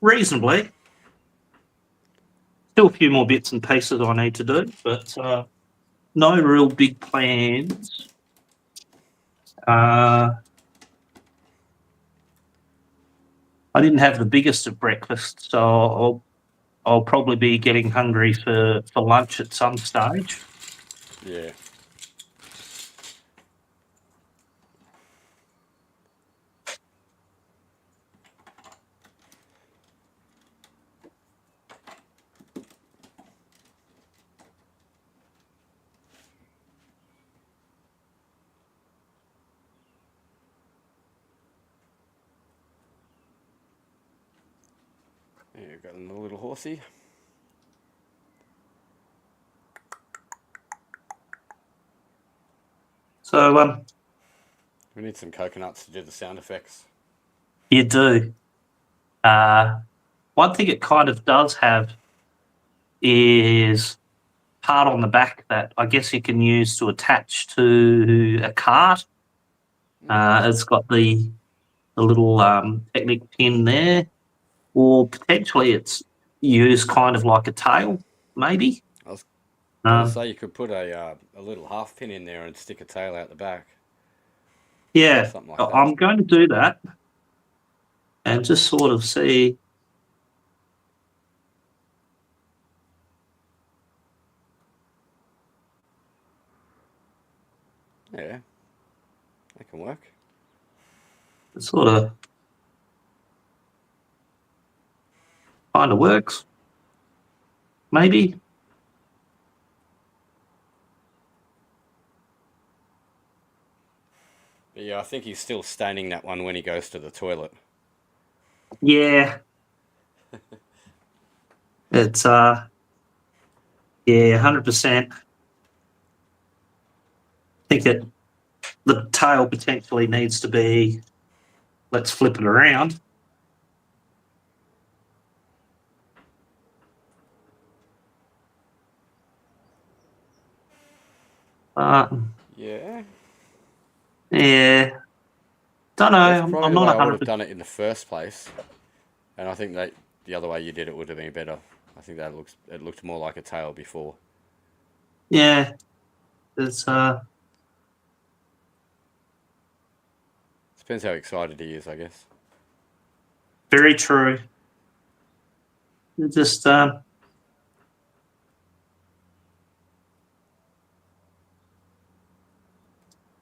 reasonably. Still a few more bits and pieces I need to do, but no real big plans. I didn't have the biggest of breakfasts, so I'll probably be getting hungry for lunch at some stage. Yeah. Yeah, got another little horsey. So We need some coconuts to do the sound effects. you do. One thing it kind of does have is part on the back that I guess you can use to attach to a cart. It's got the little Technic pin there, or potentially it's used kind of like a tail, maybe. I was going to Um, say you could put a little half pin in there and stick a tail out the back. yeah, Something like that. I'm going to do that and just sort of see. Yeah, that can work. It sort of kind of works, maybe. But yeah, I think he's still staining that one when he goes to the toilet. Yeah. It's yeah, 100%. I think that the tail potentially needs to be, let's flip it around. Yeah. Yeah. Don't know. That's I'm probably the not way I would have 100%. done it in the first place. And I think that the other way you did it would have been better. I think that it looked more like a tail before. Yeah. It's Depends how excited he is, I guess. very true. It just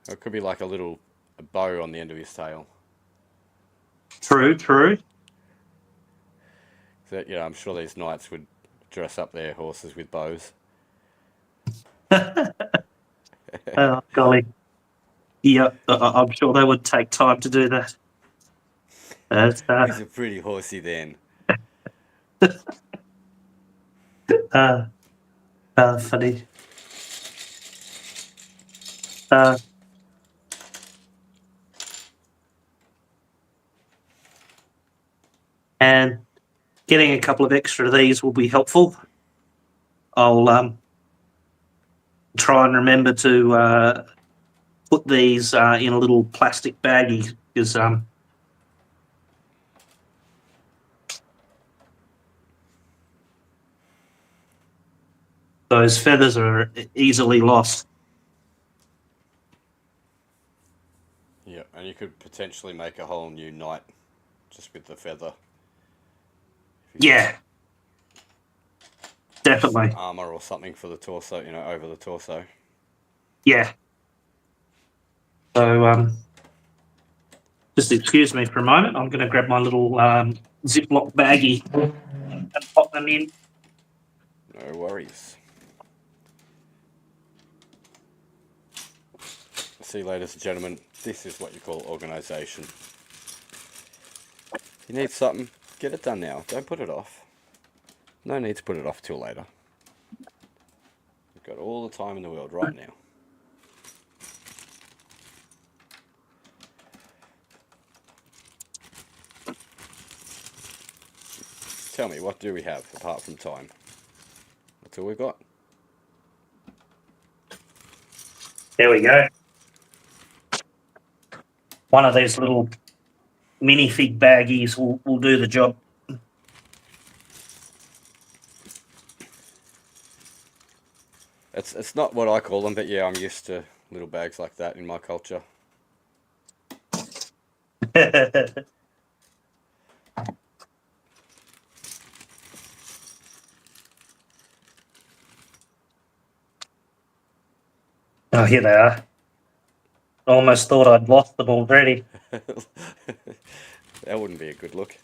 It could be like a bow on the end of his tail. true. So, yeah, I'm sure these knights would dress up their horses with bows. Oh, golly. Yep, I'm sure they would take time to do that. It's He's a pretty horsey then. funny. And getting a couple of extra of these will be helpful. I'll try and remember to put these in a little plastic baggie because those feathers are easily lost. Yeah, and you could potentially make a whole new knight just with the feather. Yeah, definitely. Armor or something for the torso, over the torso. Yeah. So just excuse me for a moment. I'm going to grab my little Ziploc baggie and pop them in. No worries. See, ladies and gentlemen, this is what you call organisation. You need something, get it done now. Don't put it off. No need to put it off till later. We've got all the time in the world right now. Tell me, what do we have apart from time? That's all we've got. There we go. One of these little minifig baggies will do the job. It's not what I call them, but yeah, I'm used to little bags like that in my culture. Oh, here they are. Almost thought I'd lost them already. That wouldn't be a good look.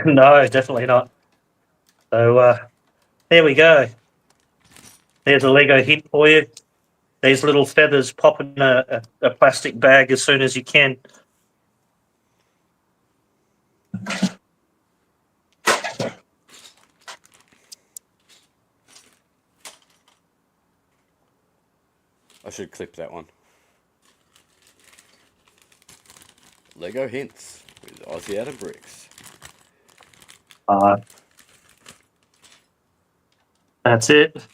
No, definitely not. So there we go. There's a Lego hint for you. These little feathers pop in a plastic bag as soon as you can. I should clip that one. Lego hints with Aussie out of bricks. That's it.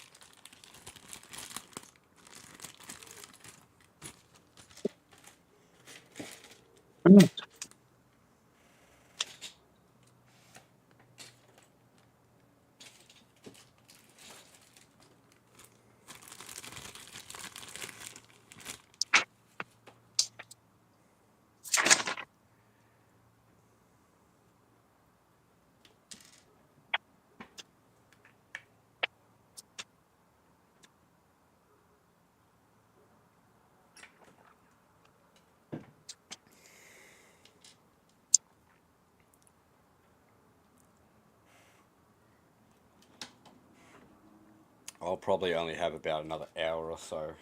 I'll probably only have about another hour or so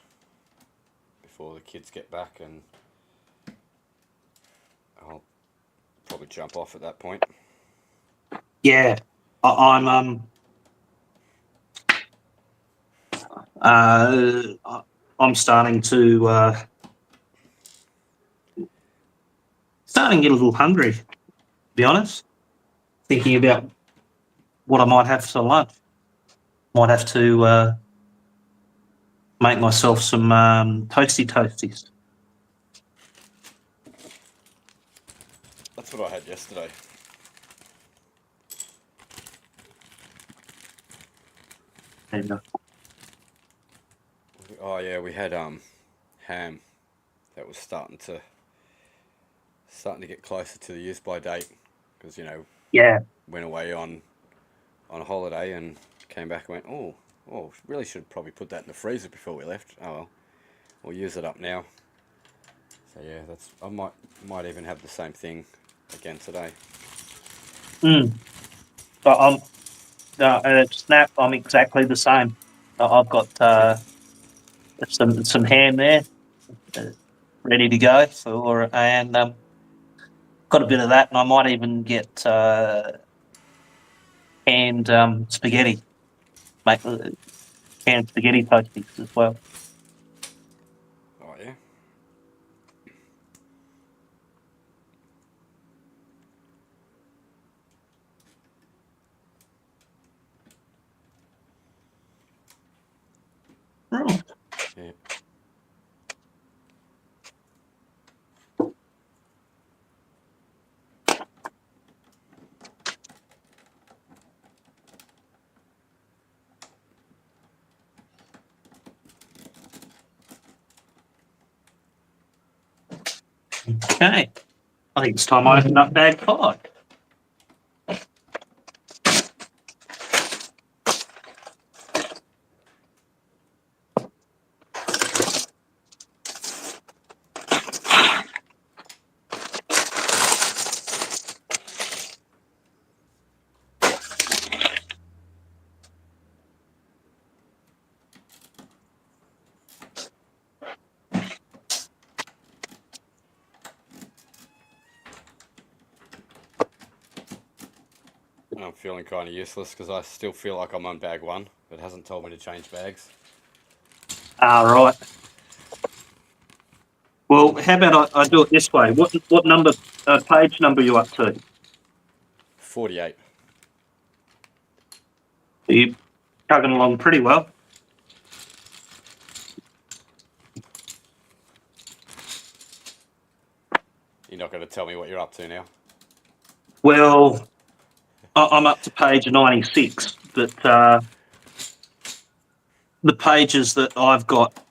before the kids get back, and I'll probably jump off at that point. Yeah, I'm starting to get a little hungry, to be honest. Thinking about what I might have for lunch. Might have to make myself some toasties. That's what I had yesterday. And, Oh yeah, we had ham that was starting to get closer to the use by date, because yeah, went away on a holiday and came back and went, oh, really should probably put that in the freezer before we left. Oh well, we'll use it up now. So yeah, I might even have the same thing again today. But Snap, I'm exactly the same. I've got some ham there, ready to go and got a bit of that, and I might even get canned spaghetti, make canned spaghetti toasties as well. Oh yeah. Right. Yeah. Okay, I think it's time I open up bag 5. And I'm feeling kind of useless because I still feel like I'm on bag 1. It hasn't told me to change bags. Right. Well, how about I do it this way? What number page number are you up to? 48. You're chugging along pretty well. You're not going to tell me what you're up to now? Well, I'm up to page 96, but the pages that I've got,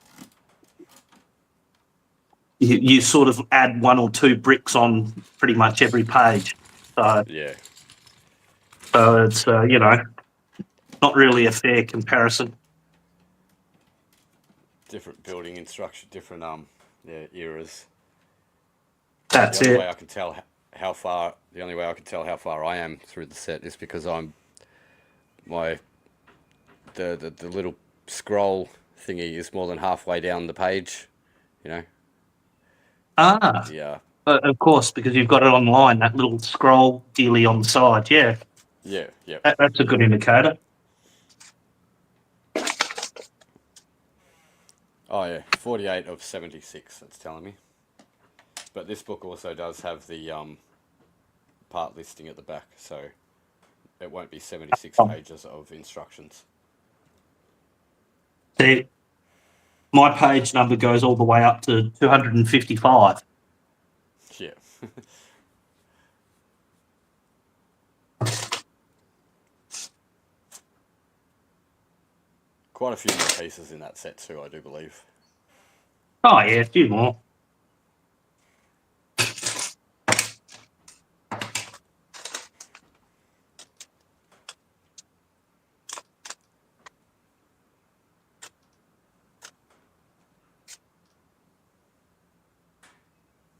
you sort of add 1 or 2 bricks on pretty much every page. So Yeah. It's not really a fair comparison. Different building instruction, different eras. That's the only it. way I can tell how far I am through the set is because the little scroll thingy is more than halfway down the page, Yeah, Yeah. of course, because you've got it online, that little scroll dealy on the side. Yeah, Yeah. that's a good indicator. Oh yeah, 48 of 76, that's telling me. But this book also does have the part listing at the back, so it won't be 76 Oh, pages of instructions. see, my page number goes all the way up to 255. Yeah. Quite a few more pieces in that set too, I do believe. Oh yeah, a few more.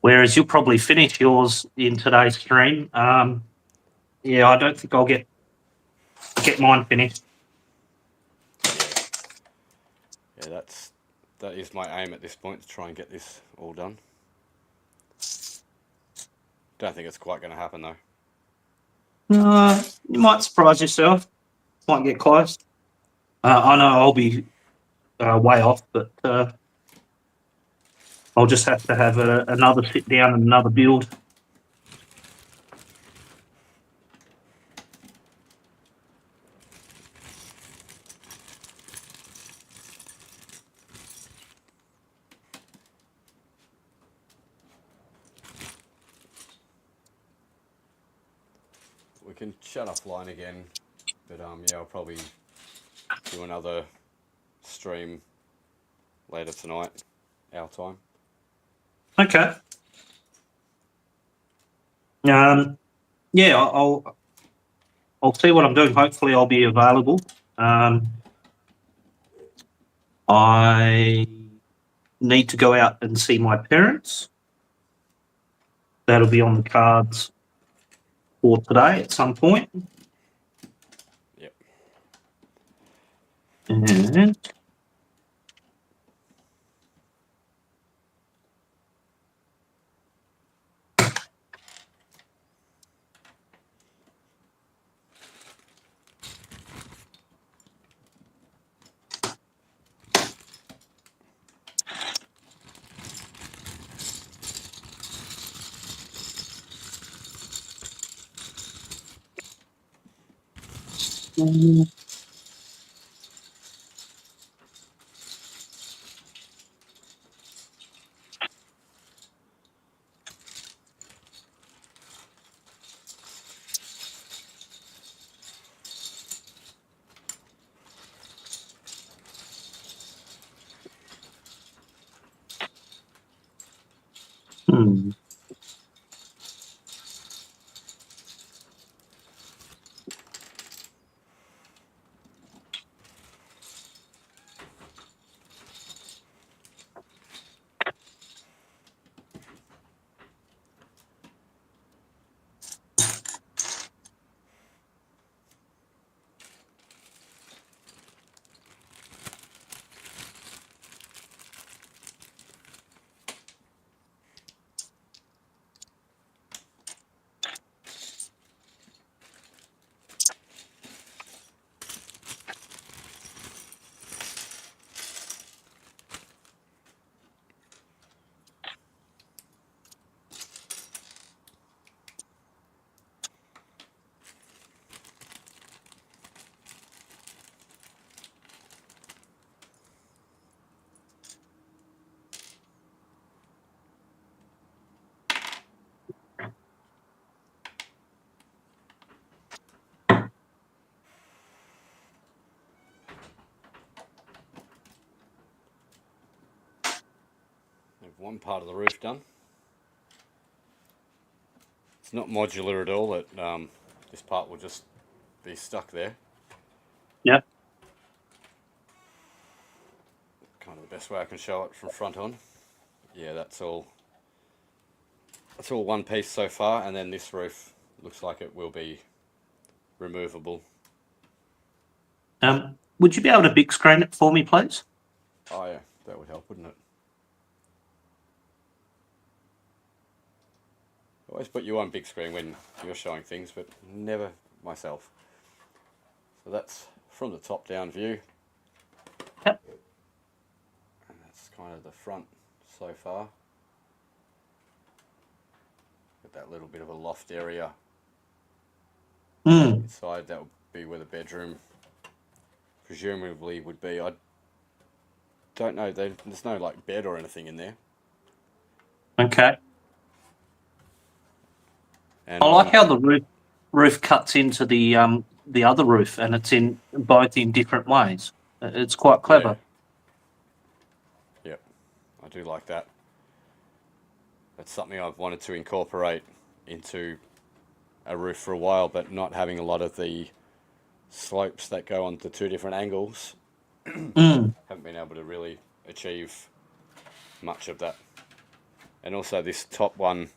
Whereas you'll probably finish yours in today's stream. Yeah, I don't think I'll get mine finished. Yeah, that is my aim at this point, to try and get this all done. Don't think it's quite going to happen though. You might surprise yourself. Might get close. I know I'll be way off, but I'll just have to have another sit down and another build. We can shut offline again, but yeah, I'll probably do another stream later tonight, our time. Okay. Yeah, I'll see what I'm doing. Hopefully, I'll be available. I need to go out and see my parents. That'll be on the cards for today at some point. Yep. And hmm. Have one part of the roof done. It's not modular at all. This part will just be stuck there. Yeah. Kind of the best way I can show it from front on. Yeah, that's all. That's all one piece so far, and then this roof looks like it will be removable. Would you be able to big screen it for me, please? Oh yeah, that would help, wouldn't it? I always put you on big screen when you're showing things, but never myself. So that's from the top down view. Yep. And that's kind of the front so far. Got that little bit of a loft area Mm. inside. That would be where the bedroom presumably would be. I don't know. There's no like bed or anything in there. Okay. And I like how the roof cuts into the other roof, and it's in both in different ways. It's quite clever. Yeah. Yep. I do like that. That's something I've wanted to incorporate into a roof for a while, but not having a lot of the slopes that go onto two different angles, Mm. haven't been able to really achieve much of that. And also this top one,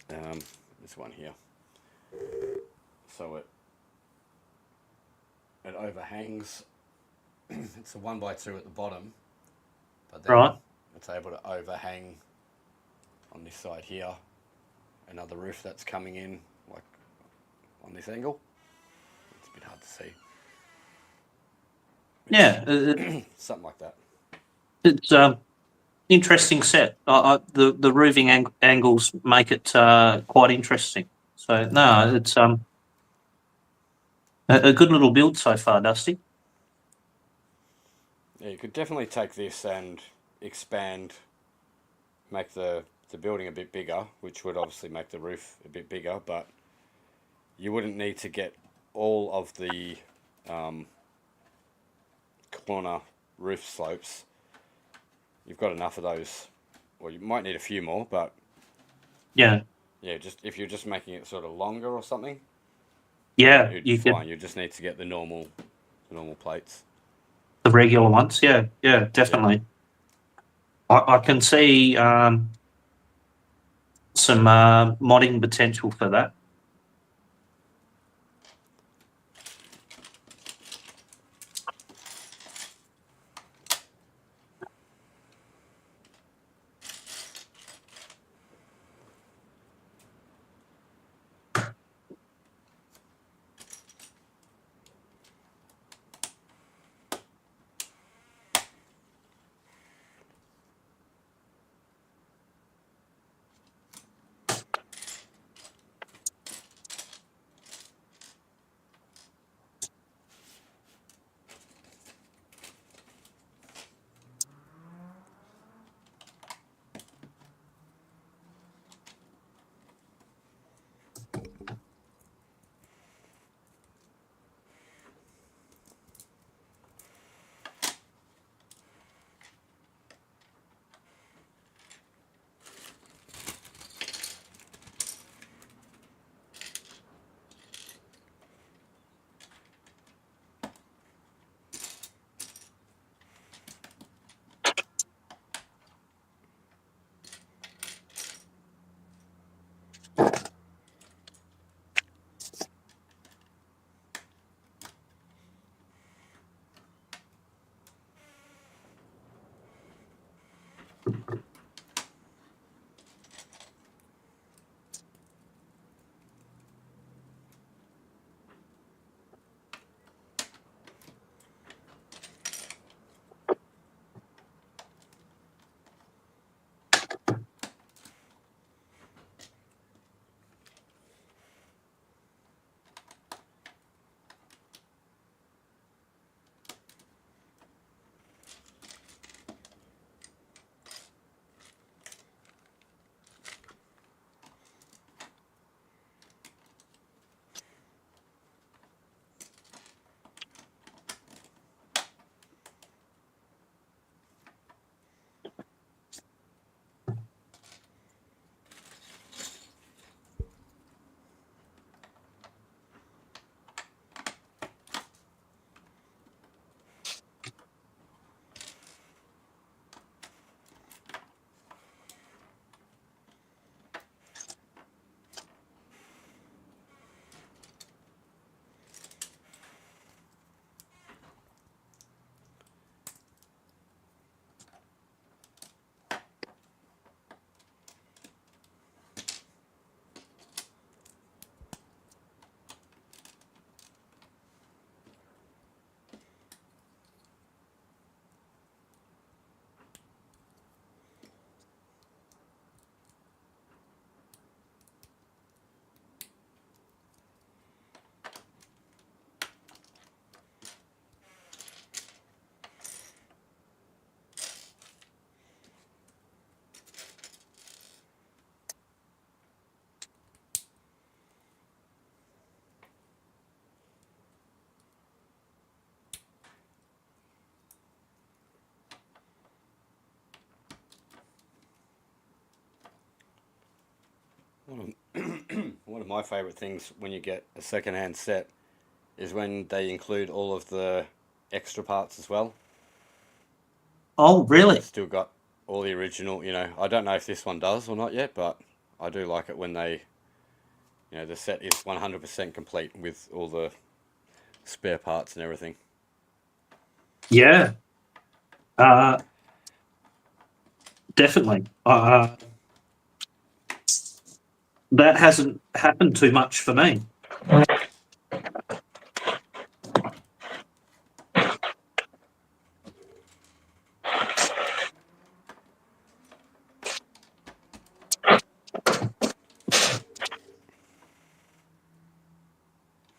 this one here, so it overhangs. It's a 1x2 at the bottom, but then Right. it's able to overhang on this side here another roof that's coming in like on this angle. It's a bit hard to see. Yeah, Something like that. it's interesting set. The roofing angles make it quite interesting. So no, it's a good little build so far, Dusty. Yeah, you could definitely take this and expand, make the building a bit bigger, which would obviously make the roof a bit bigger, but you wouldn't need to get all of the corner roof slopes. You've got enough of those. Well, you might need a few more, but Yeah, yeah, just if you're just making it sort of longer or something, yeah, it'd be you fine. get You just need to get the normal plates. the regular ones. Yeah, yeah, definitely. I can see some modding potential for that. One of my favourite things when you get a second-hand set is when they include all of the extra parts as well. Oh, really? It's still got all the original, I don't know if this one does or not yet, but I do like it when the set is 100% complete with all the spare parts and everything. Yeah. Definitely. That hasn't happened too much for me.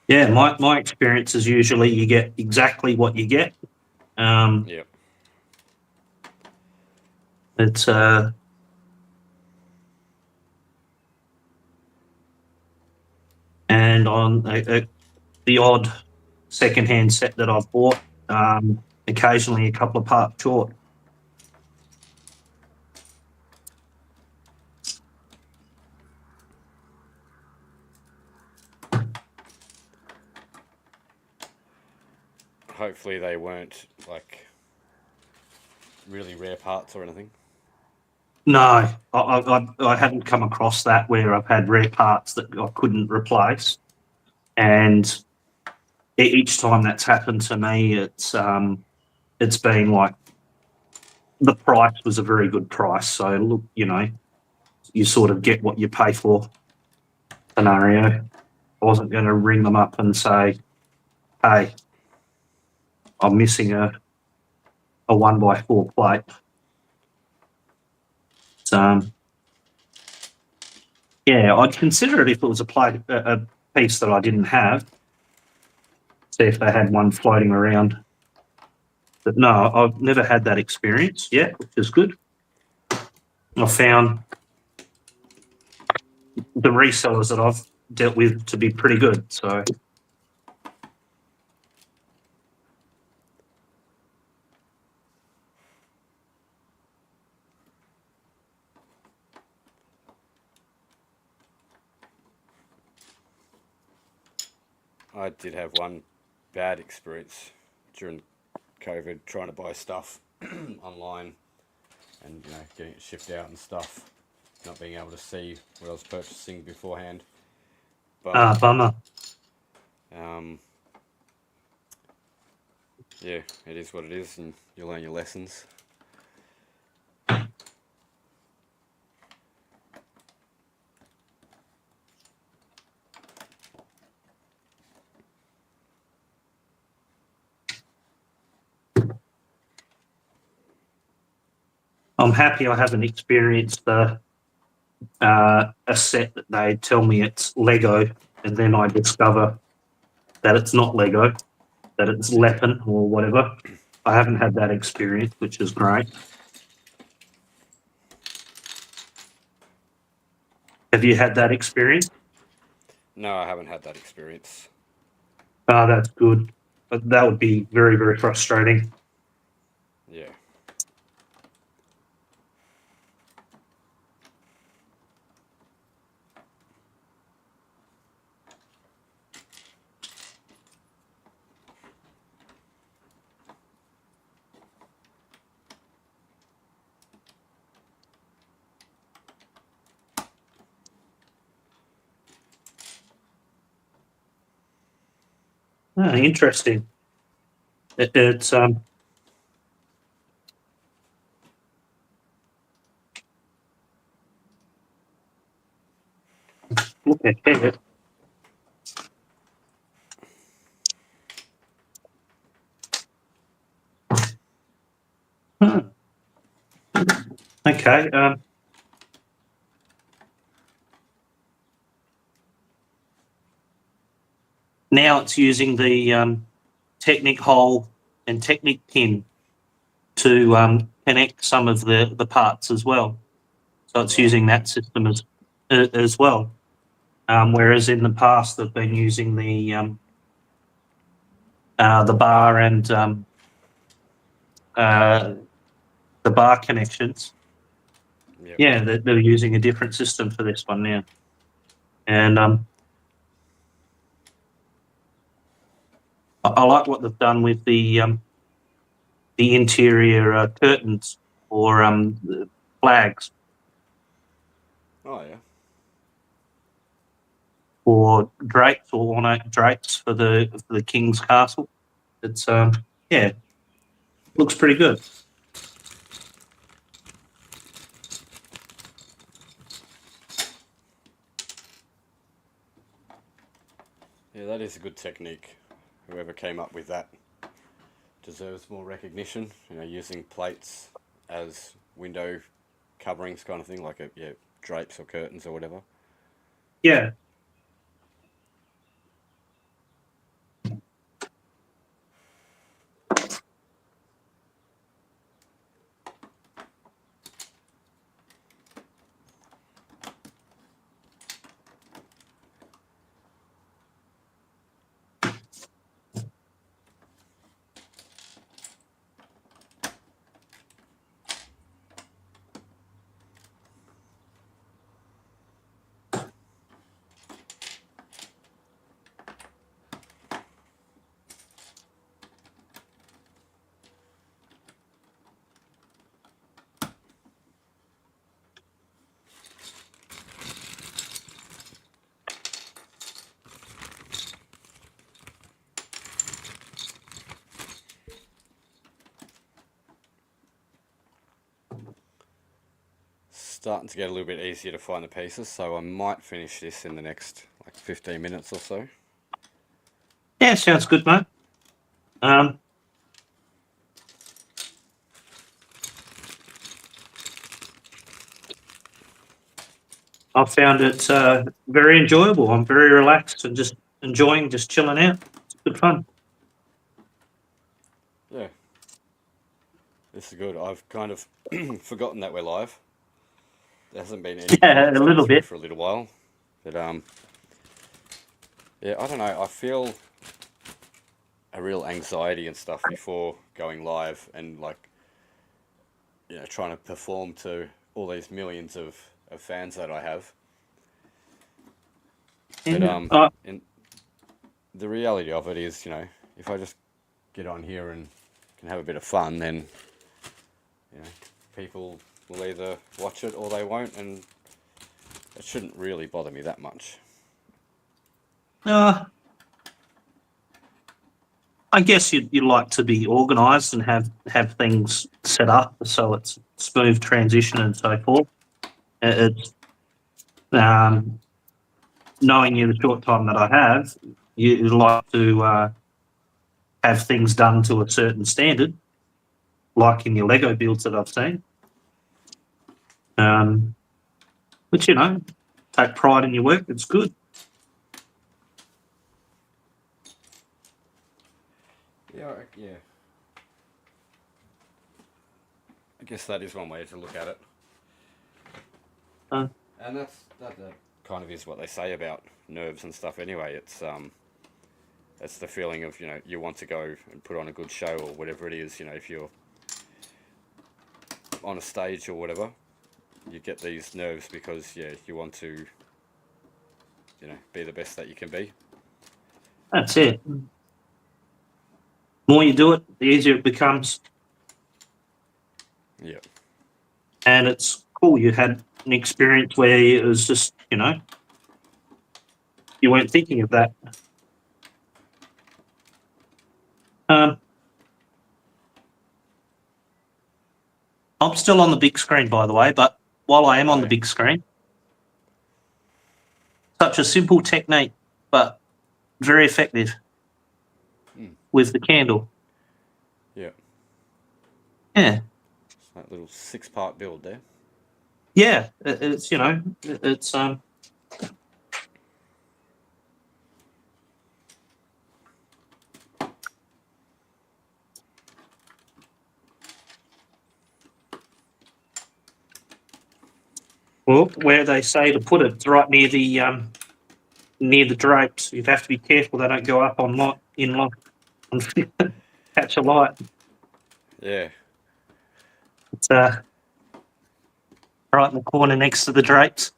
Yeah, my experience is usually you get exactly what you get. Yeah. It's and on the odd second-hand set that I've bought, occasionally a couple of parts short. Hopefully they weren't like really rare parts or anything. No, I haven't come across that where I've had rare parts that I couldn't replace, and each time that's happened to me, it's been like the price was a very good price. So look, you sort of get what you pay for scenario. I wasn't going to ring them up and say, "Hey, I'm missing a 1x4 plate." So, yeah, I'd consider it if it was a piece that I didn't have. See if they had one floating around. But no, I've never had that experience yet, which is good. I found the resellers that I've dealt with to be pretty good. So, I did have one bad experience during COVID trying to buy stuff online and getting it shipped out and stuff, not being able to see what I was purchasing beforehand. But bummer. yeah, it is what it is, and you learn your lessons. I'm happy I haven't experienced a set that they tell me it's Lego, and then I discover that it's not Lego, that it's Leppen or whatever. I haven't had that experience, which is great. Have you had that experience? No, I haven't had that experience. That's good. But that would be very, very frustrating. Yeah. Interesting. It's look at it. Huh. Okay. Now it's using the Technic hole and Technic pin to connect some of the parts as well. So it's Right. using that system as well. Whereas in the past they've been using the bar and the bar connections. Yep. Yeah, they're using a different system for this one now. And I like what they've done with the interior curtains or the flags Oh yeah. or drapes or ornate drapes for the king's castle. It's yeah, looks pretty good. Yeah, that is a good technique. Whoever came up with that deserves more recognition. You know, using plates as window coverings, kind of thing, like drapes or curtains or whatever. Yeah. Starting to get a little bit easier to find the pieces, so I might finish this in the next like 15 minutes or so. Yeah, sounds good, mate. I found it very enjoyable. I'm very relaxed and just enjoying just chilling out. It's good fun. Yeah, this is good. I've kind of forgotten that we're live. There hasn't been any Yeah, a comments come little through bit. for a little while, but yeah, I don't know. I feel a real anxiety and stuff before going live, and like, you know, trying to perform to all these millions of fans that I have. But Yeah. in the reality of it is, you know, if I just get on here and can have a bit of fun, then, you know, people will either watch it or they won't, and it shouldn't really bother me that much. I guess you'd like to be organised and have things set up so it's smooth transition and so forth. It's knowing you the short time that I have, you'd like to have things done to a certain standard, like in your Lego builds that I've seen. But you know, take pride in your work. It's good. Yeah, yeah. I guess that is one way to look at it. Uh, And that kind of is what they say about nerves and stuff. Anyway, it's the feeling of, you know, you want to go and put on a good show or whatever it is. You know, if you're on a stage or whatever, you get these nerves because you want to, you know, be the best that you can be. That's it. The more you do it, the easier it becomes. Yeah. And it's cool. You had an experience where it was just, you know, you weren't thinking of that. I'm still on the big screen, by the way, but while I am on the big screen, such a simple technique, but very effective with the candle. Yeah. Yeah. That little 6-part build there. Yeah. It's, you know, it's, well, where they say to put it, it's right near the drapes. You have to be careful they don't go up on light and catch a light. Yeah. It's right in the corner next to the drapes.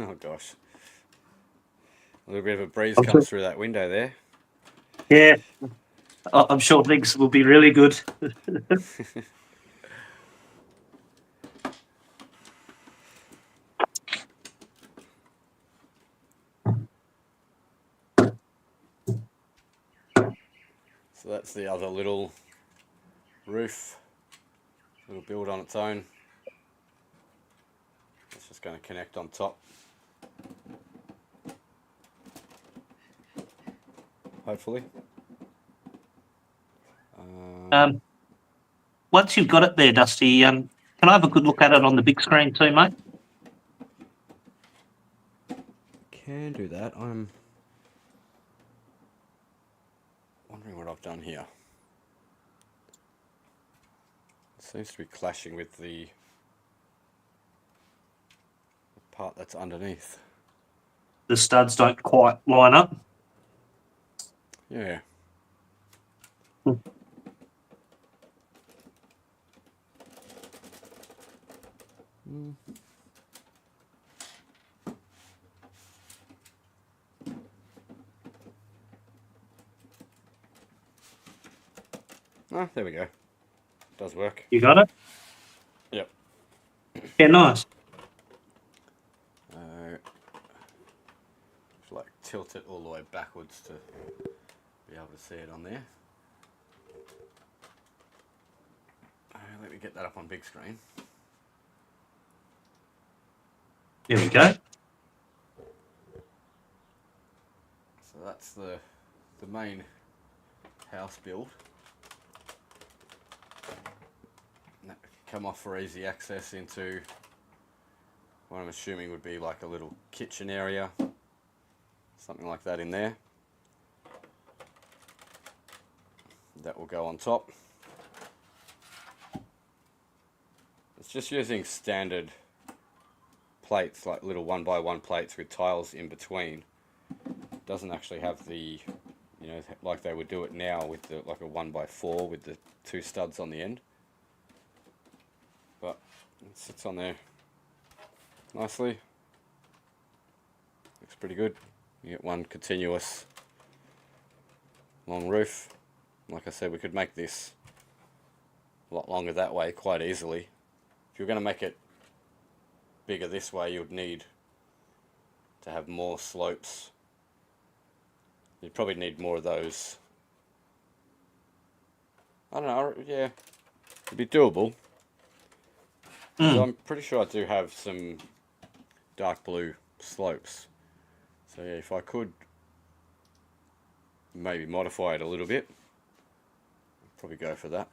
Oh gosh. A little bit of a breeze I'm sure, comes through that window there. yeah, I'm sure things will be really good. So that's the other little roof. Little build on its own. It's just going to connect on top. Hopefully. Um, Once you've got it there, Dusty, can I have a good look at it on the big screen too, mate? Can do that. I'm wondering what I've done here. It seems to be clashing with the part that's underneath. The studs don't quite line up. Yeah. Ah, there we go. Does work. You got it? Yep. Yeah, nice. Like tilt it all the way backwards to be able to see it on there. Let me get that up on big screen. There we go. So that's the main house build. And that can come off for easy access into what I'm assuming would be like a little kitchen area, something like that in there. That will go on top. It's just using standard plates, like little 1x1 plates with tiles in between. It doesn't actually have the, you know, like they would do it now with the like a 1x4 with the 2 studs on the end. But it sits on there nicely. Looks pretty good. You get one continuous long roof. Like I said, we could make this a lot longer that way quite easily. If you're going to make it bigger this way, you'd need to have more slopes. You'd probably need more of those. I don't know, yeah, it'd be doable. So I'm pretty sure I do have some dark blue slopes. So yeah, if I could maybe modify it a little bit, I'd probably go for that.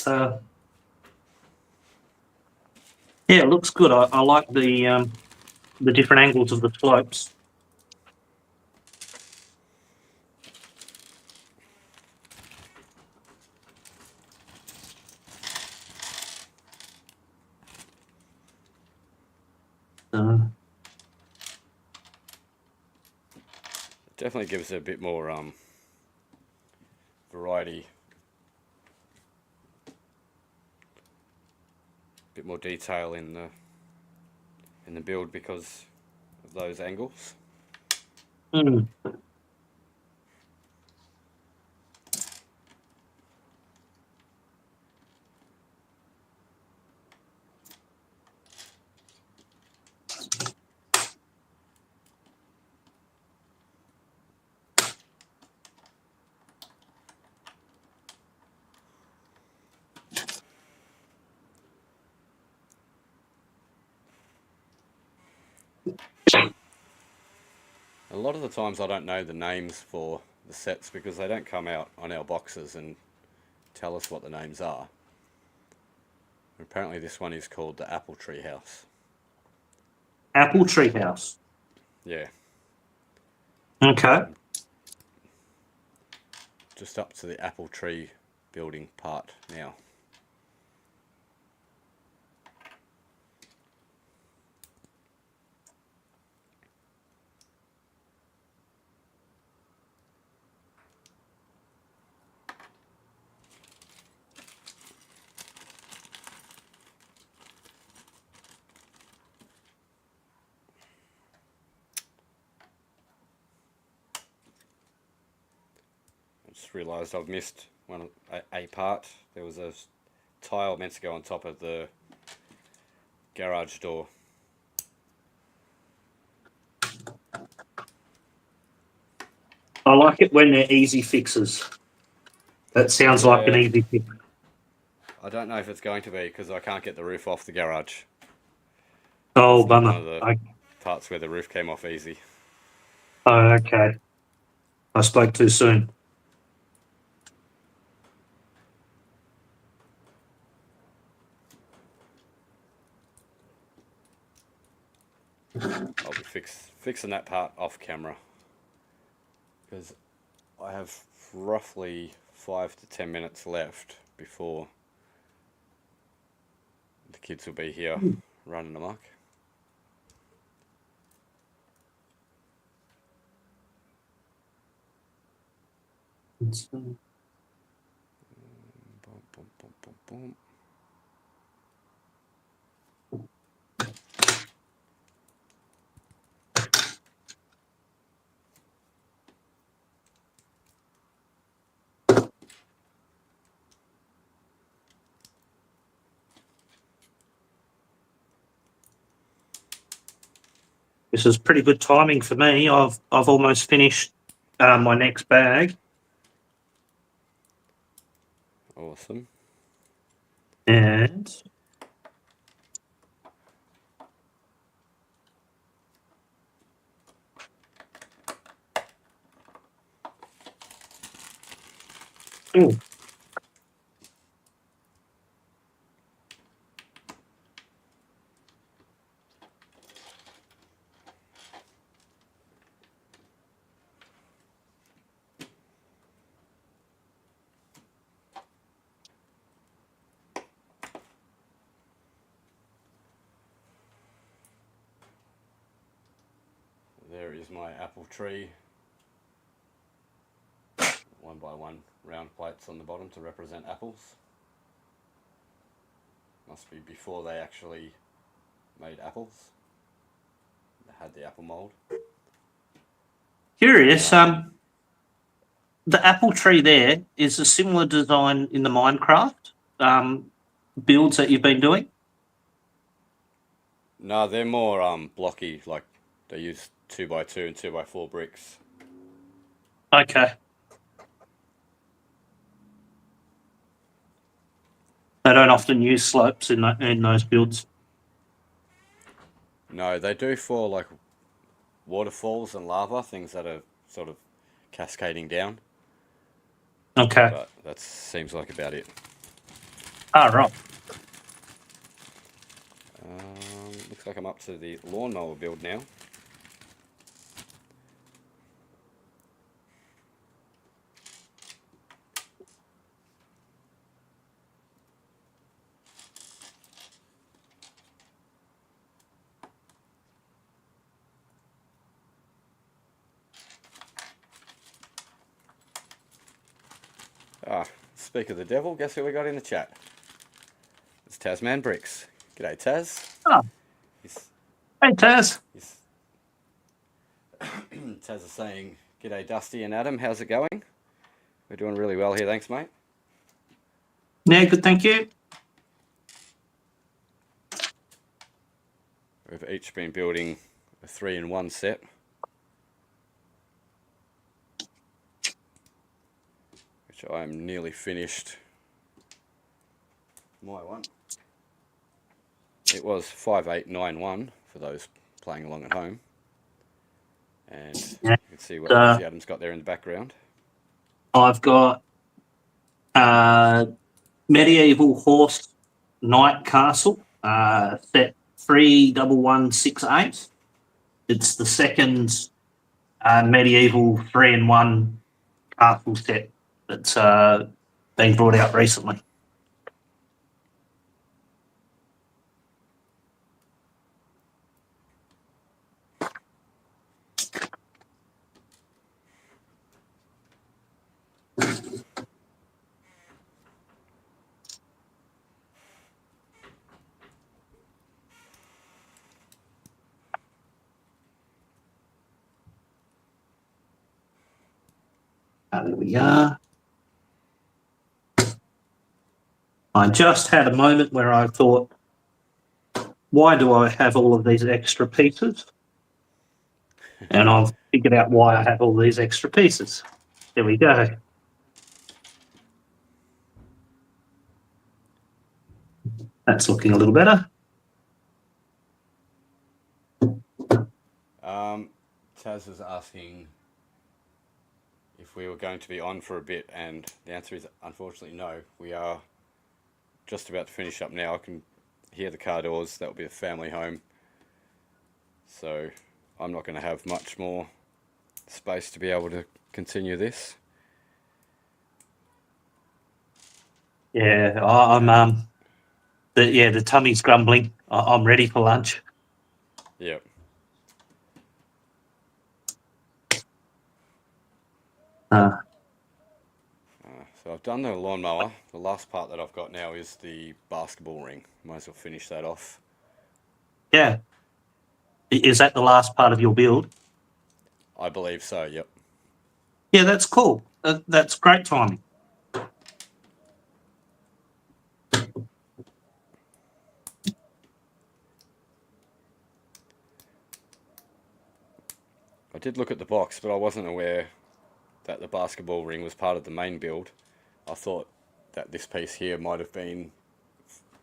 Yeah, it looks good. I like the different angles of the slopes. It definitely gives it a bit more variety, a bit more detail in the build because of those angles. A lot of the times I don't know the names for the sets because they don't come out on our boxes and tell us what the names are. Apparently this one is called the Apple Tree House. Apple Tree House. Yeah. Okay. Just up to the apple tree building part now. just realised I've missed a part. There was a tile meant to go on top of the garage door. I like it when they're easy fixes. That sounds like an Yeah. easy fix. I don't know if it's going to be because I can't get the roof off the garage. Oh, It's not one bummer. of the parts where the roof came off easy. Oh, okay. I spoke too soon. I'll be fixing that part off camera because I have roughly 5 to 10 minutes left before the kids will be here running amok. Boom, boom, boom, boom, boom. This is pretty good timing for me. I've almost finished my next bag, Awesome. and ooh, There is my apple tree. 1 by 1 round plates on the bottom to represent apples. Must be before they actually made apples. They had the apple mold. curious. The apple tree there is a similar design in the Minecraft builds that you've been doing. No, they're more blocky. Like they use 2 by 2 and 2 by 4 bricks. Okay. They don't often use slopes in those builds. No, they do for like waterfalls and lava, things that are sort of cascading down. Okay. But that seems like about it. Ah, right. Looks like I'm up to the lawnmower build now. Speak of the devil, guess who we got in the chat? It's Tasman Bricks. G'day, Taz. Oh. Hey, Taz. Taz is saying, g'day, Dusty and Adam. How's it going? We're doing really well here. Thanks, mate. Yeah, good, thank you. We've each been building a 3-in-1 set. Which I'm nearly finished. My one. It was 5891 for those playing along at home. And Yeah. you can see what Adam's got there in the background. I've got Medieval Horse Knight Castle, set 31168. It's the second medieval 3-in-1 castle set that's been brought out recently. There we are. I just had a moment where I thought, why do I have all of these extra pieces? And I've figured out why I have all these extra pieces. There we go. That's looking a little better. Taz is asking if we were going to be on for a bit, and the answer is unfortunately no. We are just about to finish up now. I can hear the car doors. That will be the family home. So I'm not going to have much more space to be able to continue this. Yeah, I'm the tummy's grumbling. I'm ready for lunch. Yep. So I've done the lawnmower. The last part that I've got now is the basketball ring. Might as well finish that off. Yeah. Is that the last part of your build? I believe so, yep. Yeah, that's cool. That's great timing. I did look at the box, but I wasn't aware that the basketball ring was part of the main build. I thought that this piece here might have been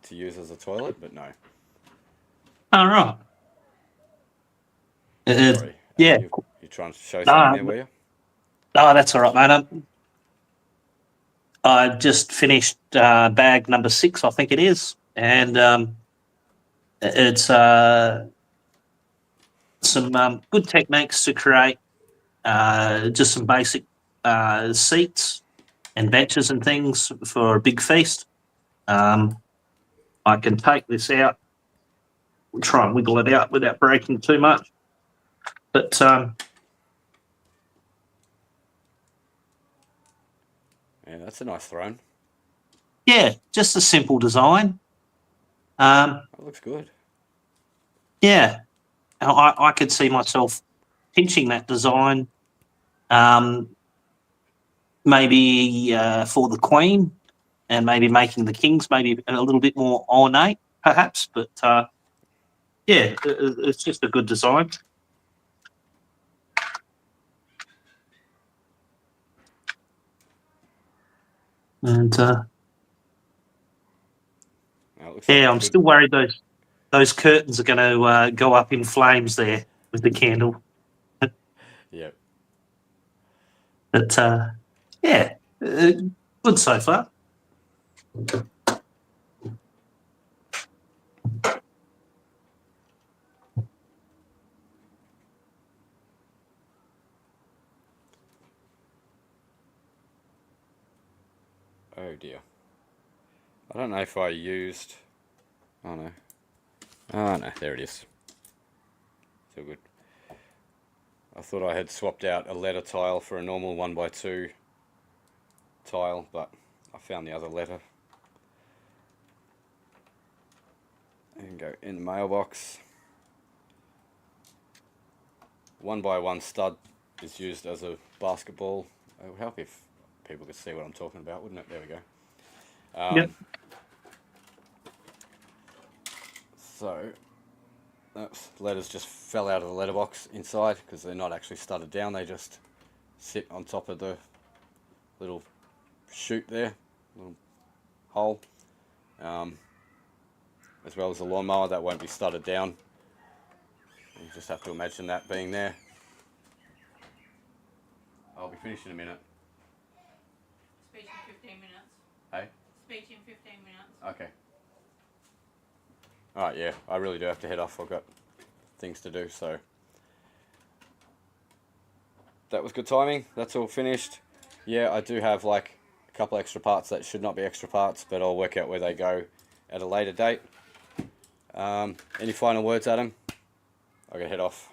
to use as a toilet, but no. All right. Sorry. Yeah. You're trying to show something there, were you? Oh, that's all right, mate. I just finished bag number 6, I think it is, and it's some good techniques to create just some basic seats and benches and things for a big feast. I can take this out, try and wiggle it out without breaking too much, but Yeah, that's a nice throne. yeah, just a simple design. That looks good. Yeah, I could see myself pinching that design, maybe for the Queen, and maybe making the Kings maybe a little bit more ornate, perhaps. But yeah, it's just a good design. And yeah, I'm still worried those curtains are going to go up in flames there with the candle. Yep. But yeah, good so far. Oh dear. I don't know if I used... Oh no. Oh no, there it is. So good. I thought I had swapped out a letter tile for a normal 1x2 tile, but I found the other letter. And go in the mailbox. 1x1 stud is used as a basketball. It would help if people could see what I'm talking about, wouldn't it? There we go. Yep. So, letters just fell out of the letterbox inside because they're not actually studded down. They just sit on top of the little chute there, little hole. As well as the lawnmower, that won't be studded down. You just have to imagine that being there. I'll be finished in a minute. Speech in 15 minutes. Hey? Speech in 15 minutes. Okay. Alright, yeah, I really do have to head off. I've got things to do, so. That was good timing. That's all finished. Yeah, I do have like a couple extra parts that should not be extra parts, but I'll work out where they go at a later date. Any final words, Adam? I gotta head off.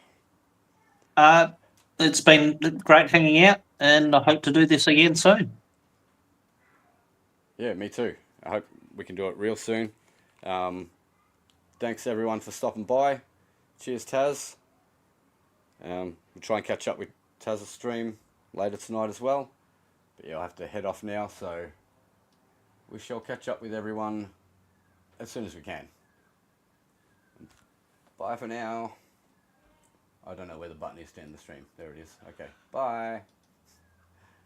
It's been great hanging out, and I hope to do this again soon. Yeah, me too. I hope we can do it real soon. Thanks everyone for stopping by. Cheers, Taz. We'll try and catch up with Taz's stream later tonight as well. But yeah, I'll have to head off now, so we shall catch up with everyone as soon as we can. Bye for now. I don't know where the button is to end the stream. There it is. Okay. Bye.